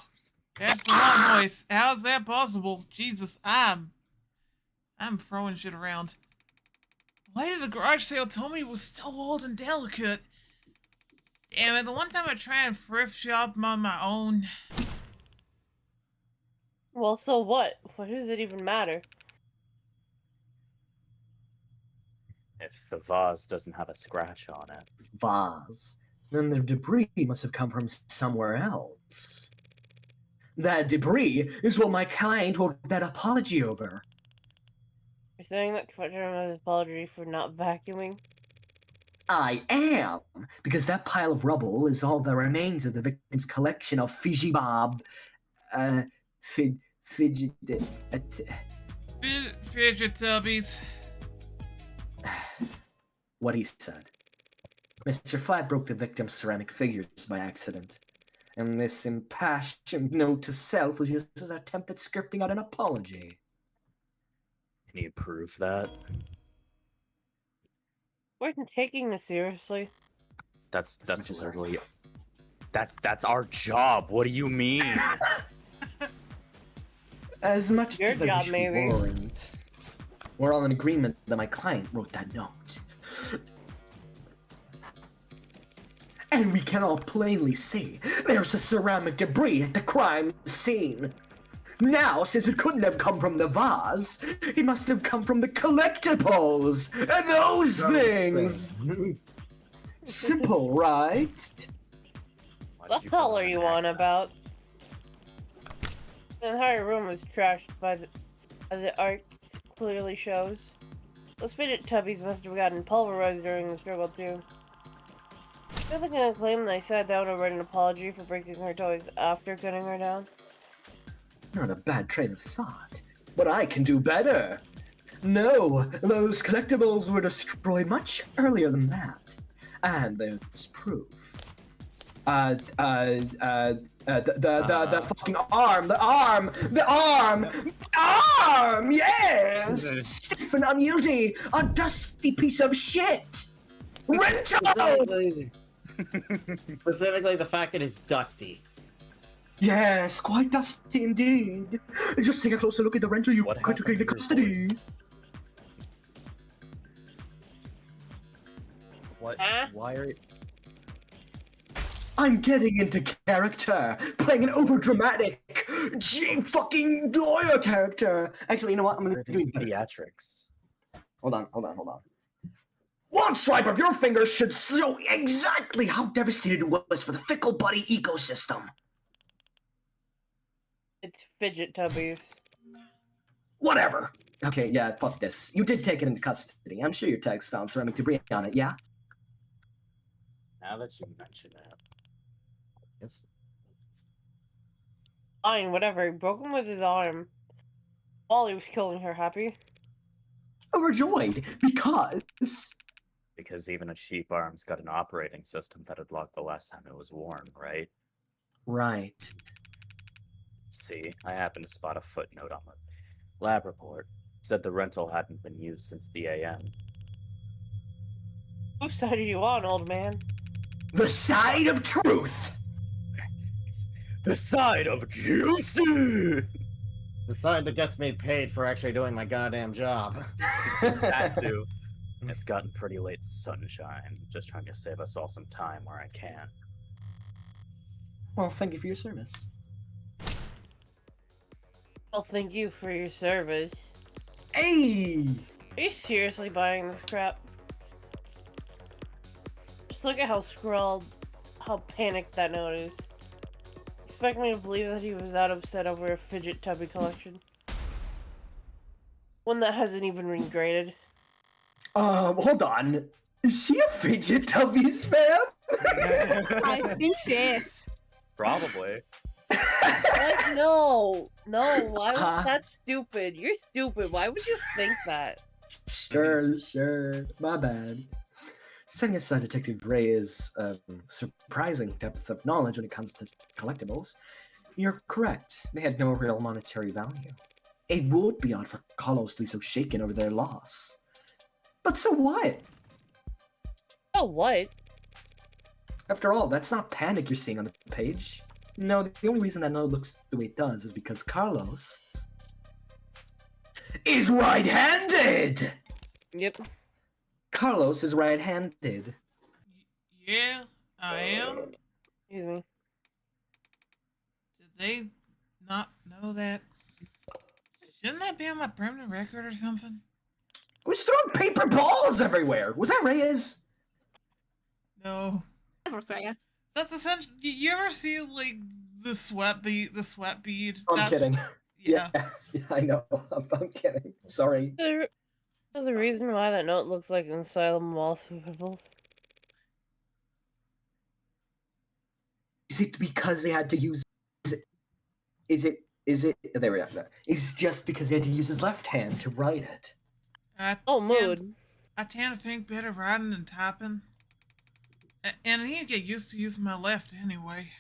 That's the wrong voice. How's that possible? Jesus, I'm throwing shit around. The lady at the garage sale told me it was so old and delicate. Damn it, the one time I tried and thrift shop on my own. Well, so what? What does it even matter? If the vase doesn't have a scratch on it. Vase. Then the debris must have come from somewhere else. That debris is what my client wrote that apology over. You're saying that confronting his apology for not vacuuming? I am, because that pile of rubble is all that remains of the victim's collection of Fiji Bob, fidget, Fidget tubbies. what he said. Mr. Flat broke the victim's ceramic figures by accident, and this impassioned note to self was used as an attempt at scripting out an apology. Can you prove that? We're taking this seriously. That's much as literally... That's our job. What do you mean? As much Your as I job, wish we maybe. weren't, we're all in agreement that my client wrote that note. And we can all plainly see there's a ceramic debris at the crime scene. Now, since it couldn't have come from the vase, it must have come from the collectibles! Those things! Simple, right? Why What did the hell put are on you an on accent? about? The entire room was trashed by the art clearly shows. Those fidget tubbies must have gotten pulverized during the struggle too. They're gonna claim that I sat down and wrote an apology for breaking her toys after cutting her down. Not a bad train of thought. But I can do better. No, those collectibles were destroyed much earlier than that. And there's proof. The fucking arm, the arm, yes! Stiff and unyieldy, a dusty piece of shit! Rental! Specifically the fact that it's dusty. Yes, quite dusty indeed. Just take a closer look at the rental you What took happened into to your custody. voice? What? Huh? Why are you... I'm getting into character, playing an overdramatic, fucking lawyer character. Actually, you know what? I'm Why gonna are do these it better. theatrics? Hold on. One swipe of your fingers should show exactly how devastated it was for the Fickle Buddy ecosystem. It's fidget tubbies. Whatever. Okay, yeah, fuck this. You did take it into custody. I'm sure your tags found ceramic debris on it, yeah? Now that you mention it. Yes. Fine, whatever. He broke him with his arm. While he was killing her, happy? Overjoyed, because... Because even a cheap arm's got an operating system that had logged the last time it was worn, right? Right. See, I happened to spot a footnote on the lab report. Said the rental hadn't been used since the AM. Whose side are you on, old man? The side of truth! The side of juicy! The side that gets me paid for actually doing my goddamn job. That too. It's gotten pretty late, sunshine. Just trying to save us all some time where I can. Well, thank you for your service. Well, thank you for your service. Hey! Are you seriously buying this crap? Just look at how scrawled, how panicked that note is. Expect me to believe that he was that upset over a fidget tubby collection. One that hasn't even been graded. Hold on. Is she a fidget tubbies fan? I think she is. Probably. What? No, why was Huh? that stupid? You're stupid. Why would you think that? Sure. My bad. Setting aside Detective Ray's surprising depth of knowledge when it comes to collectibles, you're correct. They had no real monetary value. It would be odd for Carlos to be so shaken over their loss. But so what? Oh, what? After all, that's not panic you're seeing on the page. No, the only reason that note looks the way it does is because Carlos is right-handed! Yep. Carlos is right-handed. Yeah, I am. Excuse me. Did they not know that? Shouldn't that be on my permanent record or something? Who's throwing paper balls everywhere? Was that Reyes? No. That was Raya. That's essentially. You ever see like the sweat bead? The sweat bead. I'm That's- kidding. Yeah. Yeah, I know. I'm kidding. Sorry. There's a reason why that note looks like an asylum wall sweepables. Is it because they had to use? Is it? There we are. It's just because he had to use his left hand to write it. Oh, mood. I tend to think better writing than typing. And I need to get used to using my left anyway.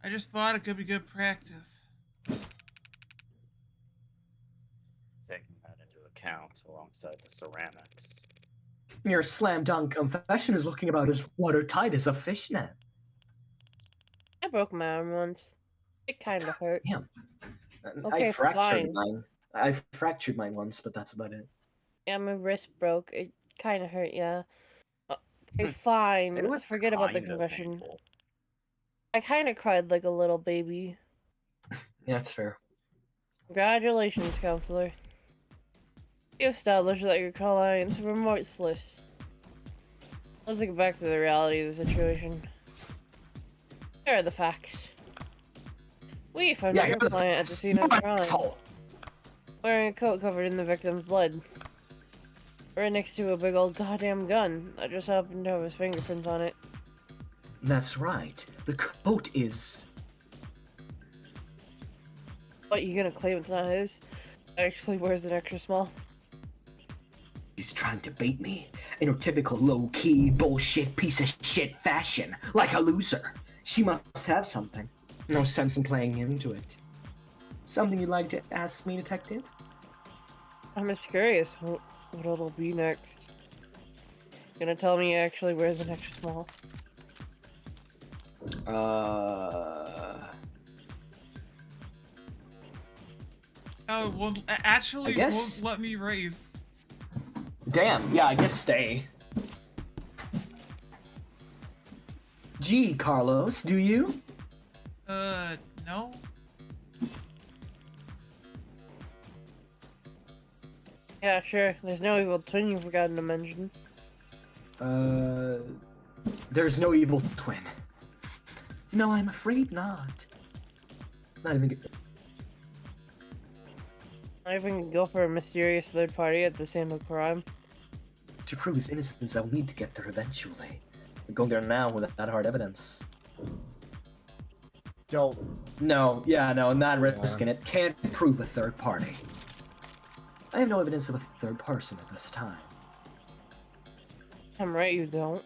I just thought it could be good practice. Taking that into account alongside the ceramics. Your slam dunk confession is looking about as watertight as a fishnet. I broke my arm once. It kind of hurt. Damn. Okay, I fractured fine. mine. I fractured mine once, but that's about it. Yeah, my wrist broke. It kind of hurt, yeah. Okay, fine. It was Forget about the kind of confession. painful. I kind of cried like a little baby. Yeah, that's fair. Congratulations, counselor. You established that your clients were remorseless. Let's get back to the reality of the situation. Here are the facts. We found your client at the scene of the crime, asshole. wearing a coat covered in the victim's blood. Right next to a big old goddamn gun that just happened to have his fingerprints on it. That's right. The coat is. What, you gonna claim it's not his? Actually wears an extra small? He's trying to bait me in her typical low-key bullshit piece of shit fashion, like a loser. She must have something. No sense in playing into it. Something you'd like to ask me, detective? I'm just curious what it'll be next. Gonna tell me he actually wears an extra small? Oh, well, actually, I guess- won't let me raise. Damn, yeah, I guess stay. Gee, Carlos, do you? No. Yeah, sure. There's no evil twin you've forgotten to mention. There's no evil twin. No, I'm afraid not. Not even. I even go for a mysterious third party at the scene of crime. To prove his innocence, I'll need to get there eventually. I'm going there now without hard evidence. Don't. No, not risking it. Can't prove a third party. I have no evidence of a third person at this time. I'm right, you don't.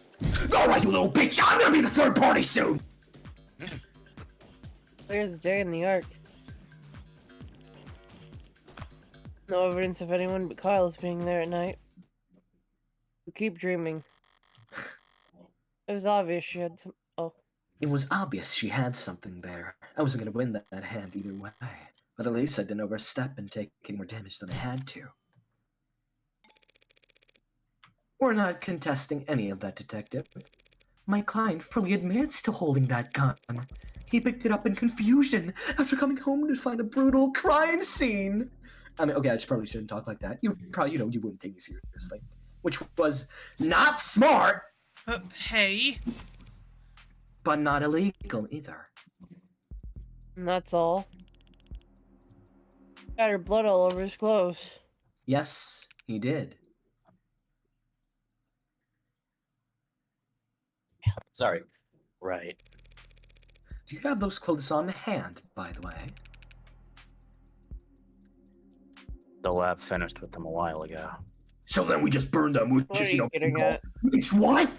Alright, you little bitch! I'm gonna be the third party soon! Clear the day in the arc. No evidence of anyone but Carlos being there at night. You keep dreaming. It was obvious she had some. Oh, It was obvious she had something there. I wasn't going to win that hand either way, but at least I didn't overstep and take any more damage than I had to. We're not contesting any of that, Detective. My client fully admits to holding that gun. He picked it up in confusion after coming home to find a brutal crime scene. I mean, okay, I probably shouldn't talk like that. You probably, you wouldn't take me seriously. Which was not smart, Hey. but not illegal either. And that's all. Got her blood all over his clothes. Yes, he did. Sorry. Right. Do you have those clothes on hand, by the way? The lab finished with them a while ago. So then we just burned them, which What are is, you getting at? It's what?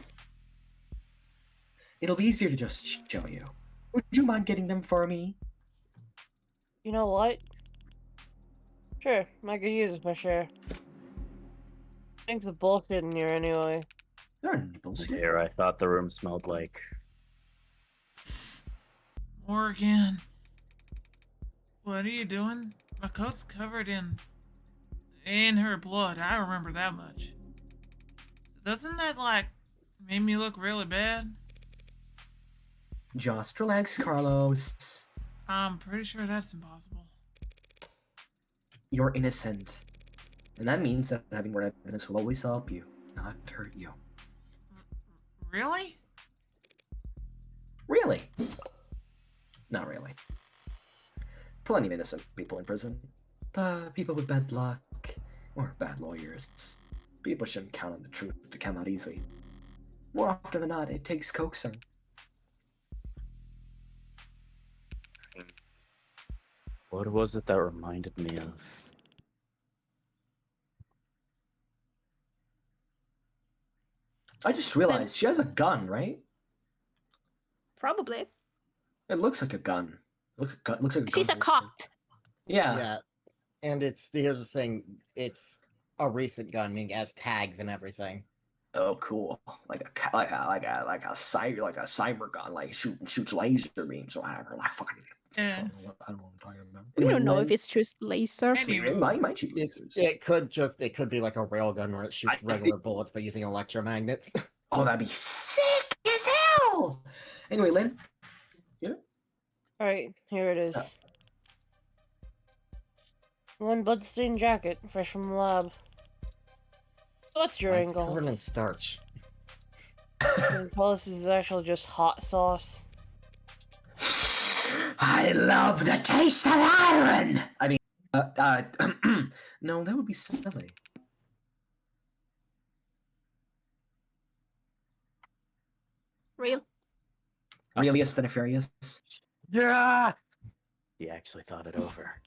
It'll be easier to just show you. Would you mind getting them for me? You know what? Sure, I could use it for sure. Think the bullshit in here anyway. There are nipples here. Here, I thought the room smelled like. Psst. Morgan. What are you doing? My coat's covered in her blood. I remember that much. Doesn't that, like, make me look really bad? Just relax, Carlos. I'm pretty sure that's impossible. You're innocent. And that means that having more evidence will always help you, not hurt you. Really? Really? Not really. Plenty of innocent people in prison. People with bad luck, or bad lawyers. People shouldn't count on the truth to come out easily. More often than not, it takes coaxing. What was it that reminded me of? I just realized she has a gun, right? Probably. It looks like a gun. Looks like a gun. She's a holster. cop. Yeah. Yeah, and here's the thing: it's a recent gun, meaning it has tags and everything. Oh, cool. Like a cyber gun, like shoots laser beams or whatever. Like fucking. Yeah. I don't know what I'm talking about. We don't know Len, if it's just lasers. Anyway. it might shoot It's lasers. it could be like a railgun where it shoots regular bullets by using electromagnets. Oh, that'd be sick as hell. Anyway, Lynn. Alright, here it is. One bloodstained jacket, fresh from the lab. What's your It's angle? covered in starch. Well, this is actually just hot sauce. I love the taste of iron. I mean, no, that would be silly. Real. Aurelius the Nefarious. Yeah! He actually thought it over.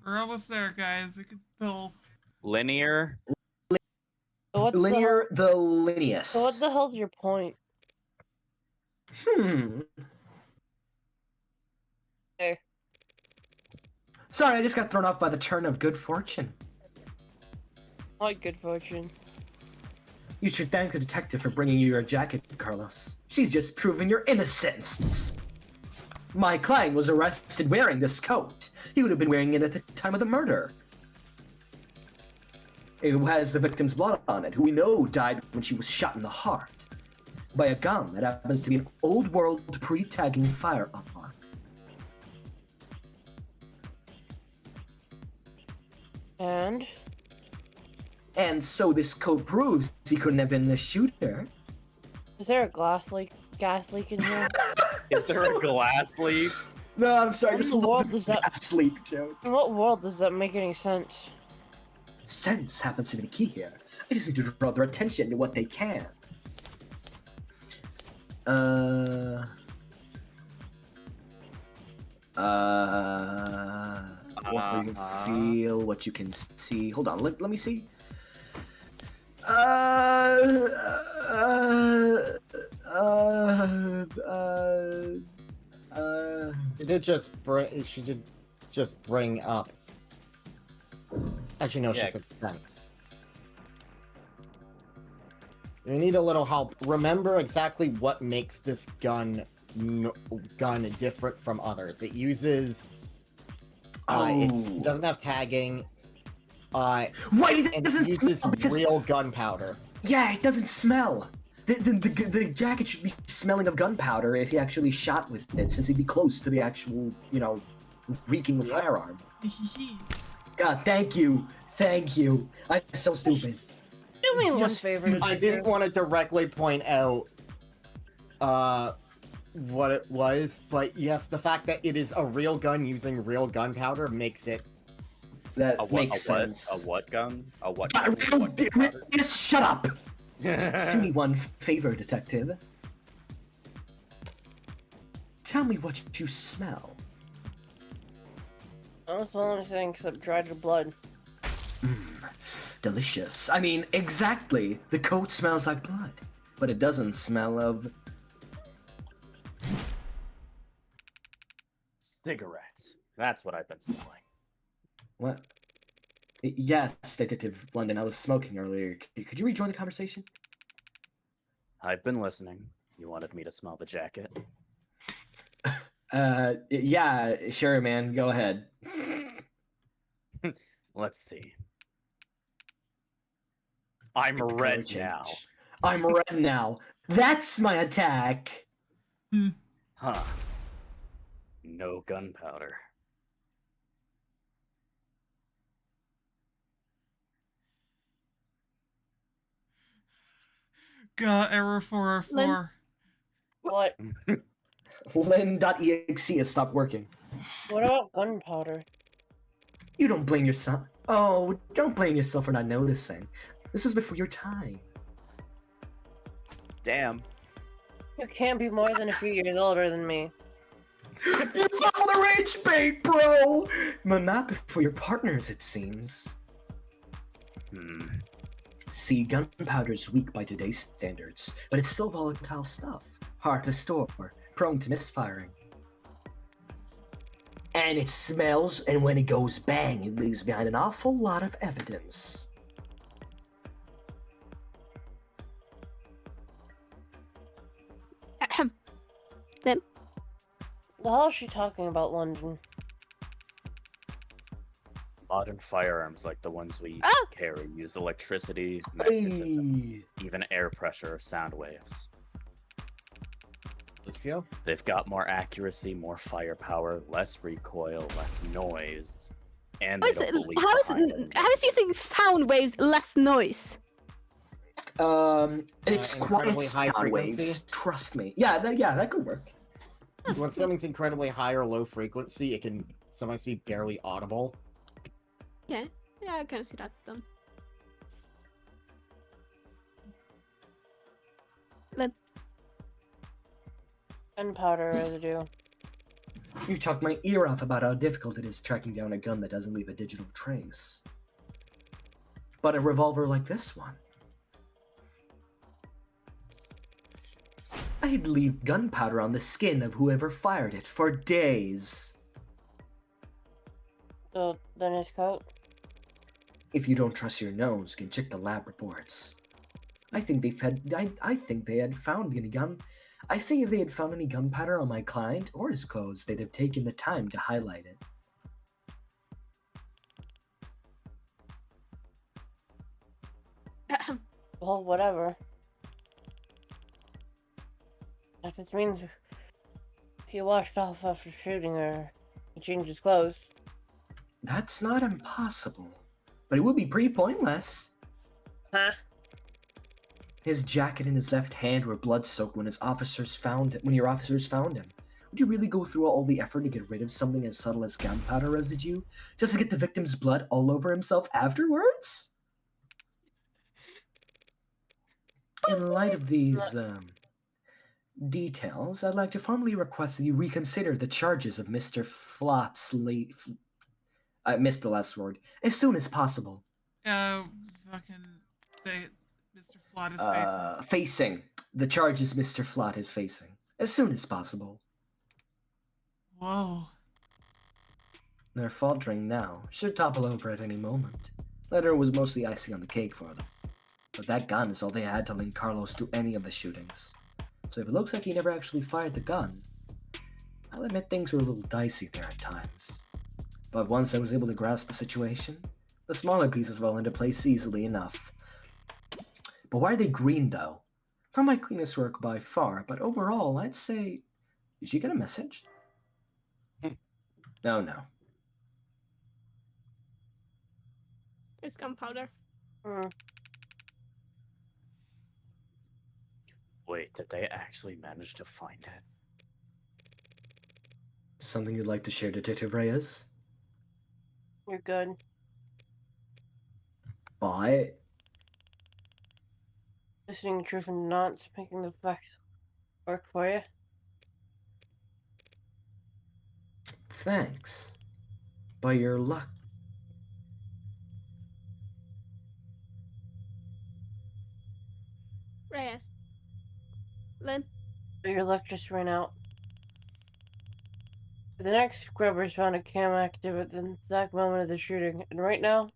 We're almost there, guys. We could pull. Linear? So what's Linear The, the Lineus. so what the hell's your point? There. Sorry, I just got thrown off by the turn of good fortune. What good fortune. You should thank the detective for bringing you your jacket, Carlos. She's just proven your innocence. My client was arrested wearing this coat. He would have been wearing it at the time of the murder. It has the victim's blood on it, who we know died when she was shot in the heart by a gun that happens to be an old world pre-tagging firearm. And so this coat proves he couldn't have been the shooter. Is there a gas leak in here? Is there a glass leak? No, I'm sorry, What just in a the world little does that- gas leak joke. In what world does that make any sense? Sense happens to be the key here. I just need to draw their attention to what they can. What you can feel, what you can see. Hold on, let me see. She did just bring up. Actually, no, Yeah. she said sense. You need a little help. Remember exactly what makes this gun different from others. It uses. It doesn't have tagging. Why And it it doesn't uses smell? Because real gunpowder. yeah, it doesn't smell. The jacket should be smelling of gunpowder if he actually shot with it, since he'd be close to the actual, reeking Yep. firearm. God, thank you. I'm so stupid. Do me one Yes, favor. I didn't want to directly point out what it was, but yes, the fact that it is a real gun using real gunpowder makes it. That makes sense. A what gun? A what Ah, gun? What gunpowder? Just shut up. Just do me one favor, detective. Tell me what you smell. I don't smell anything except dried blood. Delicious. I mean, exactly. The coat smells like blood, but it doesn't smell of. Cigarette. That's what I've been smelling. What? Yes, Detective London. I was smoking earlier. Could you rejoin the conversation? I've been listening. You wanted me to smell the jacket. Yeah, sure, man. Go ahead. Let's see. I'm Color red change. now. I'm red now. That's my attack. Huh. No gunpowder. Error 404. What? Lin.exe has stopped working. What about gunpowder? You don't blame yourself. Oh, don't blame yourself for not noticing. This was before your time. Damn. You can't be more than a few years older than me. You found the rage bait, bro! But not before your partners, it seems. See, gunpowder's weak by today's standards, but it's still volatile stuff. Hard to store, prone to misfiring. And it smells, and when it goes bang, it leaves behind an awful lot of evidence. Ahem. The hell is she talking about, London? Modern firearms like the ones we Ah! carry use electricity, magnetism, Hey. even air pressure or sound waves. Lucio? They've got more accuracy, more firepower, less recoil, less noise, and they don't believe behind How is using sound waves less noise? It's quiet incredibly high sound waves. frequency? Trust me. Yeah, that could work. When something's incredibly high or low frequency, it can sometimes be barely audible. Yeah, I can see that then. Gunpowder residue. You talked my ear off about how difficult it is tracking down a gun that doesn't leave a digital trace. But a revolver like this one. I'd leave gunpowder on the skin of whoever fired it for days. So, then his coat? If you don't trust your nose, you can check the lab reports. I think they had found any gun. I think if they had found any gunpowder on my client or his clothes, they'd have taken the time to highlight it. Ahem. Well, whatever. That just means he washed off after shooting her. He changed his clothes. That's not impossible, but it would be pretty pointless. Huh? His jacket and his left hand were blood-soaked when your officers found him. Would you really go through all the effort to get rid of something as subtle as gunpowder residue, just to get the victim's blood all over himself afterwards? In light of these, details, I'd like to formally request that you reconsider the charges of Mr. Flotsleigh. I missed the last word. As soon as possible. Fucking. Mr. Flott is Facing. The charges Mr. Flott is facing. As soon as possible. Whoa. They're faltering now. Should topple over at any moment. Letter was mostly icing on the cake for them. But that gun is all they had to link Carlos to any of the shootings. So if it looks like he never actually fired the gun, I'll admit things were a little dicey there at times. But once I was able to grasp the situation, the smaller pieces fell into place easily enough. But why are they green though? Not my cleanest work by far, but overall, I'd say... Did you get a message? No. It's gunpowder. Wait, did they actually manage to find it? Something you'd like to share, Detective Reyes? You're good. But... Listening the truth and not making the facts work for you. Thanks. By your luck. Reyes. Lynn. But your luck just ran out. The next scrubbers found a cam active at the exact moment of the shooting, and right now,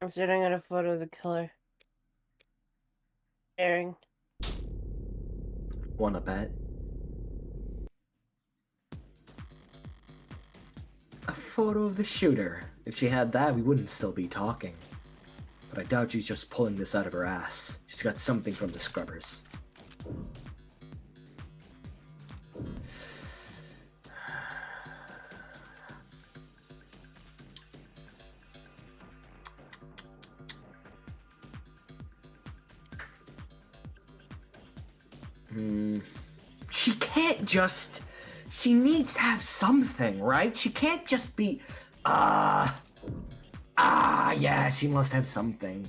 I'm staring at a photo of the killer. Staring. Wanna bet? A photo of the shooter. If she had that, we wouldn't still be talking. But I doubt she's just pulling this out of her ass. She's got something from the scrubbers. She can't just... She needs to have something, right? She can't just be... yeah, she must have something.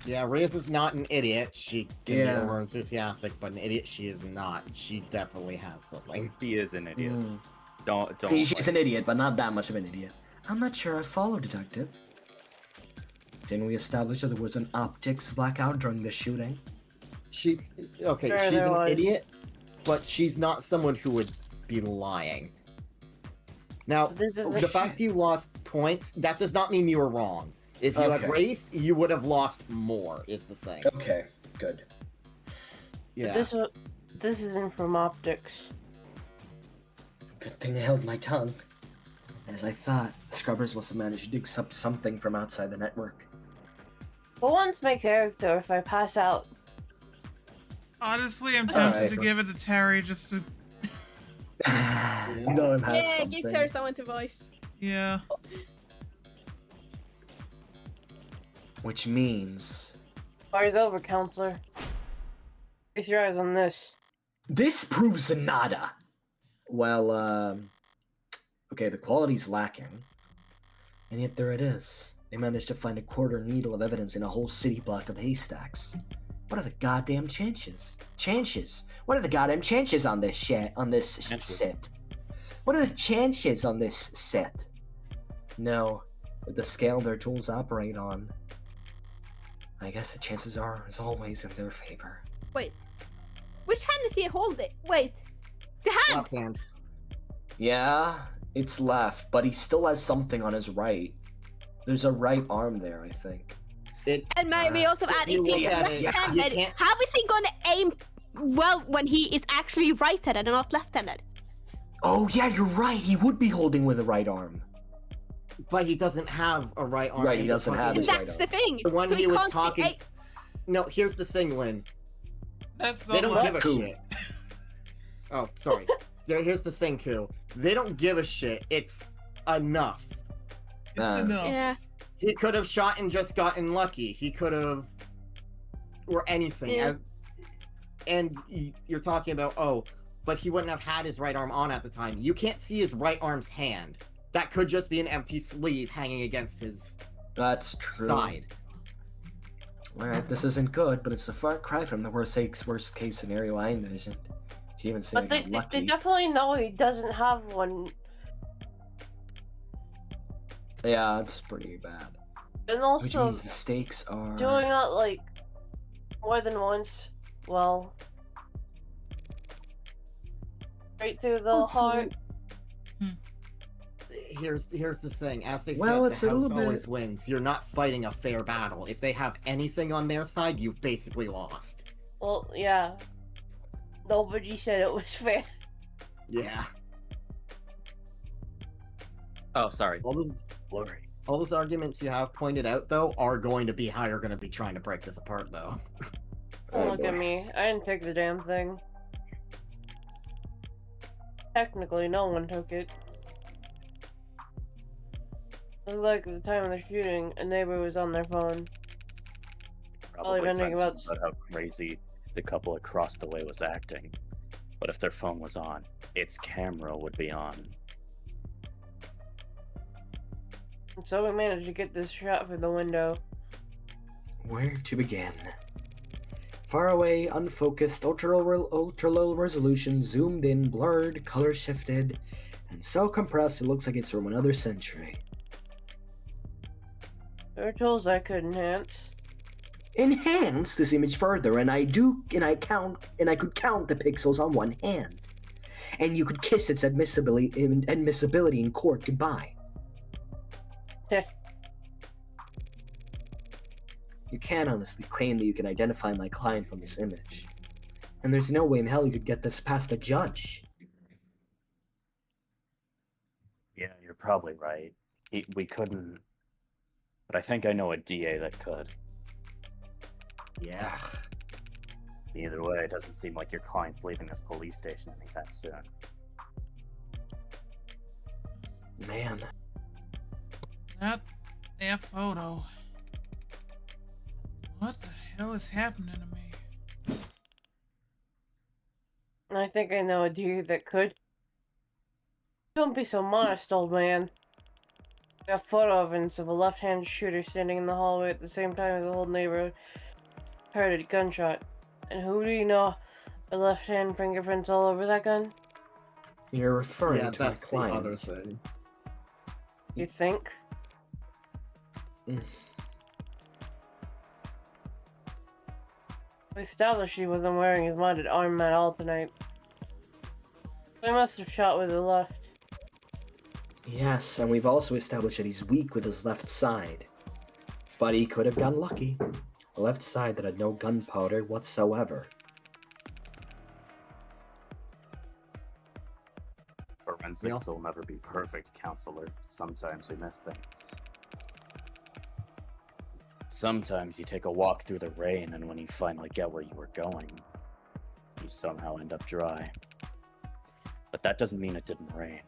Yeah, Reyes is not an idiot. She can Yeah. be over enthusiastic, but an idiot she is not. She definitely has something. He is an idiot. Hmm. Don't. She's an idiot, but not that much of an idiot. I'm not sure I follow, Detective. Didn't we establish that there was an optics blackout during the shooting? She's okay. Sure, she's there an was. idiot, but she's not someone who would be lying. Now, This is the fact you lost points, that does not mean you were wrong. If you had Okay. raced, you would have lost more, is the thing. Okay, good. Yeah. This isn't from optics. Good thing I held my tongue. As I thought, the scrubbers must have managed to dig up something from outside the network. Who wants my character if I pass out? Honestly, I'm tempted Alright. to give it to Terry just to. You know him have Yeah, something. give her someone to voice. Yeah. Which means... Fire's over, counselor. Keep your eyes on this. This proves nada! Well, okay, the quality's lacking. And yet there it is. They managed to find a quarter needle of evidence in a whole city block of haystacks. What are the goddamn chances? Chances? What are the goddamn chances on this shit? On this Chances. set? What are the chances on this set? No, with the scale their tools operate on, I guess the chances are, as always, in their favor. Wait. Which hand is he holding? Wait. The hand! Left hand. Yeah, it's left, but he still has something on his right. There's a right arm there, I think. And maybe also add, you if look he's at it, you left-handed, can't- how is he gonna aim well when he is actually right-handed and not left-handed? Oh yeah, you're right. He would be holding with the right arm. But he doesn't have a right arm. Right, he and the doesn't fucking- have his right That's the thing. The one So he was can't be talking- No, here's the thing, Lynn. That's the They don't one. give a Cool. shit. Oh, sorry. Here's the thing, Koo. They don't give a shit. It's enough. It's Uh, enough. Yeah. He could have shot and just gotten lucky. He could have, or anything. Yeah. You're talking about, oh, but he wouldn't have had his right arm on at the time. You can't see his right arm's hand. That could just be an empty sleeve hanging against his That's true. side. Alright, this isn't good, but it's a far cry from the worst case scenario I envisioned. You even say But they lucky. definitely know he doesn't have one. Yeah, it's pretty bad. And Which also, means the stakes are... doing that like more than once, well, right through the Also, heart. here's the thing. As they Well, said, it's the a house little bit- always wins. You're not fighting a fair battle. If they have anything on their side, you've basically lost. Well, yeah. Nobody said it was fair. Yeah. Oh, sorry. Blurry. All those arguments you have pointed out, though, are going to be how you're going to be trying to break this apart, though. Don't Oh, look at boy. me. I didn't take the damn thing. Technically, no one took it. It was like at the time of the shooting, a neighbor was on their phone. Probably venting venting about about how crazy the couple across the way was acting. But if their phone was on, its camera would be on. And so we managed to get this shot from the window. Where to begin? Far away, unfocused, ultra low resolution, zoomed in, blurred, color shifted, and so compressed it looks like it's from another century. There were tools I could enhance. Enhance this image further, and I could count the pixels on one hand. And you could kiss its admissibility in court goodbye. Heh. You can't honestly claim that you can identify my client from this image. And there's no way in hell you could get this past the judge. Yeah, you're probably right. We couldn't. But I think I know a DA that could. Yeah. Either way, it doesn't seem like your client's leaving this police station anytime soon. Man. That photo. What the hell is happening to me? And I think I know a dude that could. Don't be so modest, old man. I got photo evidence of a left-handed shooter standing in the hallway at the same time as the whole neighborhood heard a gunshot. And who do you know? A left-hand fingerprints all over that gun? You're referring Yeah, to my that's the client. other thing. You think? Mm. We established he wasn't wearing his modded arm at all tonight. I must have shot with the left. Yes, and we've also established that he's weak with his left side. But he could have gotten lucky. A left side that had no gunpowder whatsoever. Forensics will never be perfect, counselor. Sometimes we miss things. Sometimes you take a walk through the rain, and when you finally get where you were going, you somehow end up dry. But that doesn't mean it didn't rain.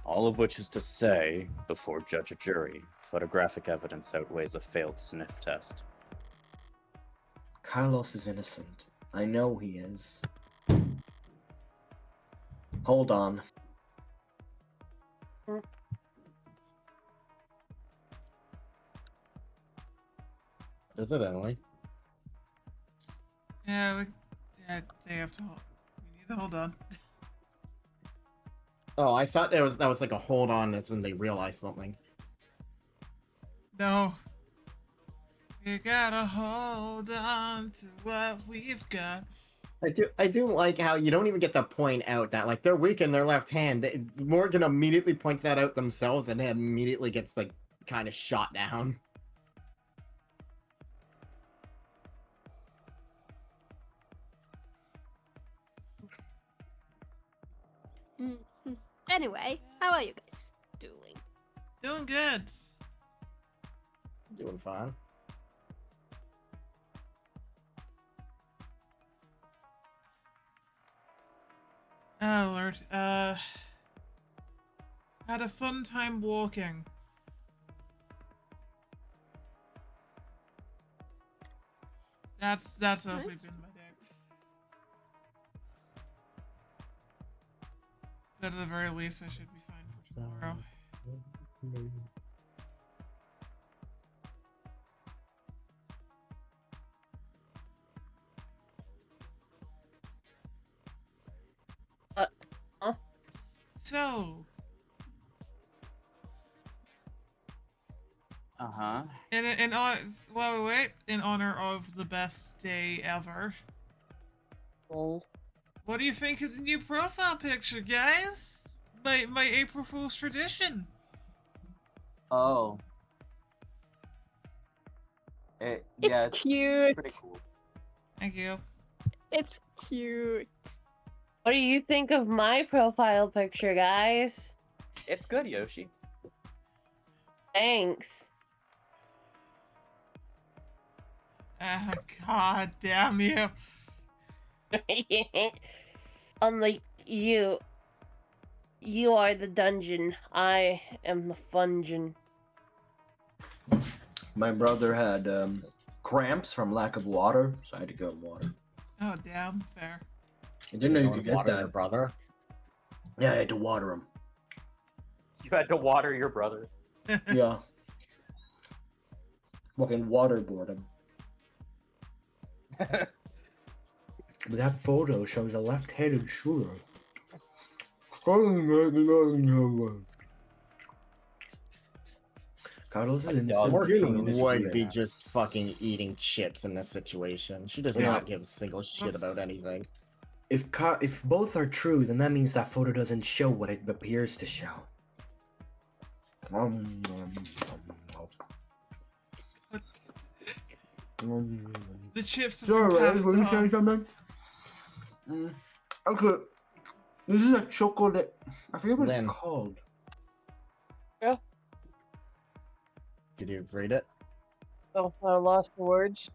All of which is to say, before judge or jury, photographic evidence outweighs a failed sniff test. Carlos is innocent. I know he is. Hold on. Is it, Emily? Yeah, they have to hold. We need to hold on. Oh, I thought that was like a hold on as in they realized something. No. We gotta hold on to what we've got. I do like how you don't even get to point out that like they're weak in their left hand. Morgan immediately points that out themselves and then immediately gets like kind of shot down. Mhm. Anyway, how are you guys doing? Doing good. Doing fine. Oh Lord. Had a fun time walking. That's mostly Nice. been my day. But at the very least, I should be fine for tomorrow. So, Uh-huh. in wait, in honor of the best day ever, Lol. What do you think of the new profile picture, guys? My April Fool's tradition. Oh. Yeah, It's cute. pretty cool. Thank you. It's cute. What do you think of my profile picture, guys? It's good, Yoshi. Thanks. God damn you. Unlike you. You are the dungeon. I am the fungin. My brother had cramps from lack of water, so I had to give him water. Oh, damn, fair. I didn't know you wanna could get water your that. brother. Yeah, I had to water him. You had to water your brother. Yeah. Fucking waterboard him. But that photo shows a left-handed shooter. Carlos is innocent. Morgan Innocent would right be now. just fucking eating chips in this situation. She does Yeah. not give a single shit about anything. If both are true, then that means that photo doesn't show what it appears to show. The chips have Sorry, been passed were you saying on. something? Okay. This is a chocolate. I forget what Then. it's called. Did you read it? Oh, I lost the words.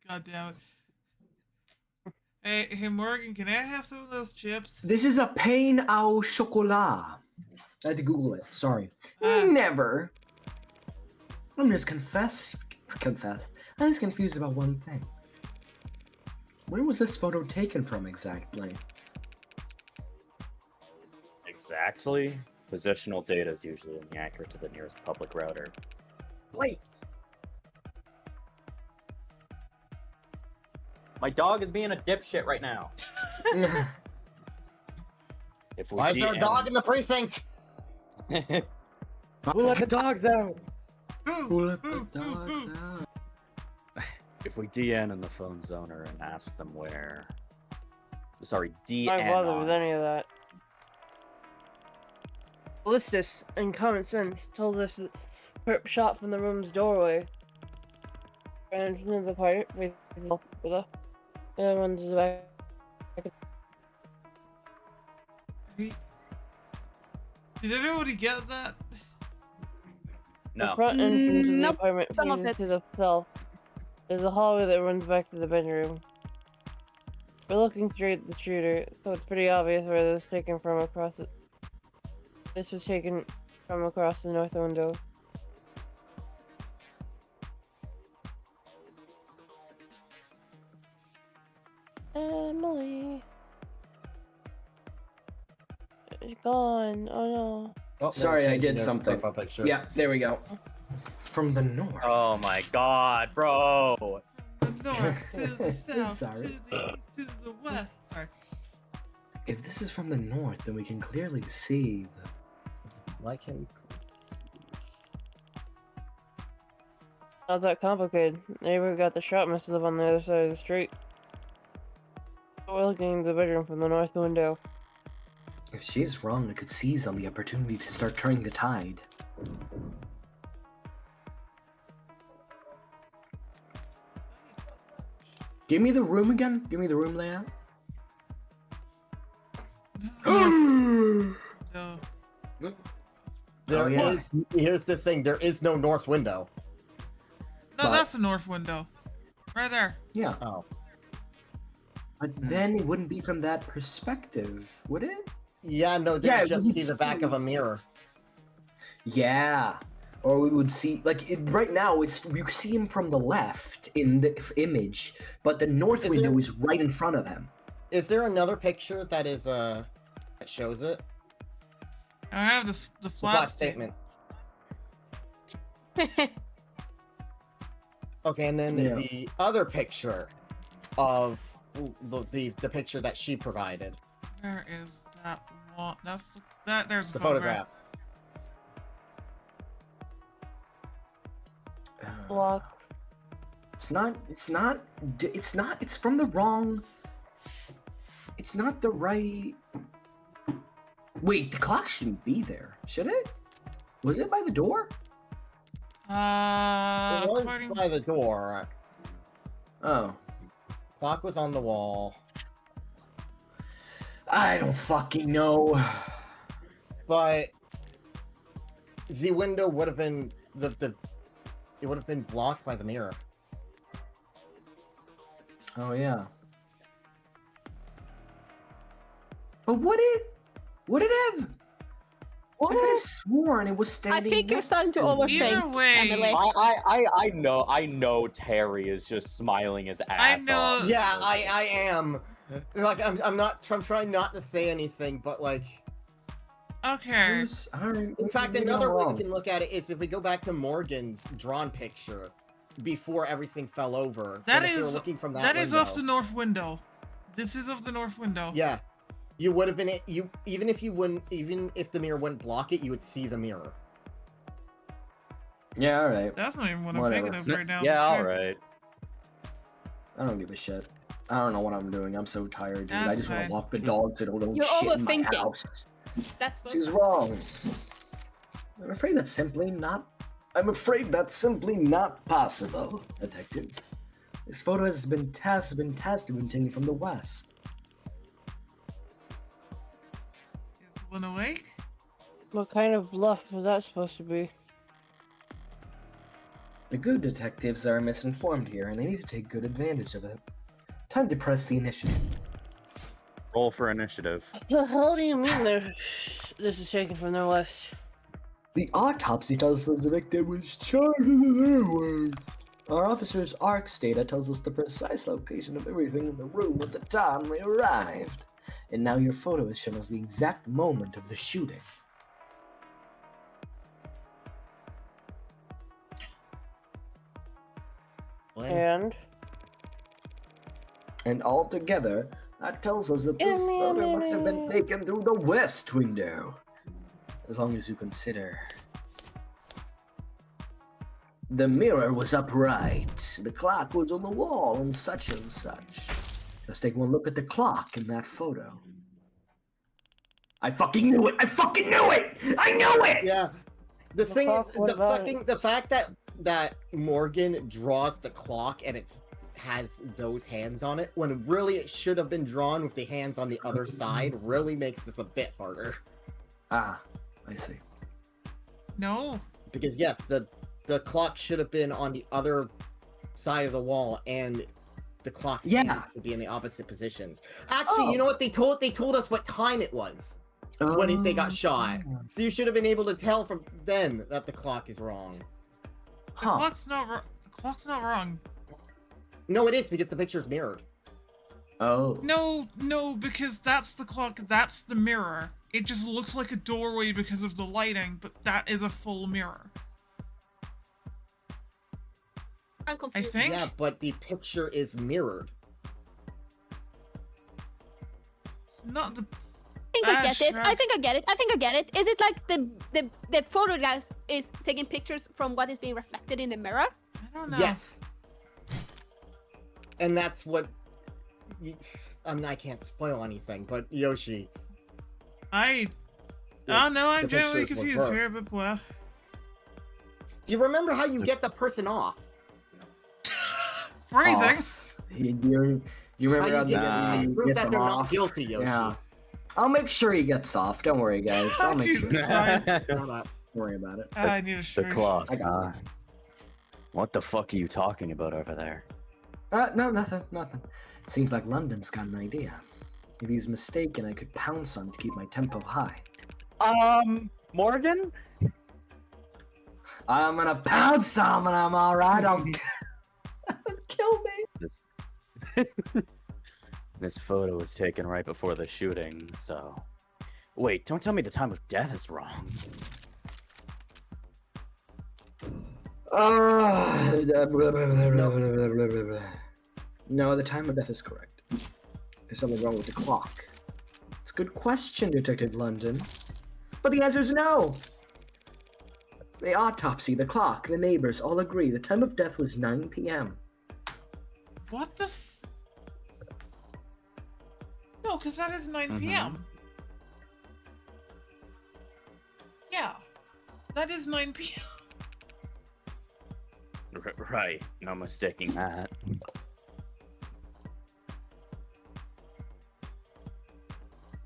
God damn it. Hey, Morgan, can I have some of those chips? This is a pain au chocolat. I had to Google it. Sorry. Ah. Never. I'm just confessed. I'm just confused about one thing. Where was this photo taken from exactly? Exactly. Positional data is usually only accurate to the nearest public router. Place. My dog is being a dipshit right now. If we Why is there a DM dog in the precinct? we'll let the dogs out. Who let the dogs out? If we DN in the phone zoner and ask them where. Sorry, DN. I don't bother on- with any of that. Ballistus and common sense told us that perp shot from the room's doorway. Ran into the part with the other one's back. Did everybody get that? The No. front entrance of the Nope, apartment some of leads it. to the cell. There's a hallway that runs back to the bedroom. We're looking straight at the shooter, so it's pretty obvious where this was taken from across it. This was taken from across the north window. Emily. She's gone. Oh no. Oh, Sorry, never I changed did your something. profile picture. Yeah, there we go. From the north. Oh my god, bro. The north to the south, Sorry. to the east, to the west. Sorry. If this is from the north, then we can clearly see the... Why can Not that complicated. Neighbor got the shot must live on the other side of the street. We're looking at the bedroom from the north window. If she's wrong, I could seize on the opportunity to start turning the tide. Give me the room again. Give me the room layout. This is north. No. There yeah. is- Here's this thing. There is no north window. No, But- that's the north window. Right there. Yeah, Oh. but then it wouldn't be from that perspective, would it? Yeah, no, they Yeah, it just would see the back see- of a mirror. Yeah. Or we would see, like, right now, it's you see him from the left in the image, but the north Is window there- is right in front of him. Is there another picture that is that shows it? I have this the The flat flat statement. Okay, and then Yeah. the other picture of the picture that she provided, Where is that one? That's that. There's the a photograph. Block. It's not. It's from the wrong. It's not the right. Wait, the clock shouldn't be there, should it? Was it by the door? It was According by the door. Oh, Clock was on the wall. I don't fucking know. But the window would have been it would have been blocked by the mirror. Oh yeah. But would it have? I could have sworn it was I standing. think you're next starting to me. overthink. Either way- Emily. I know Terry is just smiling his ass know- off. Yeah, I am. Like I'm trying not to say anything, but like Okay. in fact another way we can look at it is if we go back to Morgan's drawn picture before everything fell over. That then if you're is looking from that is window, off the north window. This is off the north window. Yeah. You would have been even if the mirror wouldn't block it, you would see the mirror. Yeah, all right. That's not even what I'm Whatever. thinking of right now. Yeah, but all sure. right. I don't give a shit. I don't know what I'm doing. I'm so tired, dude. I That's just want fine. to walk the dog so they don't You're shit in my overthinking. house. That's what She's wrong. I'm afraid that's simply not. I'm afraid that's simply not possible, Detective. This photo has been tasked taken from the west. Is one awake? What kind of bluff was that supposed to be? The good detectives are misinformed here, and they need to take good advantage of it. Time to press the initiative. Roll for initiative. The hell do you mean this is taken from the west? The autopsy tells us the victim was charged with airway. Our officer's ARCS data tells us the precise location of everything in the room at the time we arrived. And now your photo has shown us the exact moment of the shooting. And And altogether, that tells us that this photo must have been taken through the west window. As long as you consider. The mirror was upright, the clock was on the wall, and such. Let's take one look at the clock in that photo. I fucking knew it! I fucking knew it! I knew it! Yeah. The thing is, fuck was the fact that Morgan draws the clock and it has those hands on it, when really it should have been drawn with the hands on the other side, really makes this a bit harder. Ah, I see. No. Because yes, the clock should have been on the other side of the wall, and the clock's Yeah. hands should be in the opposite positions. Actually, you know what they told us what time it was when they got shot. So you should have been able to tell from then that the clock is wrong. The Huh. clock's not the clock's not wrong. No, it is because the picture's mirrored. Oh. No, because that's the clock, that's the mirror. It just looks like a doorway because of the lighting, but that is a full mirror. I'm I confused. think. Yeah, but the picture is mirrored. Not the. I think I get it. sure. I think I get it. Is it like the photograph is taking pictures from what is being reflected in the mirror? I don't know. Yes. And that's what... I mean, I can't spoil anything, but Yoshi... I don't know. I'm the generally picture is confused here, reversed. but well. Do you remember how you get the person off? Phrasing. You remember How how you get, how how you you prove get that them they're off? not guilty, Yoshi. Yeah. I'll make sure he gets off. Don't worry, guys. I'll make sure. Jesus Christ. Hold up. Don't worry about it. I need a The shirt. clock. I got this. What the fuck are you talking about over there? No, nothing. Seems like London's got an idea. If he's mistaken, I could pounce on him to keep my tempo high. Morgan? I'm gonna pounce on him and I'm alright. Don't kill me. This this photo was taken right before the shooting, so... Wait, don't tell me the time of death is wrong. No, the time of death is correct. There's something wrong with the clock. It's a good question, Detective London. But the answer is no! The autopsy, the clock, the neighbors all agree the time of death was 9 p.m. What the No, because that is 9 p.m. Yeah. That is 9 p.m. Right, no mistaking that.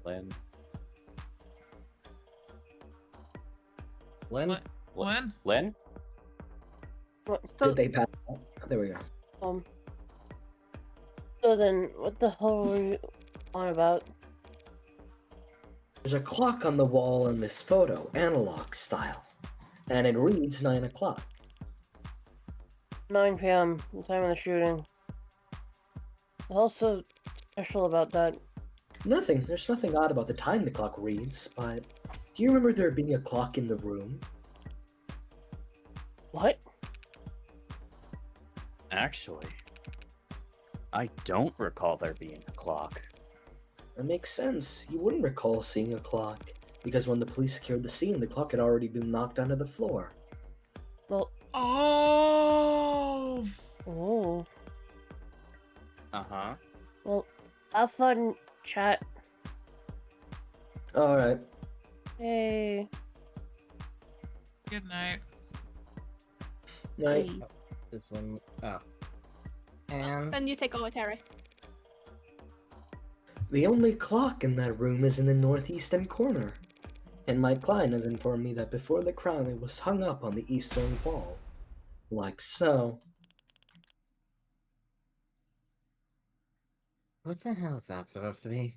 Lynn, Lynn? What? When? Lynn, So, Did they pass out? There we go. so then, what the hell were you on about? There's a clock on the wall in this photo, analog style, and it reads 9 o'clock. 9 p.m. the time of the shooting. The hell's so special about that? Nothing. There's nothing odd about the time the clock reads, but do you remember there being a clock in the room? What? actually, I don't recall there being a clock. That makes sense. You wouldn't recall seeing a clock, because when the police secured the scene, the clock had already been knocked onto the floor. Well, Oh. oh. Uh-huh. Well, have fun, chat. Alright. Hey. Good night. Night. Hey. This one. Oh. And Then you take over, Terry. The only clock in that room is in the northeastern corner, and Mike Klein has informed me that before the crime it was hung up on the eastern wall. Like so. what the hell is that supposed to be?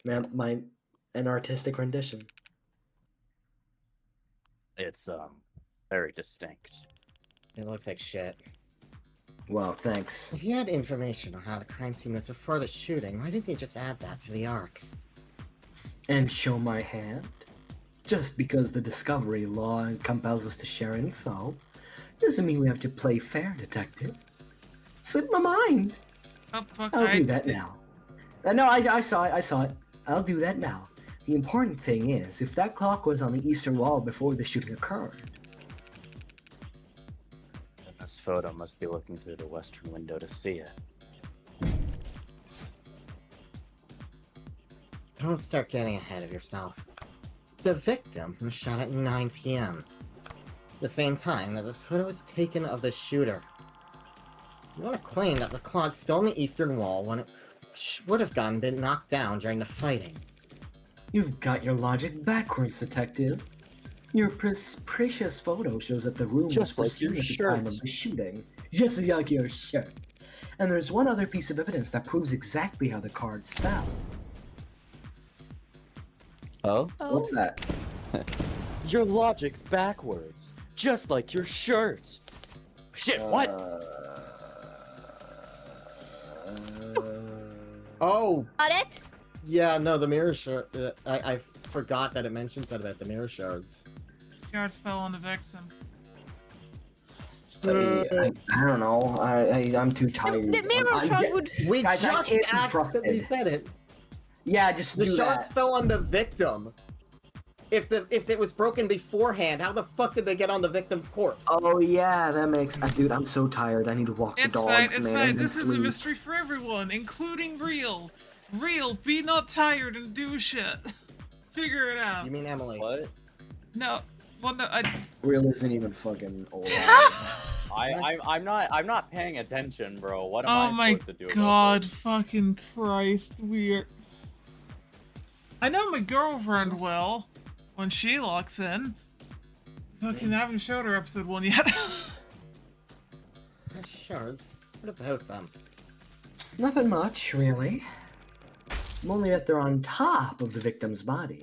An artistic rendition. It's, very distinct. It looks like shit. Wow, thanks. If you had information on how the crime scene was before the shooting, why didn't you just add that to the arcs? And show my hand? Just because the discovery law compels us to share info, doesn't mean we have to play fair, detective. Slip my mind. Oh, fuck, I'll do that now. No, I saw it. I'll do that now. The important thing is, if that clock was on the eastern wall before the shooting occurred, And this photo must be looking through the western window to see it. Don't start getting ahead of yourself. The victim was shot at 9 p.m. The same time that this photo was taken of the shooter. You want to claim that the clock's still on the eastern wall when it would have been knocked down during the fighting. you've got your logic backwards, detective. Your precious photo shows that the room Just was like your pristine at the time shirt. of the shooting. Just like your shirt. And there's one other piece of evidence that proves exactly how the cards fell. Oh? What's that? Your logic's backwards. Just like your shirt. Shit, what? Oh! Got it? Yeah, no, the mirror shard. I forgot that it mentions that about the mirror shards. Shards fell on the victim. I don't know. I'm too tired. The mirror shard would. We Guys, I just can't be accidentally trusted. said it. Yeah, just The do shards that. fell on the victim. If it was broken beforehand, how the fuck did they get on the victim's corpse? Oh yeah, that makes. Dude, I'm so tired. I need to walk the It's dogs, fine, it's man. fine. and This is a sleep. mystery for everyone, including Real. Real, be not tired and do shit. Figure it out. You mean Emily? What? No, well, no, Real isn't even fucking old. I'm not paying attention, bro. What am Oh I my supposed to do about god, this? fucking Christ, weird. I know my girlfriend will, when she locks in. Fucking haven't showed her episode 1 yet. The shards? What about them? Nothing much, really. Only that they're on top of the victim's body.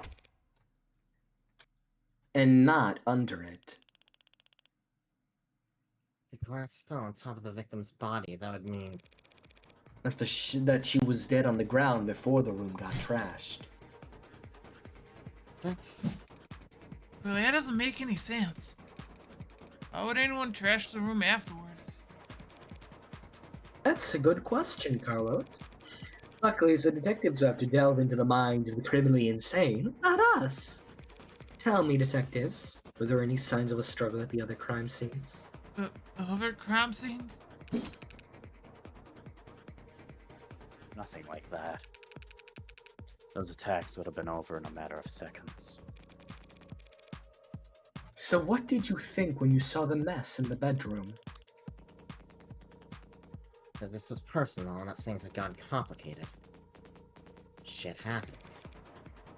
And not under it. The glass fell on top of the victim's body. That would mean That she was dead on the ground before the room got trashed. that's Well, that doesn't make any sense. Why would anyone trash the room afterwards? That's a good question, Carlos. Luckily, it's the detectives who have to delve into the minds of the criminally insane, not us. Tell me, detectives, Were there any signs of a struggle at the other crime scenes? The other crime scenes? Nothing like that. Those attacks would have been over in a matter of seconds. So what did you think when you saw the mess in the bedroom? That this was personal and that things had gotten complicated. Shit happens.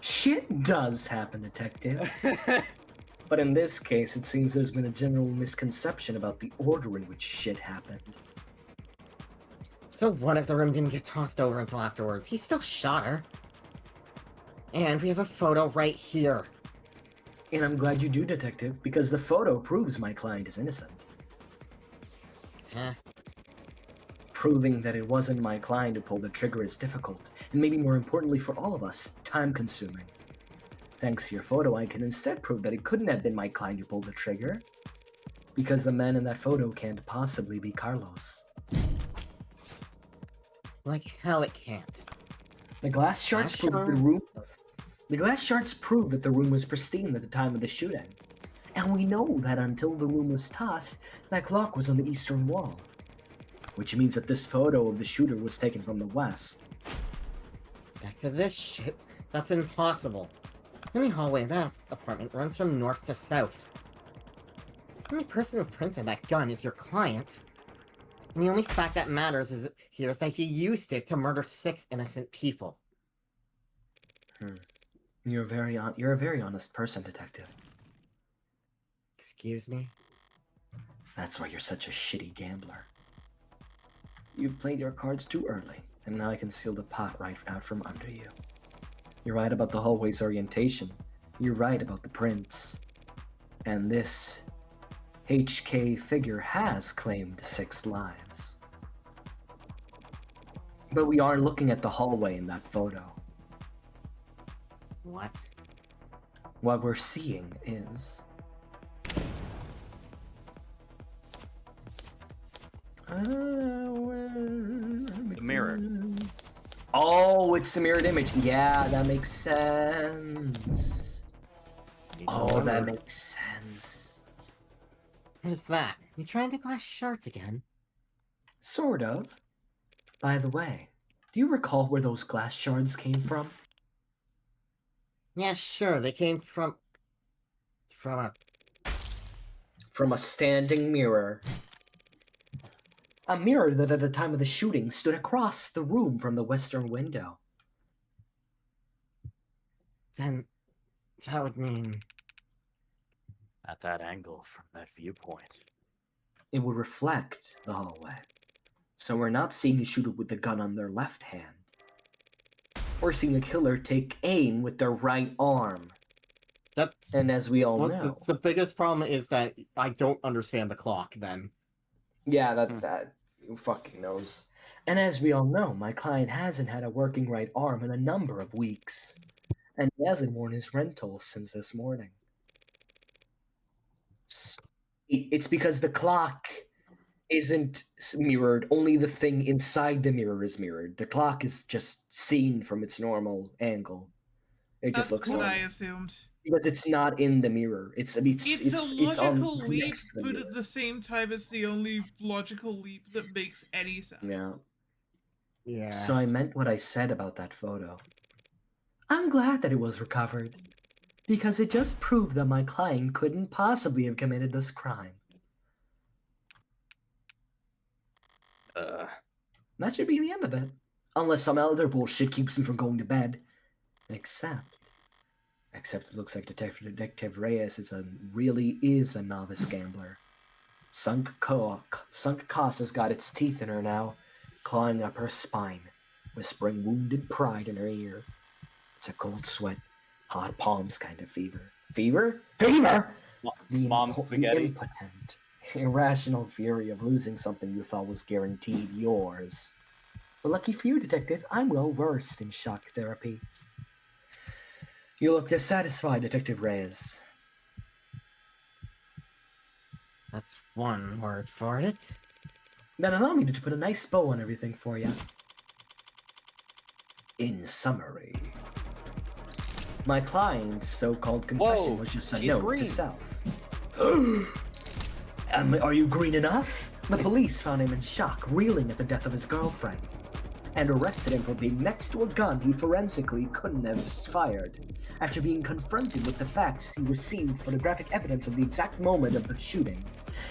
Shit does happen, Detective. But in this case, it seems there's been a general misconception about the order in which shit happened. So what if the room didn't get tossed over until afterwards? He still shot her. And we have a photo right here. And I'm glad you do, Detective, because the photo proves my client is innocent. Huh? Proving that it wasn't my client who pulled the trigger is difficult, and maybe more importantly for all of us, time-consuming. Thanks to your photo, I can instead prove that it couldn't have been my client who pulled the trigger, because the man in that photo can't possibly be Carlos. Like hell it can't. The glass shards prove that the room. The glass shards prove that the room was pristine at the time of the shooting, and we know that until the room was tossed, that clock was on the eastern wall, which means that this photo of the shooter was taken from the west. Back to this shit. That's impossible. Any hallway in that apartment runs from north to south. The only person who printed that gun is your client. And the only fact that matters is here is that he used it to murder 6 innocent people. You're a very honest person, Detective. Excuse me? That's why you're such a shitty gambler. You've played your cards too early, and now I can seal the pot right out from under you. You're right about the hallway's orientation. You're right about the prints. And this HK figure has claimed 6 lives. But we are looking at the hallway in that photo. What? What we're seeing is... The mirror. Oh, it's the mirrored image. Yeah, that makes sense. Oh, that makes sense. What is that? You trying to glass shards again? Sort of. By the way, do you recall where those glass shards came from? Yeah, sure. They came from a... From a standing mirror. A mirror that at the time of the shooting stood across the room from the western window. Then that would mean... At that angle, from that viewpoint. It would reflect the hallway. So we're not seeing a shooter with the gun on their left hand. We're seeing a killer take aim with their right arm. And as we all know... The biggest problem is that I don't understand the clock, then. Yeah, that who fucking knows. And as we all know, my client hasn't had a working right arm in a number of weeks. And he hasn't worn his rental since this morning. It's because the clock isn't mirrored, only the thing inside the mirror is mirrored. The clock is just seen from its normal angle. It just looks what normal. I assumed. Because it's not in the mirror. It's a logical leap, next to the but mirror. at the same time, it's the only logical leap that makes any sense. Yeah. So I meant what I said about that photo. I'm glad that it was recovered, because it just proved that my client couldn't possibly have committed this crime. That should be the end of it. Unless some other bullshit keeps me from going to bed. Except it looks like Detective Reyes really is a novice gambler. Sunk cost has got its teeth in her now, clawing up her spine, whispering wounded pride in her ear. It's a cold sweat, hot palms kind of fever. Fever? Fever! Mom spaghetti. The impotent, irrational fury of losing something you thought was guaranteed yours. But lucky for you, Detective, I'm well versed in shock therapy. You look dissatisfied, Detective Reyes. That's one word for it. Then allow me to put a nice bow on everything for you. In summary, my client's so-called confession was just a note to self. Are you green enough? The police found him in shock, reeling at the death of his girlfriend, and arrested him for being next to a gun he forensically couldn't have fired. After being confronted with the facts, he received photographic evidence of the exact moment of the shooting.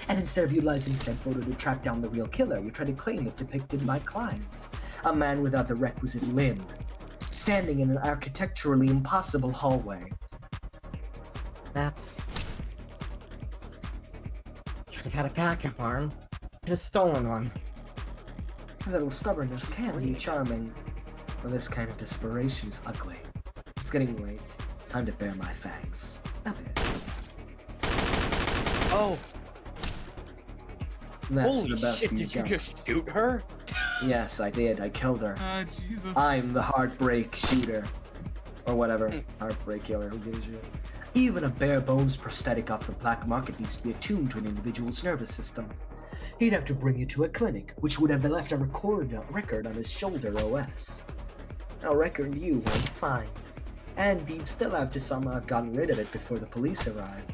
And instead of utilizing said photo to track down the real killer, we tried to claim it depicted my client, a man without the requisite limb, standing in an architecturally impossible hallway. That's... Could've had a backup arm. Could've stolen one. A little stubbornness can be charming, but this kind of desperation's ugly. It's getting late. Time to bare my fangs. A bit. Oh, That's holy the best shit, you did you got. just shoot her? Yes, I did. I killed her. Jesus. I'm the heartbreak shooter. Or whatever. Heartbreak killer, who gives a shit? Even a bare bones prosthetic off the black market needs to be attuned to an individual's nervous system. He'd have to bring you to a clinic, which would have left a record on his shoulder OS. A record you won't find. And he'd still have to somehow have gotten rid of it before the police arrived.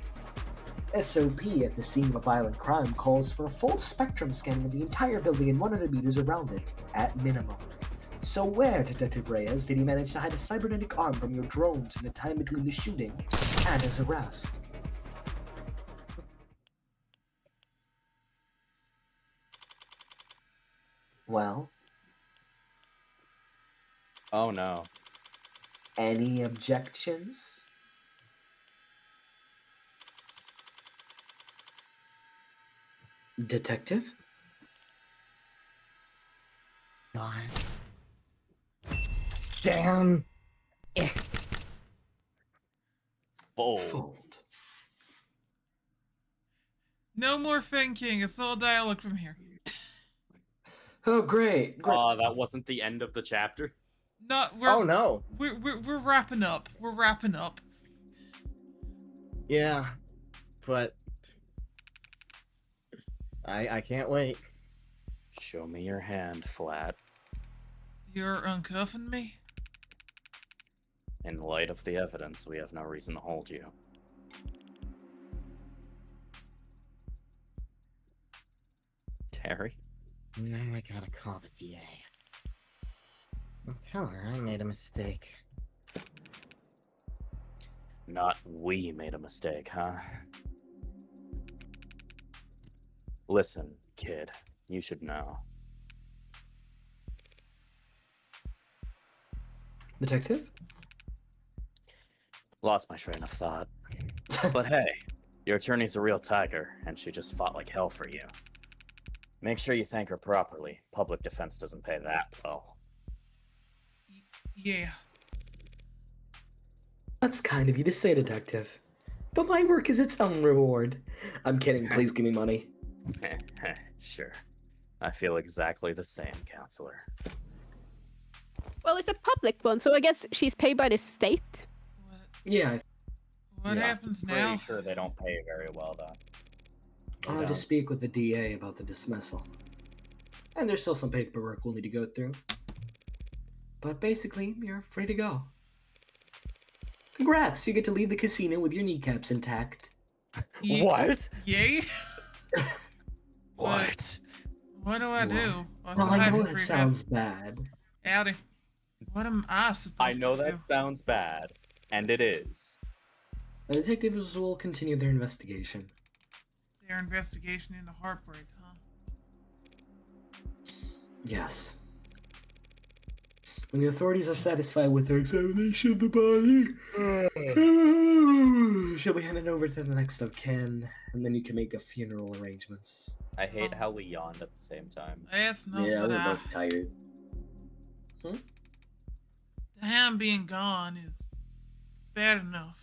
SOP at the scene of a violent crime calls for a full spectrum scanning of the entire building and 100 meters around it, at minimum. So where, Detective Reyes, did he manage to hide a cybernetic arm from your drones in the time between the shooting and his arrest? Well, Oh no. any objections? Detective? God. Damn it. Fold. Fold. No more thinking. It's all dialogue from here. Oh, great. Oh, that wasn't the end of the chapter. Not. We're, Oh no. We're wrapping up. We're wrapping up. Yeah. But... I can't wait. Show me your hand, Flat. You're uncuffing me? In light of the evidence, we have no reason to hold you. Terry? Now I gotta call the DA. I'll tell her I made a mistake. Not we made a mistake, huh? Listen, kid, you should know. Detective? Lost my train of thought. But hey, your attorney's a real tiger, and she just fought like hell for you. Make sure you thank her properly. Public defense doesn't pay that well. Yeah. That's kind of you to say, Detective. But my work is its own reward. I'm kidding, please give me money. Sure. I feel exactly the same, counselor. Well, it's a public one, so I guess she's paid by the state. What, Yeah, what Yeah, happens Pretty now? sure they don't pay very well, though. I'll have to speak with the DA about the dismissal. And there's still some paperwork we'll need to go through. But basically, you're free to go. Congrats, you get to leave the casino with your kneecaps intact. What? Yay? What? What do I do? Well, I know that sounds bad. Howdy. What am I supposed I to know do? that sounds bad, and it is. The detectives will continue their investigation. Their investigation into heartbreak, huh? Yes. When the authorities are satisfied with their examination of the body, she'll be handed over to the next of kin, and then you can make a funeral arrangements. I hate how we yawned at the same time. That's not Yeah, what we're I... both tired. Him being gone is bad enough.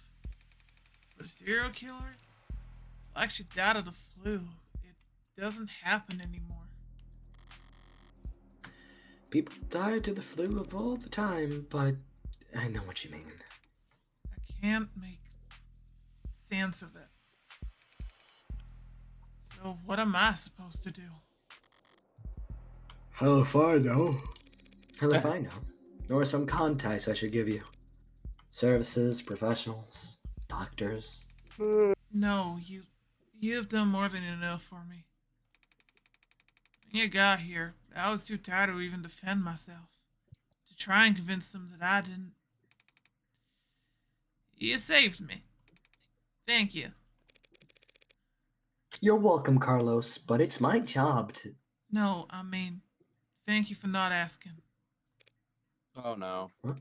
But a serial killer? It's like she died of the flu. It doesn't happen anymore. People die to the flu of all the time, but I know what you mean. I can't make sense of it. So what am I supposed to do? Hell if I know. Hell if I know. Nor some contacts I should give you. Services, professionals, doctors. No, You've done more than enough for me. When you got here, I was too tired to even defend myself. To try and convince them that I didn't. You saved me. Thank you. You're welcome, Carlos, but it's my job to. No, I mean, thank you for not asking. Oh no. For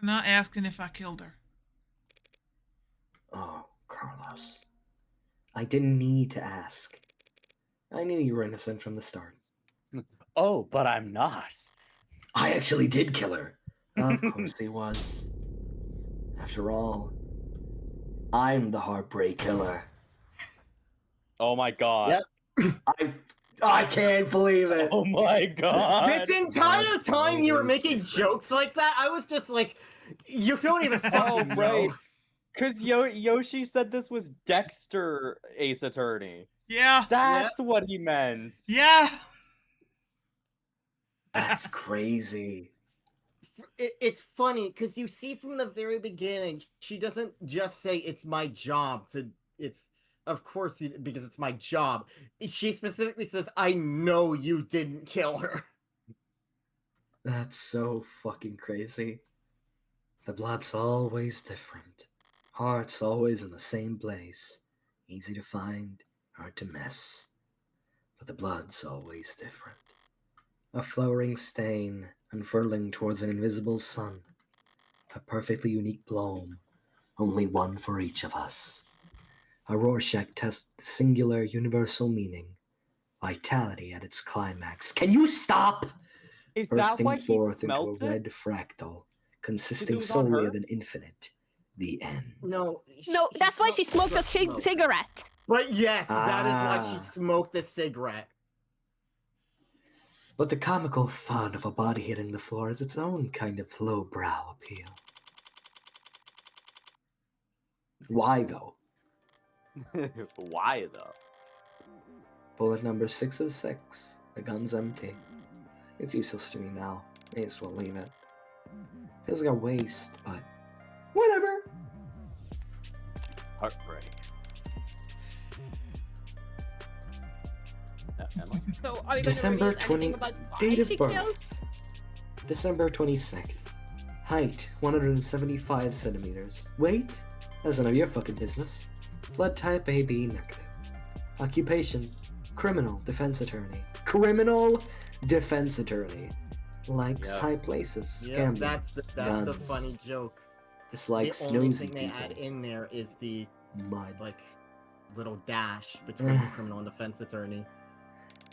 not asking if I killed her. Oh, Carlos. I didn't need to ask. I knew you were innocent from the start. Oh, but I'm not. I actually did kill her. Of course he was. After all, I'm the Heartbreak Killer. Oh my god. Yep. I can't believe it. Oh my god. This entire time you were making jokes like that, I was just like, you don't even fucking right. know. Cause Yoshi said this was Dexter Ace Attorney. Yeah. That's what he meant. Yeah. That's crazy. It's funny because you see from the very beginning, she doesn't just say it's my job to. It's of course because it's my job. She specifically says, "I know you didn't kill her." That's so fucking crazy. The blood's always different. Heart's always in the same place. Easy to find, hard to miss. But the blood's always different. A flowering stain unfurling towards an invisible sun. A perfectly unique bloom. Only one for each of us. A Rorschach test with singular universal meaning. Vitality at its climax. Can you stop? Is that Bursting why he forth into a smelt red it? fractal, consisting was on solely her? of an infinite. The end. No, that's why she smoked a cigarette. But yes, that is why Ah. she smoked a cigarette. But the comical thud of a body hitting the floor has its own kind of lowbrow appeal. Why, though? Why though? Bullet number 6 of 6. The gun's empty. It's useless to me now. May as well leave it. Feels like a waste, but whatever. Heartbreak. Am I? So are we December going to 20 anything about why date of she birth. kills? December 26th. Height 175 centimeters. Weight? That's none of your fucking business. Blood type AB negative. Occupation? Criminal defense attorney. Criminal defense attorney. Likes Yep. high places. Yeah, Gambling. that's the guns. funny joke. Dislikes the only nosy thing they people. add in there is the Mud. like little dash between the criminal and defense attorney.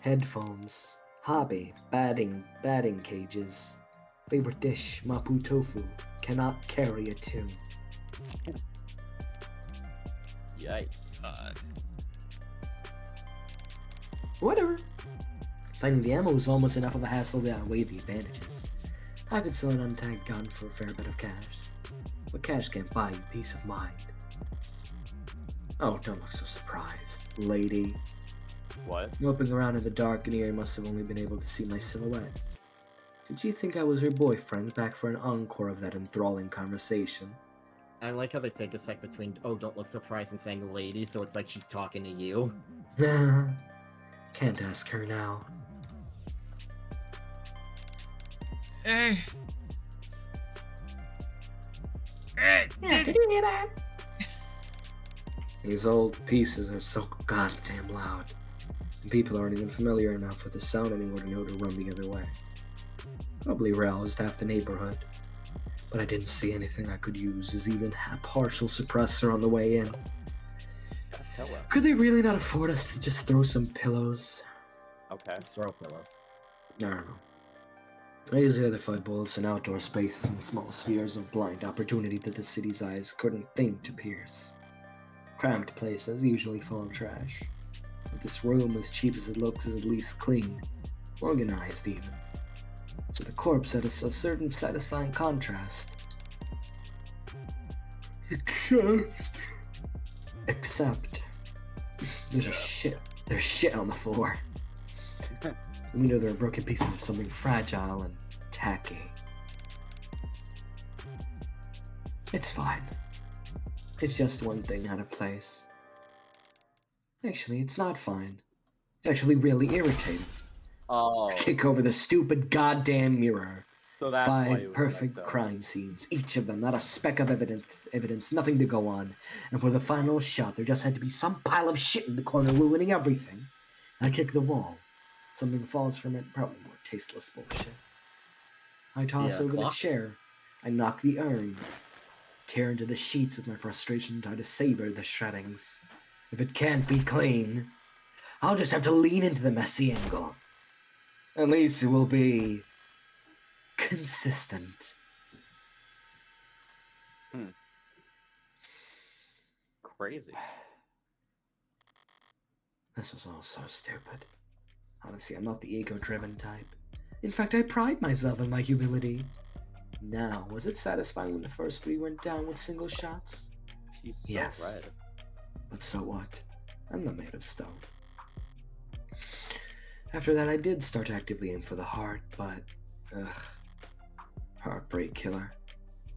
Headphones. Hobby. Batting cages. Favorite dish. Mapo tofu. Cannot carry a tune. Yikes. Whatever. Finding the ammo was almost enough of a hassle to outweigh the advantages. I could sell an untagged gun for a fair bit of cash. But cash can't buy you peace of mind. Oh, don't look so surprised, lady. What? Moping around in the dark in here, you must have only been able to see my silhouette. Did you think I was your boyfriend back for an encore of that enthralling conversation? I like how they take a sec between "oh, don't look surprised" and saying "lady," so it's like she's talking to you. Can't ask her now. Hey. These old pieces are so goddamn loud. And people aren't even familiar enough with the sound anymore to know to run the other way. Probably roused half the neighborhood. But I didn't see anything I could use as even a partial suppressor on the way in. Hello. Could they really not afford us to just throw some pillows? Okay. Throw pillows. I don't know. I use the other 5 bullets in outdoor spaces and small spheres of blind opportunity that the city's eyes couldn't think to pierce. Cramped places usually full of trash. But this room, as cheap as it looks, is at least clean. Organized, even. So the corpse had a certain satisfying contrast. Except... There's shit on the floor. We know there are broken pieces of something fragile and tacky. It's fine. It's just one thing out of place. Actually, it's not fine. It's actually really irritating. Oh, Kick over the stupid goddamn mirror. so that's why it 5 was perfect messed up. crime scenes, each of them not a speck of evidence, nothing to go on. And for the final shot, there just had to be some pile of shit in the corner ruining everything. I kick the wall. Something falls from it, probably more tasteless bullshit. I toss Yeah, over the clock. chair. I knock the urn. Tear into the sheets with my frustration, try to savor the shreddings. If it can't be clean, I'll just have to lean into the messy angle. At least it will be consistent. Crazy. This was all so stupid. Honestly, I'm not the ego-driven type. In fact, I pride myself in my humility. Now, was it satisfying when the first 3 went down with single shots? She's so Yes. right. But so what? I'm not made of stone. After that, I did start to actively aim for the heart, but... Ugh. Heartbreak killer.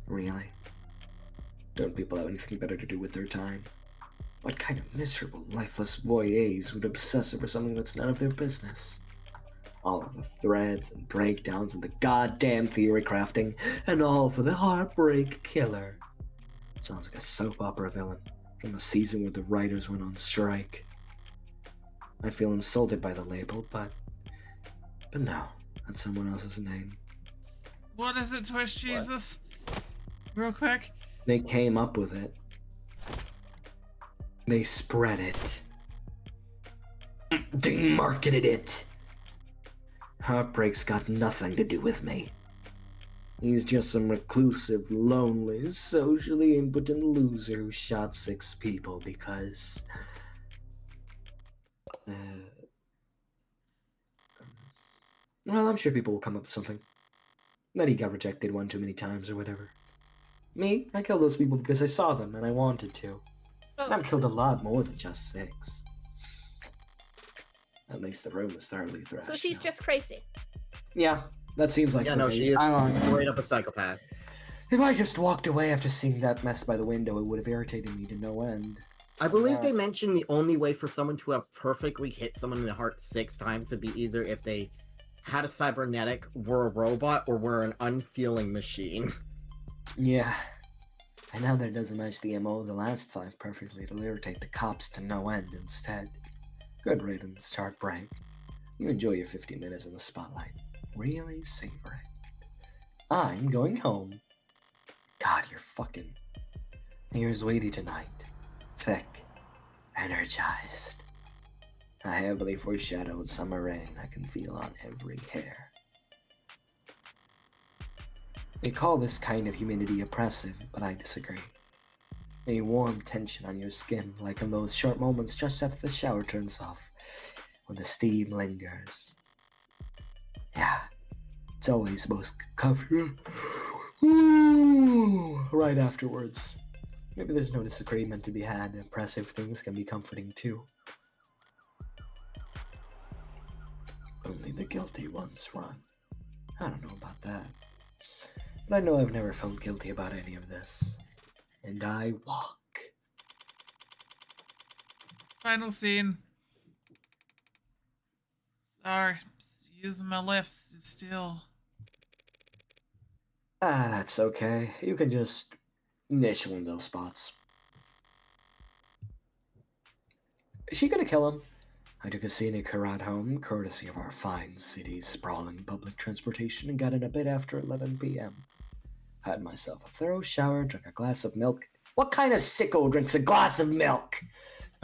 Really? Don't people have anything better to do with their time? What kind of miserable, lifeless voyeurs would obsess over something that's none of their business? All of the threads and breakdowns and the goddamn theory crafting, and all for the heartbreak killer. Sounds like a soap opera villain from a season where the writers went on strike. I feel insulted by the label, but no, that's someone else's name. What is it, Twitch Jesus? Real quick. They came up with it. They spread it. They marketed it. Heartbreak's got nothing to do with me. He's just some reclusive, lonely, socially impotent loser who shot 6 people because... well, I'm sure people will come up with something. That he got rejected 1 too many times or whatever. Me, I killed those people because I saw them and I wanted to. And I've killed a lot more than just 6. At least the room is thoroughly thrashed. So she's now. just crazy. Yeah, that seems like Yeah, no, okay. she is I- straight up a psychopath. If I just walked away after seeing that mess by the window, it would have irritated me to no end. I believe Yeah. they mentioned the only way for someone to have perfectly hit someone in the heart 6 times would be either if they had a cybernetic, were a robot, or were an unfeeling machine. Yeah. And now that doesn't match the MO of the last 5 perfectly, it'll irritate the cops to no end instead. Good riddance, Heartbreak. You enjoy your 50 minutes in the spotlight. Really savor it. I'm going home. God, you're fucking... Here's Weedy tonight. Thick. Energized. A heavily foreshadowed summer rain I can feel on every hair. They call this kind of humidity oppressive, but I disagree. A warm tension on your skin, like in those short moments just after the shower turns off, when the steam lingers. Yeah, it's always most comfortable right afterwards. Maybe there's no disagreement to be had. Oppressive things can be comforting too. Only the guilty ones run. I don't know about that. But I know I've never felt guilty about any of this. And I walk. Final scene. Sorry, using my lifts still. Ah, that's okay. You can just niche one of those spots. Is she gonna kill him? I took a scenic ride home, courtesy of our fine city's sprawling public transportation, and got in a bit after 11 p.m. Had myself a thorough shower, drank a glass of milk. What kind of sicko drinks a glass of milk?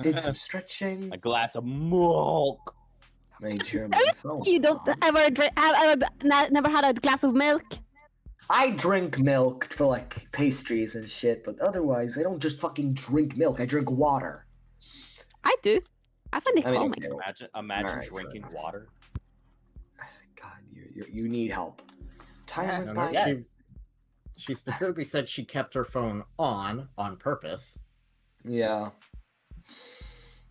Did some stretching. A glass of milk. Made sure my phone. You don't ever never had a glass of milk? I drink milk for like pastries and shit, but otherwise I don't just fucking drink milk. I drink water. I do. I find it I mean, calming. okay. Imagine Alright, drinking fair enough. water. God, you need help. Time Yeah, went no, by. yes. She specifically said she kept her phone on purpose. Yeah.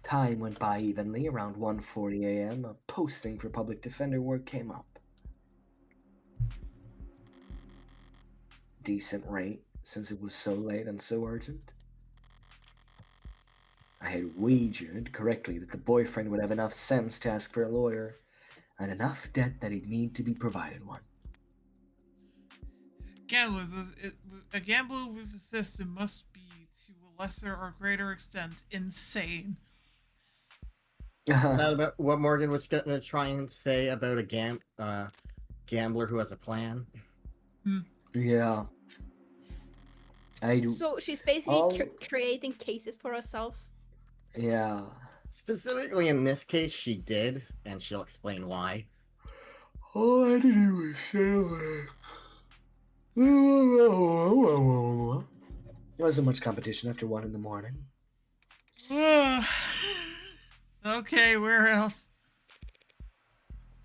Time went by evenly. Around 1:40 a.m., a posting for public defender work came up. Decent rate, since it was so late and so urgent. I had wagered correctly that the boyfriend would have enough sense to ask for a lawyer, and enough debt that he'd need to be provided one. Gamblers, a gambler with a system must be, to a lesser or greater extent, insane. Is that about what Morgan was going to try and say about a gambler who has a plan? Yeah. I do. So she's basically creating cases for herself. Yeah. Specifically in this case, she did, and she'll explain why. All I had to do was say there wasn't much competition after 1 in the morning. Okay, where else?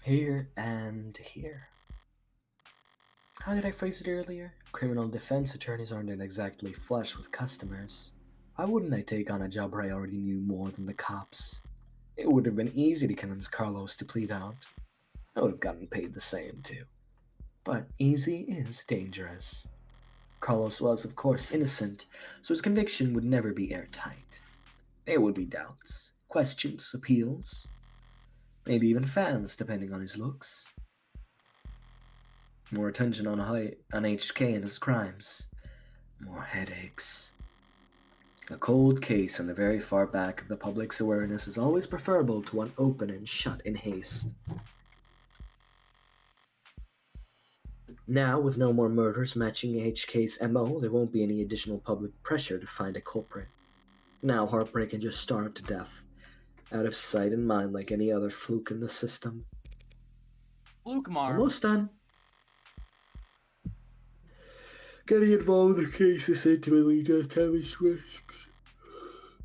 Here and here. How did I phrase it earlier? Criminal defense attorneys aren't exactly flush with customers. Why wouldn't I take on a job where I already knew more than the cops? It would have been easy to convince Carlos to plead out. I would have gotten paid the same, too. But easy is dangerous. Carlos was, of course, innocent, so his conviction would never be airtight. There would be doubts, questions, appeals, maybe even fans, depending on his looks. More attention on HK and his crimes. More headaches. A cold case in the very far back of the public's awareness is always preferable to one open and shut in haste. Now, with no more murders matching HK's MO, there won't be any additional public pressure to find a culprit. Now, Heartbreak can just starve to death, out of sight and mind like any other fluke in the system. Flukemar. Almost done. Getting involved in the case is intimately just heavy risks.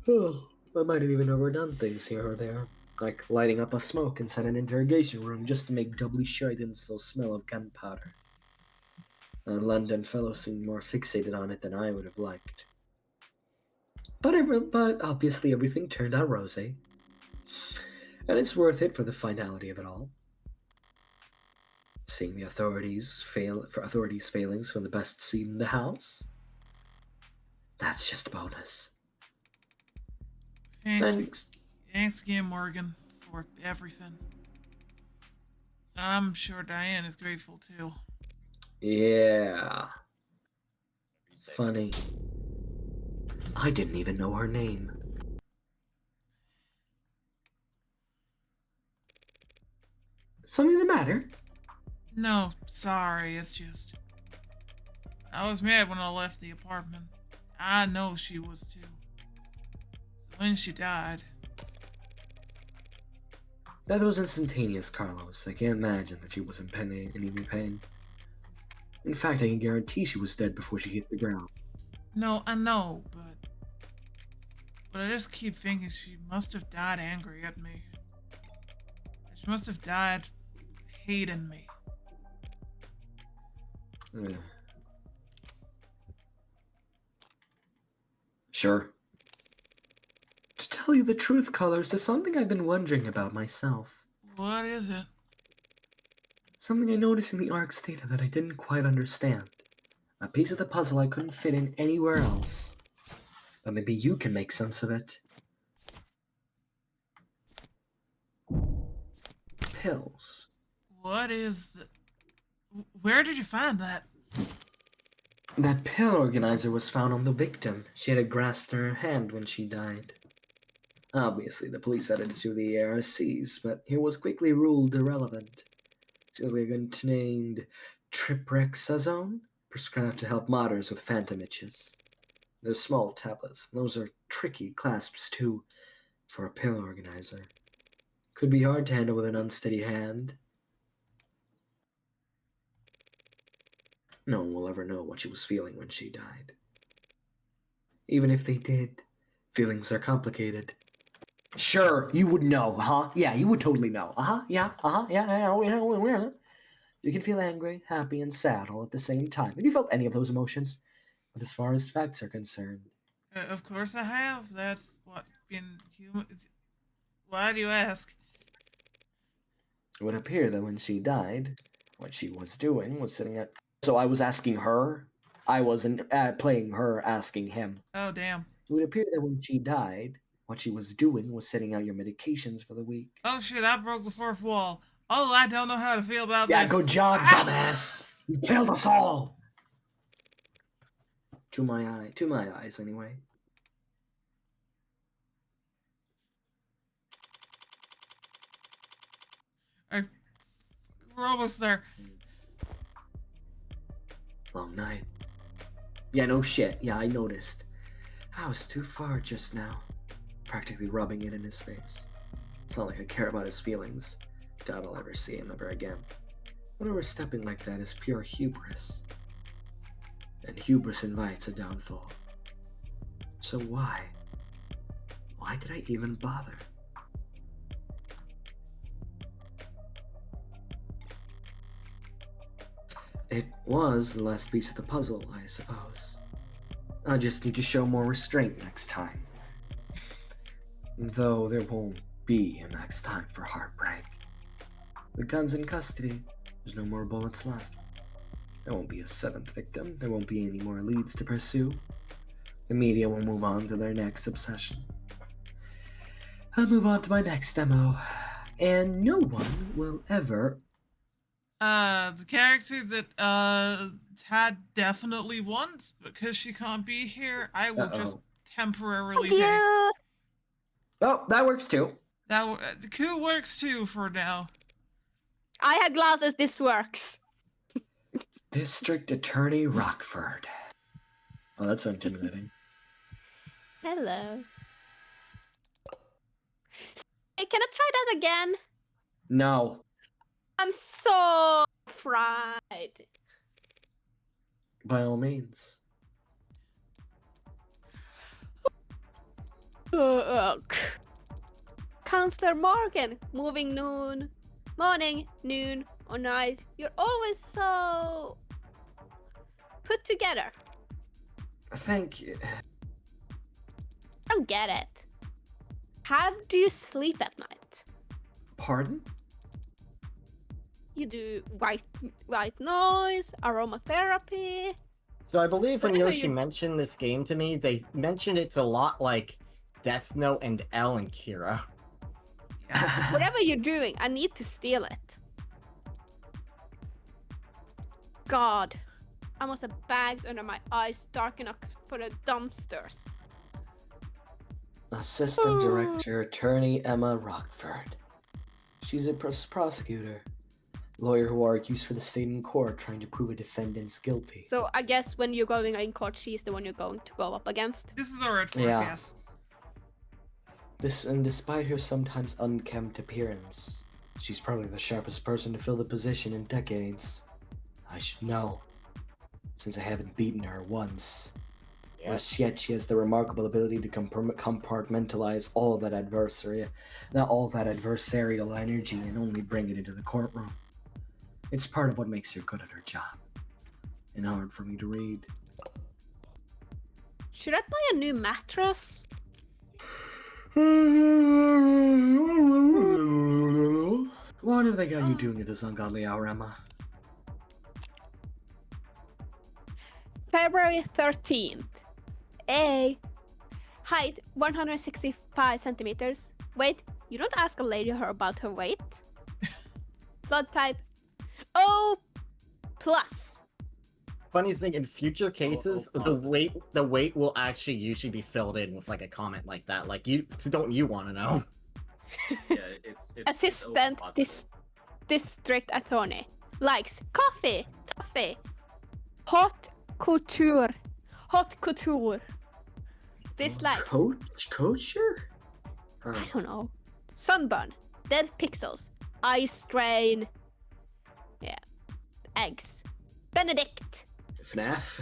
Oh, I might have even overdone things here or there, like lighting up a smoke inside an interrogation room just to make doubly sure I didn't still smell of gunpowder. A London fellow seemed more fixated on it than I would have liked. But obviously everything turned out rosy. And it's worth it for the finality of it all. Seeing the authorities' failings from the best seat in the house. That's just a bonus. Thanks again, Morgan, for everything. I'm sure Diane is grateful too. Yeah. Funny. I didn't even know her name. Something the matter? No, sorry, it's just... I was mad when I left the apartment. I know she was too. So when she died... That was instantaneous, Carlos. I can't imagine that she was in any pain. In fact, I can guarantee she was dead before she hit the ground. No, I know, but I just keep thinking she must have died angry at me. She must have died hating me. Sure. To tell you the truth, Colors, there's something I've been wondering about myself. What is it? Something I noticed in the ARC's data that I didn't quite understand. A piece of the puzzle I couldn't fit in anywhere else. But maybe you can make sense of it. Pills. What is... Where did you find that? That pill organizer was found on the victim. She had it grasped in her hand when she died. Obviously, the police added it to the ARCs, but it was quickly ruled irrelevant. It was contained triprexazone, prescribed to help martyrs with phantom itches. They're small tablets. Those are tricky clasps, too, for a pill organizer. Could be hard to handle with an unsteady hand. No one will ever know what she was feeling when she died. Even if they did, feelings are complicated. Sure, you would know, huh? Yeah, you would totally know. Yeah. You can feel angry, happy, and sad all at the same time. Have you felt any of those emotions? But as far as facts are concerned... Of course I have. That's what being human... Why do you ask? It would appear that when she died, what she was doing was sitting at... So I was asking her. I wasn't playing her asking him. Oh, damn. It would appear that when she died, What she was doing was setting out your medications for the week. Oh shit, that broke the fourth wall. Oh, I don't know how to feel about Yeah, this. good job, Ah! dumbass! You killed us all! To my eyes, anyway. We're almost there. Long night. Yeah, no shit. Yeah, I noticed. I was too far just now. Practically rubbing it in his face. It's not like I care about his feelings. Doubt I'll ever see him ever again. But overstepping like that is pure hubris. And hubris invites a downfall. So why? Why did I even bother? It was the last piece of the puzzle, I suppose. I just need to show more restraint next time. Though there won't be a next time for heartbreak. The gun's in custody. There's no more bullets left. There won't be a seventh victim. There won't be any more leads to pursue. The media will move on to their next obsession. I'll move on to my next demo. And no one will ever... The character that, had definitely once, because she can't be here, I will just temporarily take. Yeah. Oh, that works too. The coup works too for now. I had glasses, this works. District Attorney Rockford. Oh, that's intimidating. Hello. Hey, can I try that again? No. I'm so fried. By all means. Ugh. Counselor Morgan, moving morning, noon, or night. You're always so put together. Thank you. Don't get it. How do you sleep at night? Pardon? You do white noise, aromatherapy. So I believe when Whatever Yoshi you- mentioned this game to me, they mentioned it's a lot like Death Note and L and Kira. Whatever you're doing, I need to steal it. God, I must have bags under my eyes dark enough for the dumpsters. Assistant Director Attorney Emma Rockford. She's a prosecutor. Lawyer who argues for the state in court trying to prove a defendant's guilty. So I guess when you're going in court, she's the one you're going to go up against. This is alright for Yeah. yes. And despite her sometimes unkempt appearance, she's probably the sharpest person to fill the position in decades. I should know, since I haven't beaten her once. Yes. Yet she has the remarkable ability to compartmentalize all that adversarial energy and only bring it into the courtroom. It's part of what makes her good at her job, and hard for me to read. Should I buy a new mattress? What have they got you doing at this ungodly hour, Emma? February 13th. A. Height 165 centimeters. Wait, you don't ask a lady her about her weight? Blood type O plus. Funny thing, in future cases, the weight will actually usually be filled in with like a comment like that. Like don't you want to know? Yeah, it's Assistant district attorney. Likes coffee, toffee, hot couture. Dislikes. Kosher? I don't know. Sunburn, dead pixels, eye strain. Yeah. Eggs. Benedict. FNAF?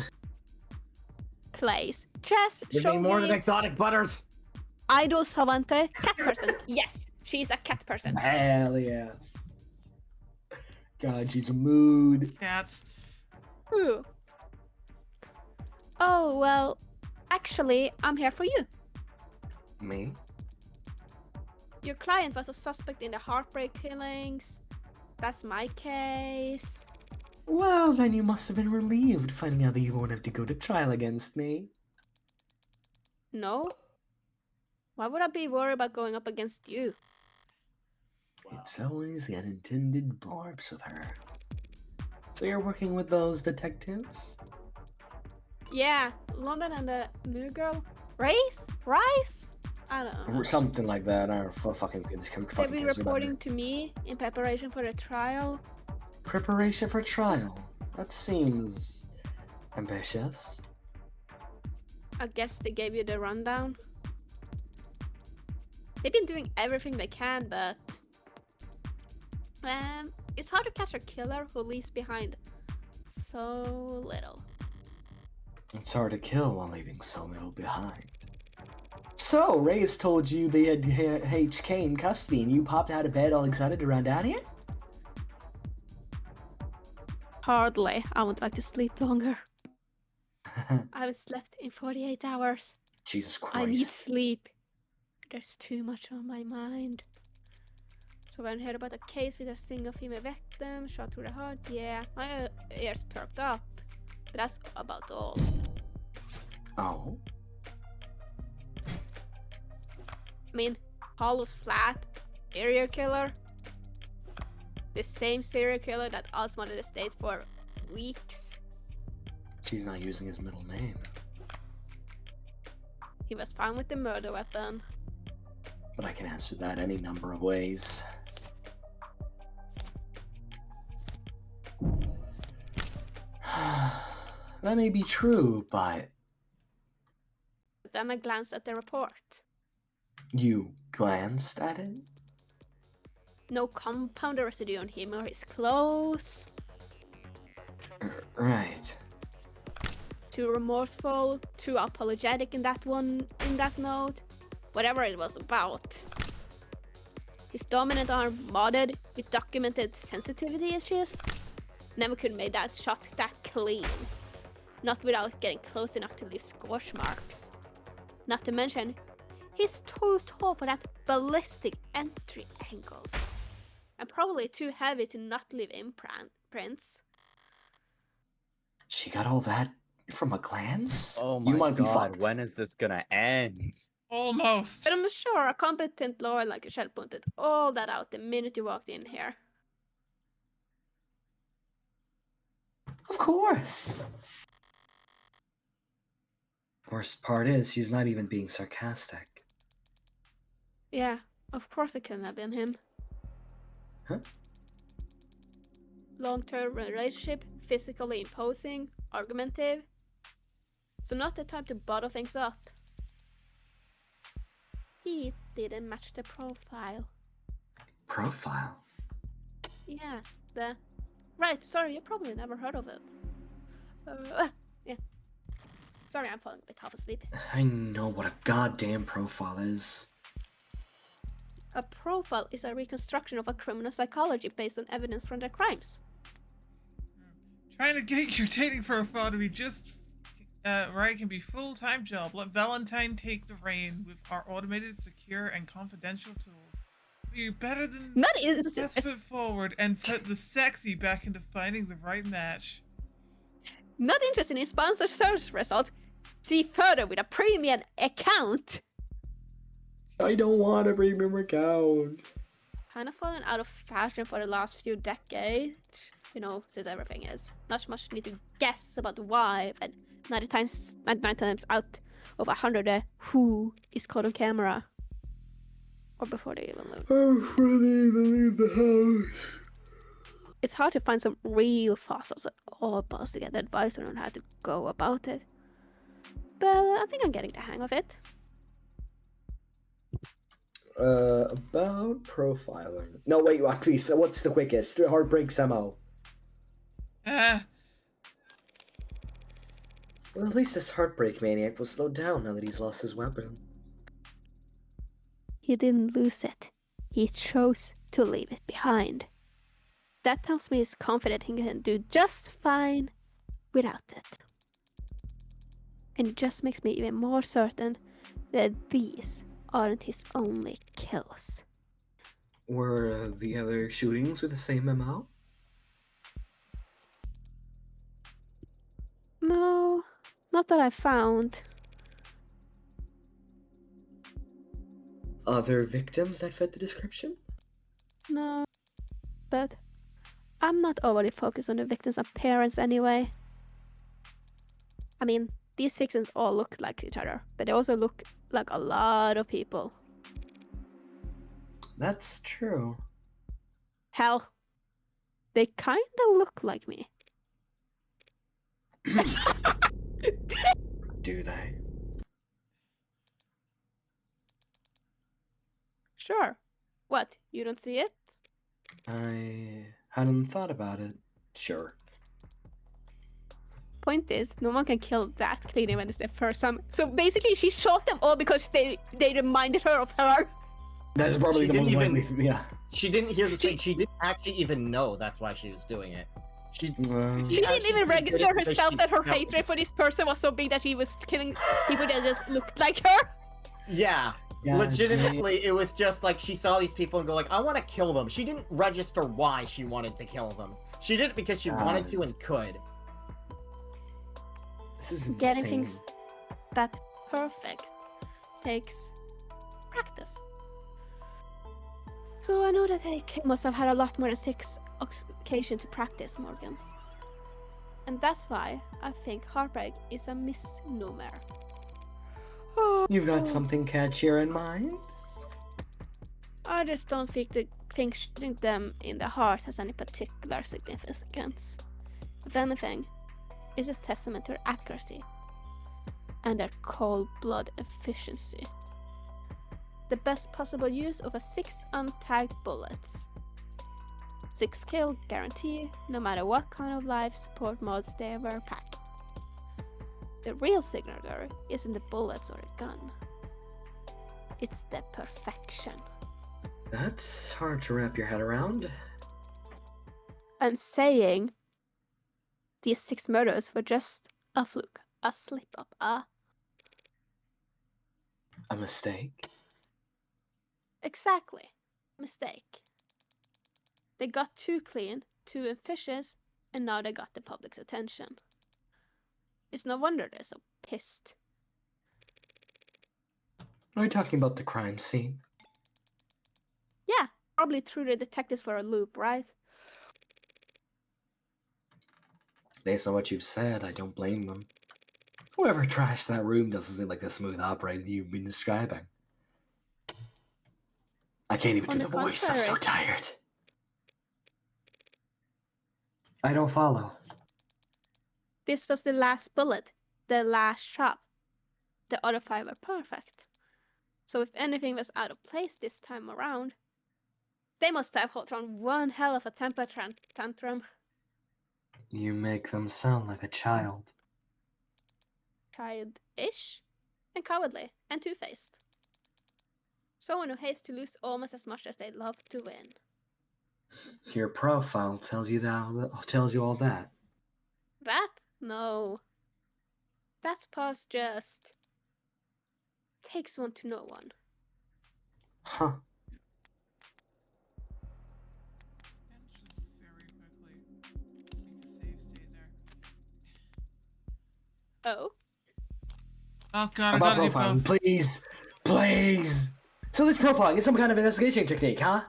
Plays. Chess. Give me more than shogi, exotic butters. Idol Savante. Cat person. Yes, she's a cat person. Hell yeah. God, she's a mood. Cats. Ooh. Oh, well, actually, I'm here for you. Me? Your client was a suspect in the Heartbreak killings. That's my case. Well, then you must have been relieved finding out that you won't have to go to trial against me. No? Why would I be worried about going up against you? It's always the unintended barbs with her. So you're working with those detectives? Yeah, London and the new girl. Rice? I don't know. Or something like that. I don't fucking They'll be reporting to me in preparation for the trial. Preparation for trial. That seems ambitious. I guess they gave you the rundown. They've been doing everything they can, but it's hard to catch a killer who leaves behind so little. It's hard to kill while leaving so little behind. So, Reyes told you they had HK in custody and you popped out of bed all excited to run down here? Hardly. I would like to sleep longer. I haven't slept in 48 hours. Jesus Christ. I need sleep. There's too much on my mind. So when I heard about a case with a single female victim shot through the heart, yeah, my ears perked up. But that's about all. Oh? I mean, Hollow's Flat, serial killer. The same serial killer that outsmarted the state for weeks. She's not using his middle name. He was found with the murder weapon. But I can answer that any number of ways. That may be true, but Then I glanced at the report. you glanced at it? No compound residue on him or his clothes. Right. Too remorseful, too apologetic in that note. Whatever it was about. His dominant arm modded with documented sensitivity issues. Never could have made that shot that clean. Not without getting close enough to leave scorch marks. Not to mention, he's too tall for that ballistic entry angles. And probably too heavy to not leave imprints. She got all that from a glance? Oh You my might be god, fucked. when is this gonna end? Almost. But I'm sure a competent lawyer like Michelle pointed all that out the minute you walked in here. Of course. Worst part is, she's not even being sarcastic. Yeah, of course it couldn't have been him. Huh? Long-term relationship, physically imposing, argumentative. So not the type to bottle things up. He didn't match the profile. Profile? Yeah, the... Right, sorry, you probably never heard of it. Yeah. Sorry, I'm falling a bit half asleep. I know what a goddamn profile is. A profile is a reconstruction of a criminal psychology based on evidence from their crimes. Trying to get your dating profile to be just right can be full-time job. Let Valentine take the reign with our automated, secure, and confidential tools. We're better than let's put forward and put the sexy back into finding the right match. Not interested in sponsored search results. See further with a premium account. I don't want a premium account. Kind of fallen out of fashion for the last few decades. You know, since everything is. Not much need to guess about why, but 99 times out of 100, who is caught on camera. Or before they even leave. Before they even leave the house. It's hard to find some real fossils at all posts to get advice on how to go about it. But I think I'm getting the hang of it. About profiling. No, wait, please. What's the quickest? Heartbreak Samo. Well, at least this heartbreak maniac will slow down now that he's lost his weapon. He didn't lose it. He chose to leave it behind. That tells me he's confident he can do just fine without it. And it just makes me even more certain that these aren't his only kills. Were the other shootings with the same MO? No, not that I found. other victims that fit the description? No, but I'm not overly focused on the victims' appearance anyway. I mean, these victims all look like each other, but they also look like a lot of people. That's true. Hell, they kinda look like me. Do they? Sure. What, you don't see it? I hadn't thought about it. Sure. Point is, no one can kill that cleaning when it's their first time. So basically, she shot them all because they reminded her of her. That's probably She the didn't most even- likely. Yeah. She didn't hear the thing. She didn't actually even know that's why she was doing it. She She actually didn't even did it register because herself she that her felt- hatred for this person was so big that she was killing people that just looked like her. Yeah. Yeah, Legitimately, it was just like she saw these people and go like, I want to kill them. She didn't register why she wanted to kill them. She did it because she wanted to and could. This is insane. Getting things that perfect takes practice. So I know that they must have had a lot more than 6 occasions to practice, Morgan. And that's why I think heartbreak is a misnomer. You've got something catchier in mind? I just don't think shooting them in the heart has any particular significance. If anything, it's a testament to their accuracy and their cold-blood efficiency. The best possible use of 6 untagged bullets. 6 kill guarantee, no matter what kind of life support mods they ever pack. The real signature isn't the bullets or the gun. It's the perfection. That's hard to wrap your head around. I'm saying these 6 murders were just a fluke, a slip-up, A mistake? Exactly. Mistake. They got too clean, too ambitious, and now they got the public's attention. It's no wonder they're so pissed. Are you talking about the crime scene? Yeah, probably threw the detectives for a loop, right? Based on what you've said, I don't blame them. Whoever trashed that room doesn't seem like the smooth operator you've been describing. I can't even On do the the voice, I'm so contrary. tired. I don't follow. This was the last bullet, the last shot. The other 5 were perfect. So if anything was out of place this time around, they must have thrown one hell of a temper tantrum. You make them sound like a child. Childish and cowardly and two-faced. Someone who hates to lose almost as much as they love to win. Your profile tells you all that. That? No. That's past just takes one to know one. Huh. And just very quickly, make a save state there. Oh? Oh god, I About got a new profiling, phone. please! Please! So this profiling is some kind of investigation technique, huh?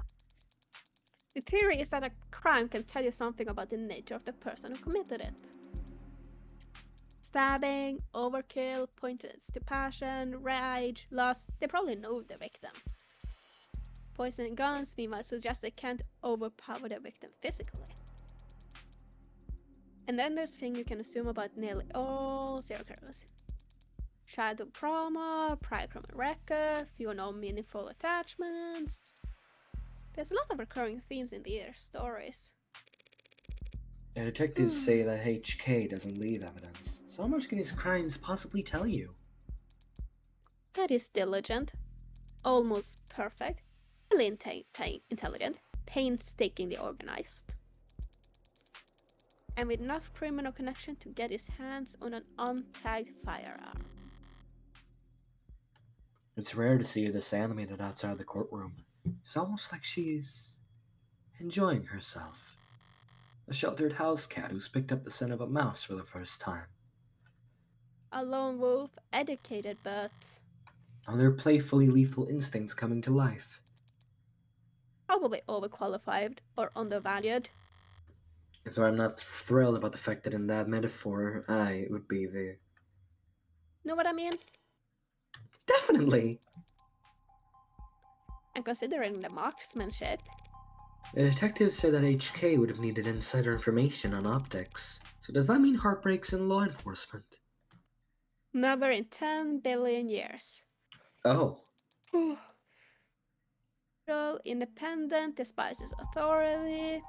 The theory is that a crime can tell you something about the nature of the person who committed it. Stabbing, overkill, pointed to passion, rage, lust, they probably know the victim. Poison and guns, meanwhile, suggest they can't overpower the victim physically. And then there's things you can assume about nearly all serial killers. Childhood trauma, prior criminal record, few or no meaningful attachments. There's a lot of recurring themes in their stories. The detectives say that HK doesn't leave evidence. So how much can his crimes possibly tell you? That is diligent, almost perfect, really intelligent, painstakingly organized, and with enough criminal connection to get his hands on an untagged firearm. It's rare to see her this animated outside the courtroom. It's almost like she's enjoying herself. A sheltered house cat who's picked up the scent of a mouse for the first time. A lone wolf, educated but Are their playfully lethal instincts coming to life? Probably overqualified or undervalued. Though I'm not thrilled about the fact that in that metaphor, I would be the... Know what I mean? Definitely! And considering the marksmanship, The detective said that HK would have needed insider information on optics. So does that mean heartbreaks in law enforcement? never in 10 billion years. Oh. Independent, despises authority.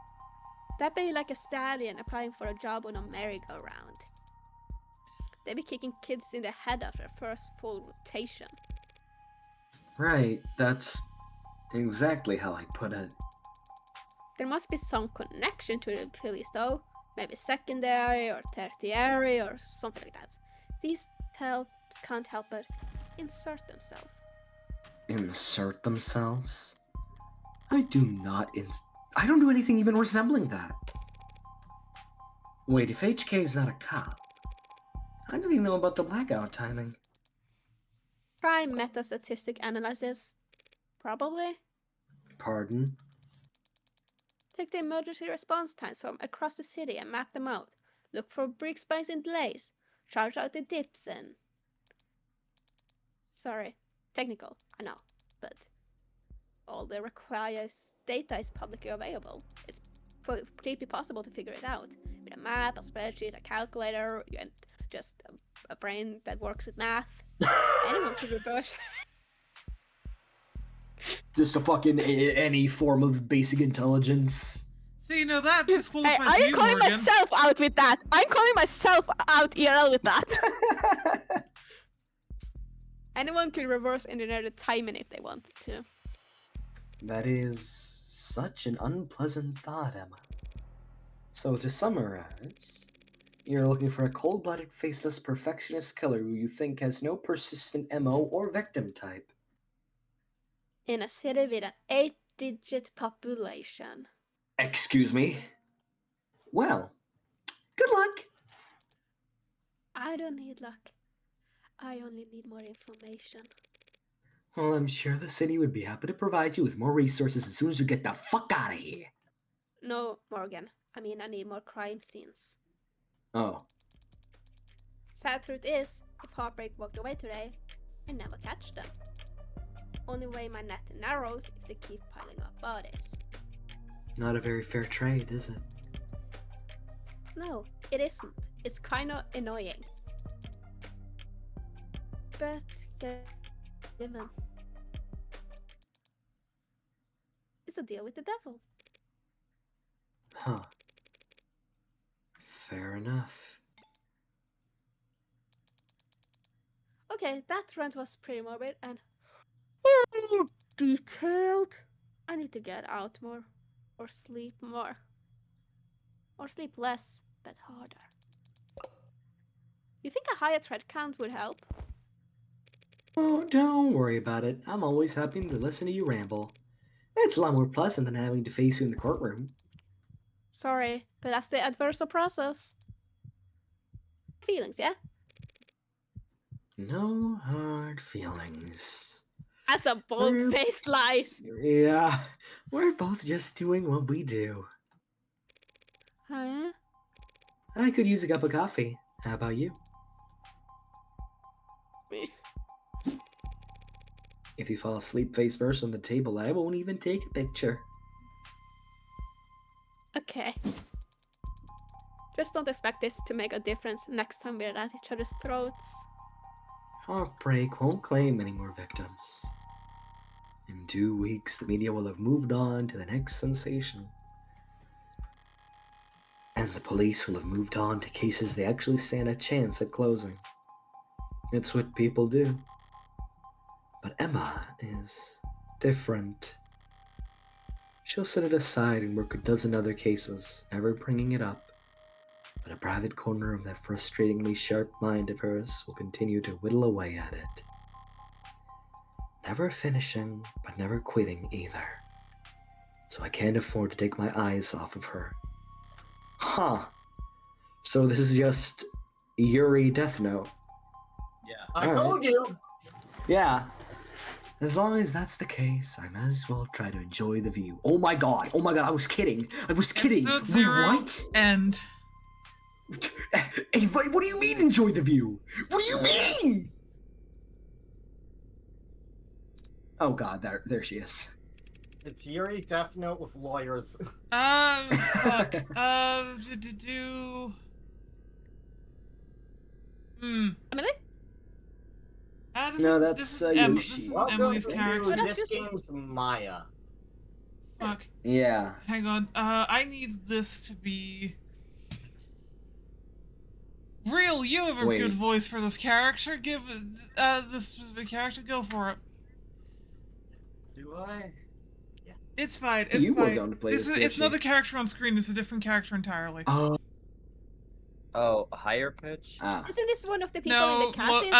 That be like a stallion applying for a job on a merry-go-round. They be kicking kids in the head after first full rotation. Right, that's exactly how I put it. There must be some connection to the police though. Maybe secondary or tertiary or something like that. These helps can't help but insert themselves. Insert themselves? I don't do anything even resembling that. Wait, if HK is not a cop, how did he know about the blackout timing? Try meta-statistic analysis. Probably. Pardon? Take the emergency response times from across the city and map them out. Look for break spikes and delays. Charge out the dips and... Sorry, technical, I know, but all the required data is publicly available. It's completely possible to figure it out. With a map, a spreadsheet, a calculator, and just a brain that works with math. Anyone could reverse. Just a fucking any form of basic intelligence. So you know that disqualifies Hey, you, I'm calling Morgan. myself out with that. I'm calling myself out IRL with that. Anyone can reverse engineer the timing if they wanted to. That is such an unpleasant thought, Emma. So to summarize, you're looking for a cold-blooded, faceless, perfectionist killer who you think has no persistent MO or victim type. In a city with an 8-digit population. Excuse me? Well, good luck! I don't need luck. I only need more information. Well, I'm sure the city would be happy to provide you with more resources as soon as you get the fuck out of here. No, Morgan. I mean, I need more crime scenes. Oh. Sad truth is, if Heartbreak walked away today, I never catch them. Only way my net narrows if they keep piling up bodies. Not a very fair trade, is it? No, it isn't. It's kinda annoying. But given. It's a deal with the devil. Huh. Fair enough. Okay, that rant was pretty morbid and detailed. I need to get out more. Or sleep more. Or sleep less, but harder. You think a higher thread count would help? Oh, don't worry about it. I'm always happy to listen to you ramble. It's a lot more pleasant than having to face you in the courtroom. Sorry, but that's the adversarial process. Feelings, yeah? No hard feelings. That's a bold-faced lie. Yeah, we're both just doing what we do. Huh? I could use a cup of coffee. How about you? Me. If you fall asleep face first on the table, I won't even take a picture. Okay. Just don't expect this to make a difference next time we're at each other's throats. Heartbreak won't claim any more victims. In 2 weeks, the media will have moved on to the next sensation. And the police will have moved on to cases they actually stand a chance at closing. It's what people do. But Emma is different. She'll set it aside and work a dozen other cases, never bringing it up. But a private corner of that frustratingly sharp mind of hers will continue to whittle away at it. Never finishing, but never quitting either. So I can't afford to take my eyes off of her. Huh. So this is just Yuri Death Note. Yeah. I told you! Yeah. As long as that's the case, I might as well try to enjoy the view. Oh my god, I was kidding. Episode Wait, 0, what? End. Hey, what do you mean enjoy the view? What do you mean? Oh god, there she is. It's Yuri Death Note with lawyers. Fuck. Emily? No, this that's, is Em- Yoshi. This is Welcome Emily's to character. this game's Maya. Fuck. Yeah. Hang on. I need this to be. Real, you have a Wait. good voice for this character. Give this specific character. Go for it. Do I? It's fine. It's You were fine. going to play It's this, not Yoshi. the character on screen. It's a different character entirely. Oh. Oh, higher pitch? Ah. Isn't this one of the people No, in the cast?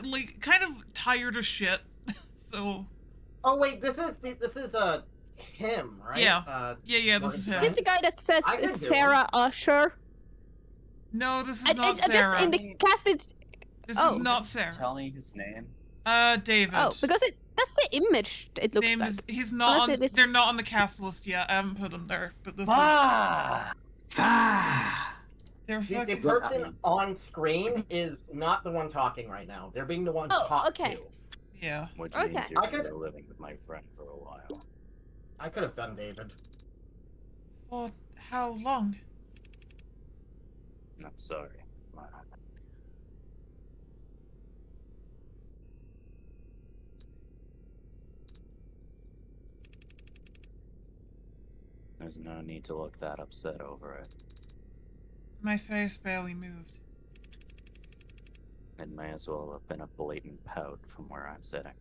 well, like kind of tired of shit. So Oh wait, this is him, right? Yeah. yeah, this is Is him. this the guy that says I can do Sarah Usher? No, this is I not just Sarah. in the cast it. This Oh. is not Sarah. Tell me his name. David. Oh, because that's the image it looks Name like. is, he's not Unless on, it is- they're not on the cast list yet. I haven't put them there, but this Ah! they're The fucking. person on screen is not the one talking right now. They're being the one Oh, talked okay. to. Yeah. Which Okay. means you're I gonna could- be living with my friend for a while. I could have done David. For how long? I'm sorry. There's no need to look that upset over it. My face barely moved. It may as well have been a blatant pout from where I'm sitting.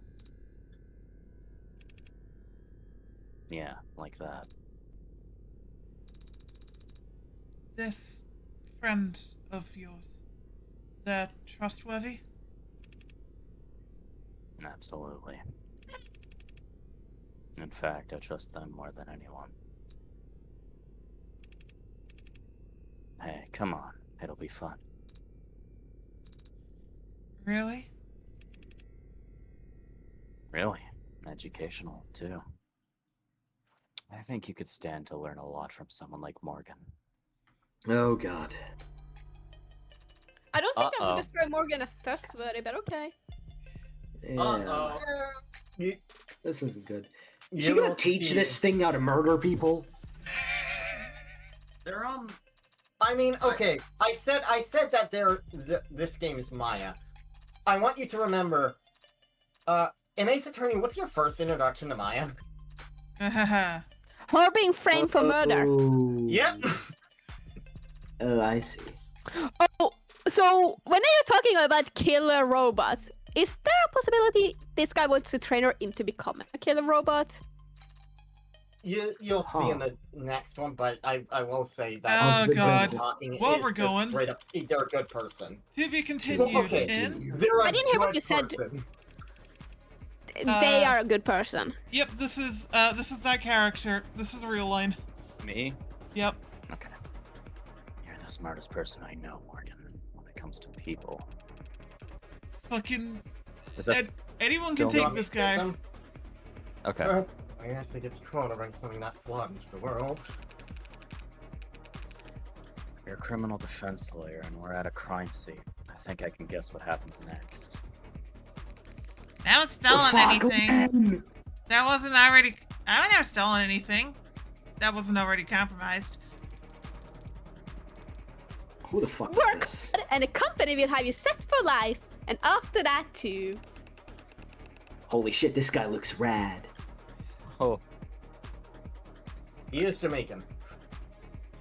Yeah, like that. This friend of yours, they're trustworthy? Absolutely. In fact, I trust them more than anyone. Hey, come on. It'll be fun. Really? Really? Educational, too. I think you could stand to learn a lot from someone like Morgan. Oh god. I don't think I Uh-oh. would describe Morgan as trustworthy, but okay. Yeah. You, This isn't good. you Is she gonna will teach see- this thing how to murder people? They're I mean, okay. I said that this game is Maya. I want you to remember. In Ace Attorney, what's your first introduction to Maya? Her being framed for murder. Oh. Yep. Oh, I see. Oh, so when you're talking about killer robots, is there a possibility this guy wants to train her into becoming a killer robot? You'll see in the next one, but I will say that Oh, the God. talking Well, is we're just going. straight up. They're a good person. To be continued Well, okay. in. They're a I didn't hear what good you said. person. They are a good person. Yep, this is that character. This is the real line. Me? Yep. Okay. You're the smartest person I know, Morgan, when it comes to people. Fucking Is that... anyone still can take not- this guy. Okay. I guess it gets Corona brings something that flood into the world. You're a criminal defense lawyer, and we're at a crime scene. I think I can guess what happens next. I haven't stolen anything. That wasn't already. I never stolen anything. That wasn't already compromised. Who the fuck is Work this? hard and the company will have you set for life. And after that too. Holy shit, this guy looks rad. Oh, He is Jamaican.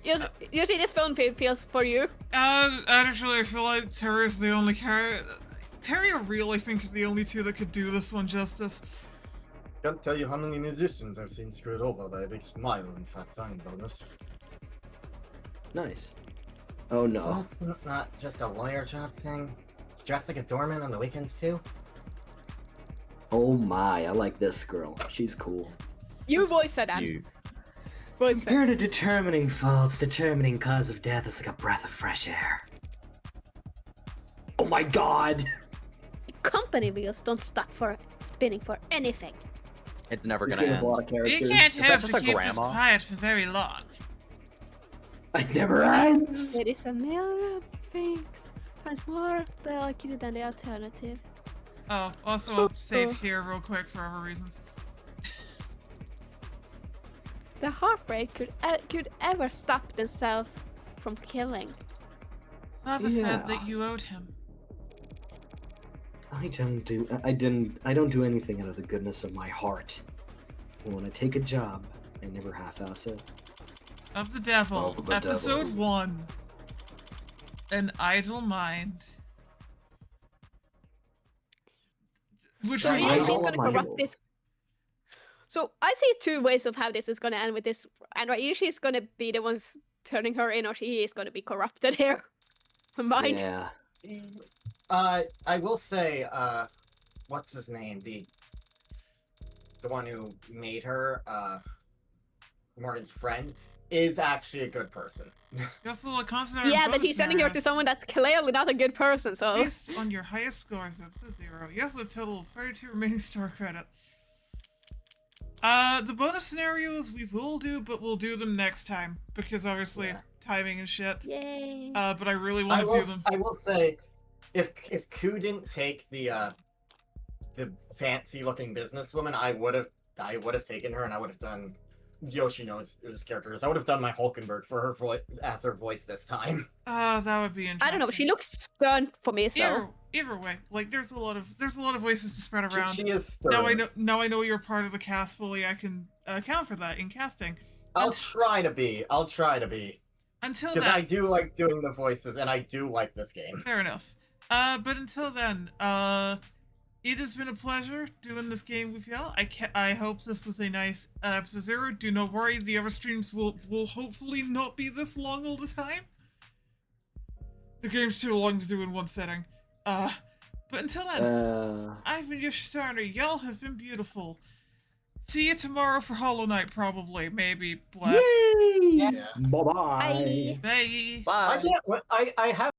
You see this film feels for you. Actually, I feel like Terry's the only character. Terry or Real, I think, are the only two that could do this one justice. Can't tell you how many musicians I've seen screwed over by a big smile and fat signing bonus. Nice. Oh no. That's not just a lawyer job thing. Dressed like a doorman on the weekends too. Oh my, I like this girl. She's cool. You voice said that. you. Voice said. Compared to determining faults, determining cause of death is like a breath of fresh air. Oh my god! company wheels don't stop for spinning for anything. It's never This gonna game has a end. lot of characters. You can't that hope just to a keep this grandma? quiet for very long. It never ends. There is a million things. Finds more delicate than the alternative. Oh, also save here real quick for other reasons. The heartbreak could ever stop themselves from killing. Father Yeah. said that you owed him. I don't do anything out of the goodness of my heart. And when I take a job, I never half-ass it. Of the Devil, Of the Episode Devil. 1. An Idle Mind. Which So we either Idle she's gonna mind. corrupt this. So I see two ways of how this is gonna end with this, and either she's gonna be the ones turning her in, or she is gonna be corrupted here. Mind. Yeah. I will say, what's his name? The one who made her, Morgan's friend, is actually a good person. also a constant Yeah, but he's sending her to someone that's clearly not a good person. So Based on your highest scores of 0, you also have a total of 32 remaining star credit. The bonus scenarios we will do, but we'll do them next time because obviously Yeah. timing and shit. yay. But I really I want to will, do them. I will say, if Ku didn't take the fancy looking businesswoman, I would have taken her, and I would have done Yoshino's character is. I would have done my Hulkenberg for her voice as her voice this time. That would be interesting. I don't know. She looks stern for me. So Either way, like there's a lot of voices to spread around. She is stern. Now I know you're part of the cast fully. I can account for that in casting. I'll try to be. Until Because I then, do like doing the voices, and I do like this game. fair enough. But until then, it has been a pleasure doing this game with y'all. I hope this was a nice episode 0. Do not worry, the other streams will hopefully not be this long all the time. The game's too long to do in one setting. But until then, I've been Yoshitaro. Y'all have been beautiful. See you tomorrow for Hollow Knight, probably, maybe. What? Yay! Yeah. Bye-bye. Bye. Bye. Bye. I have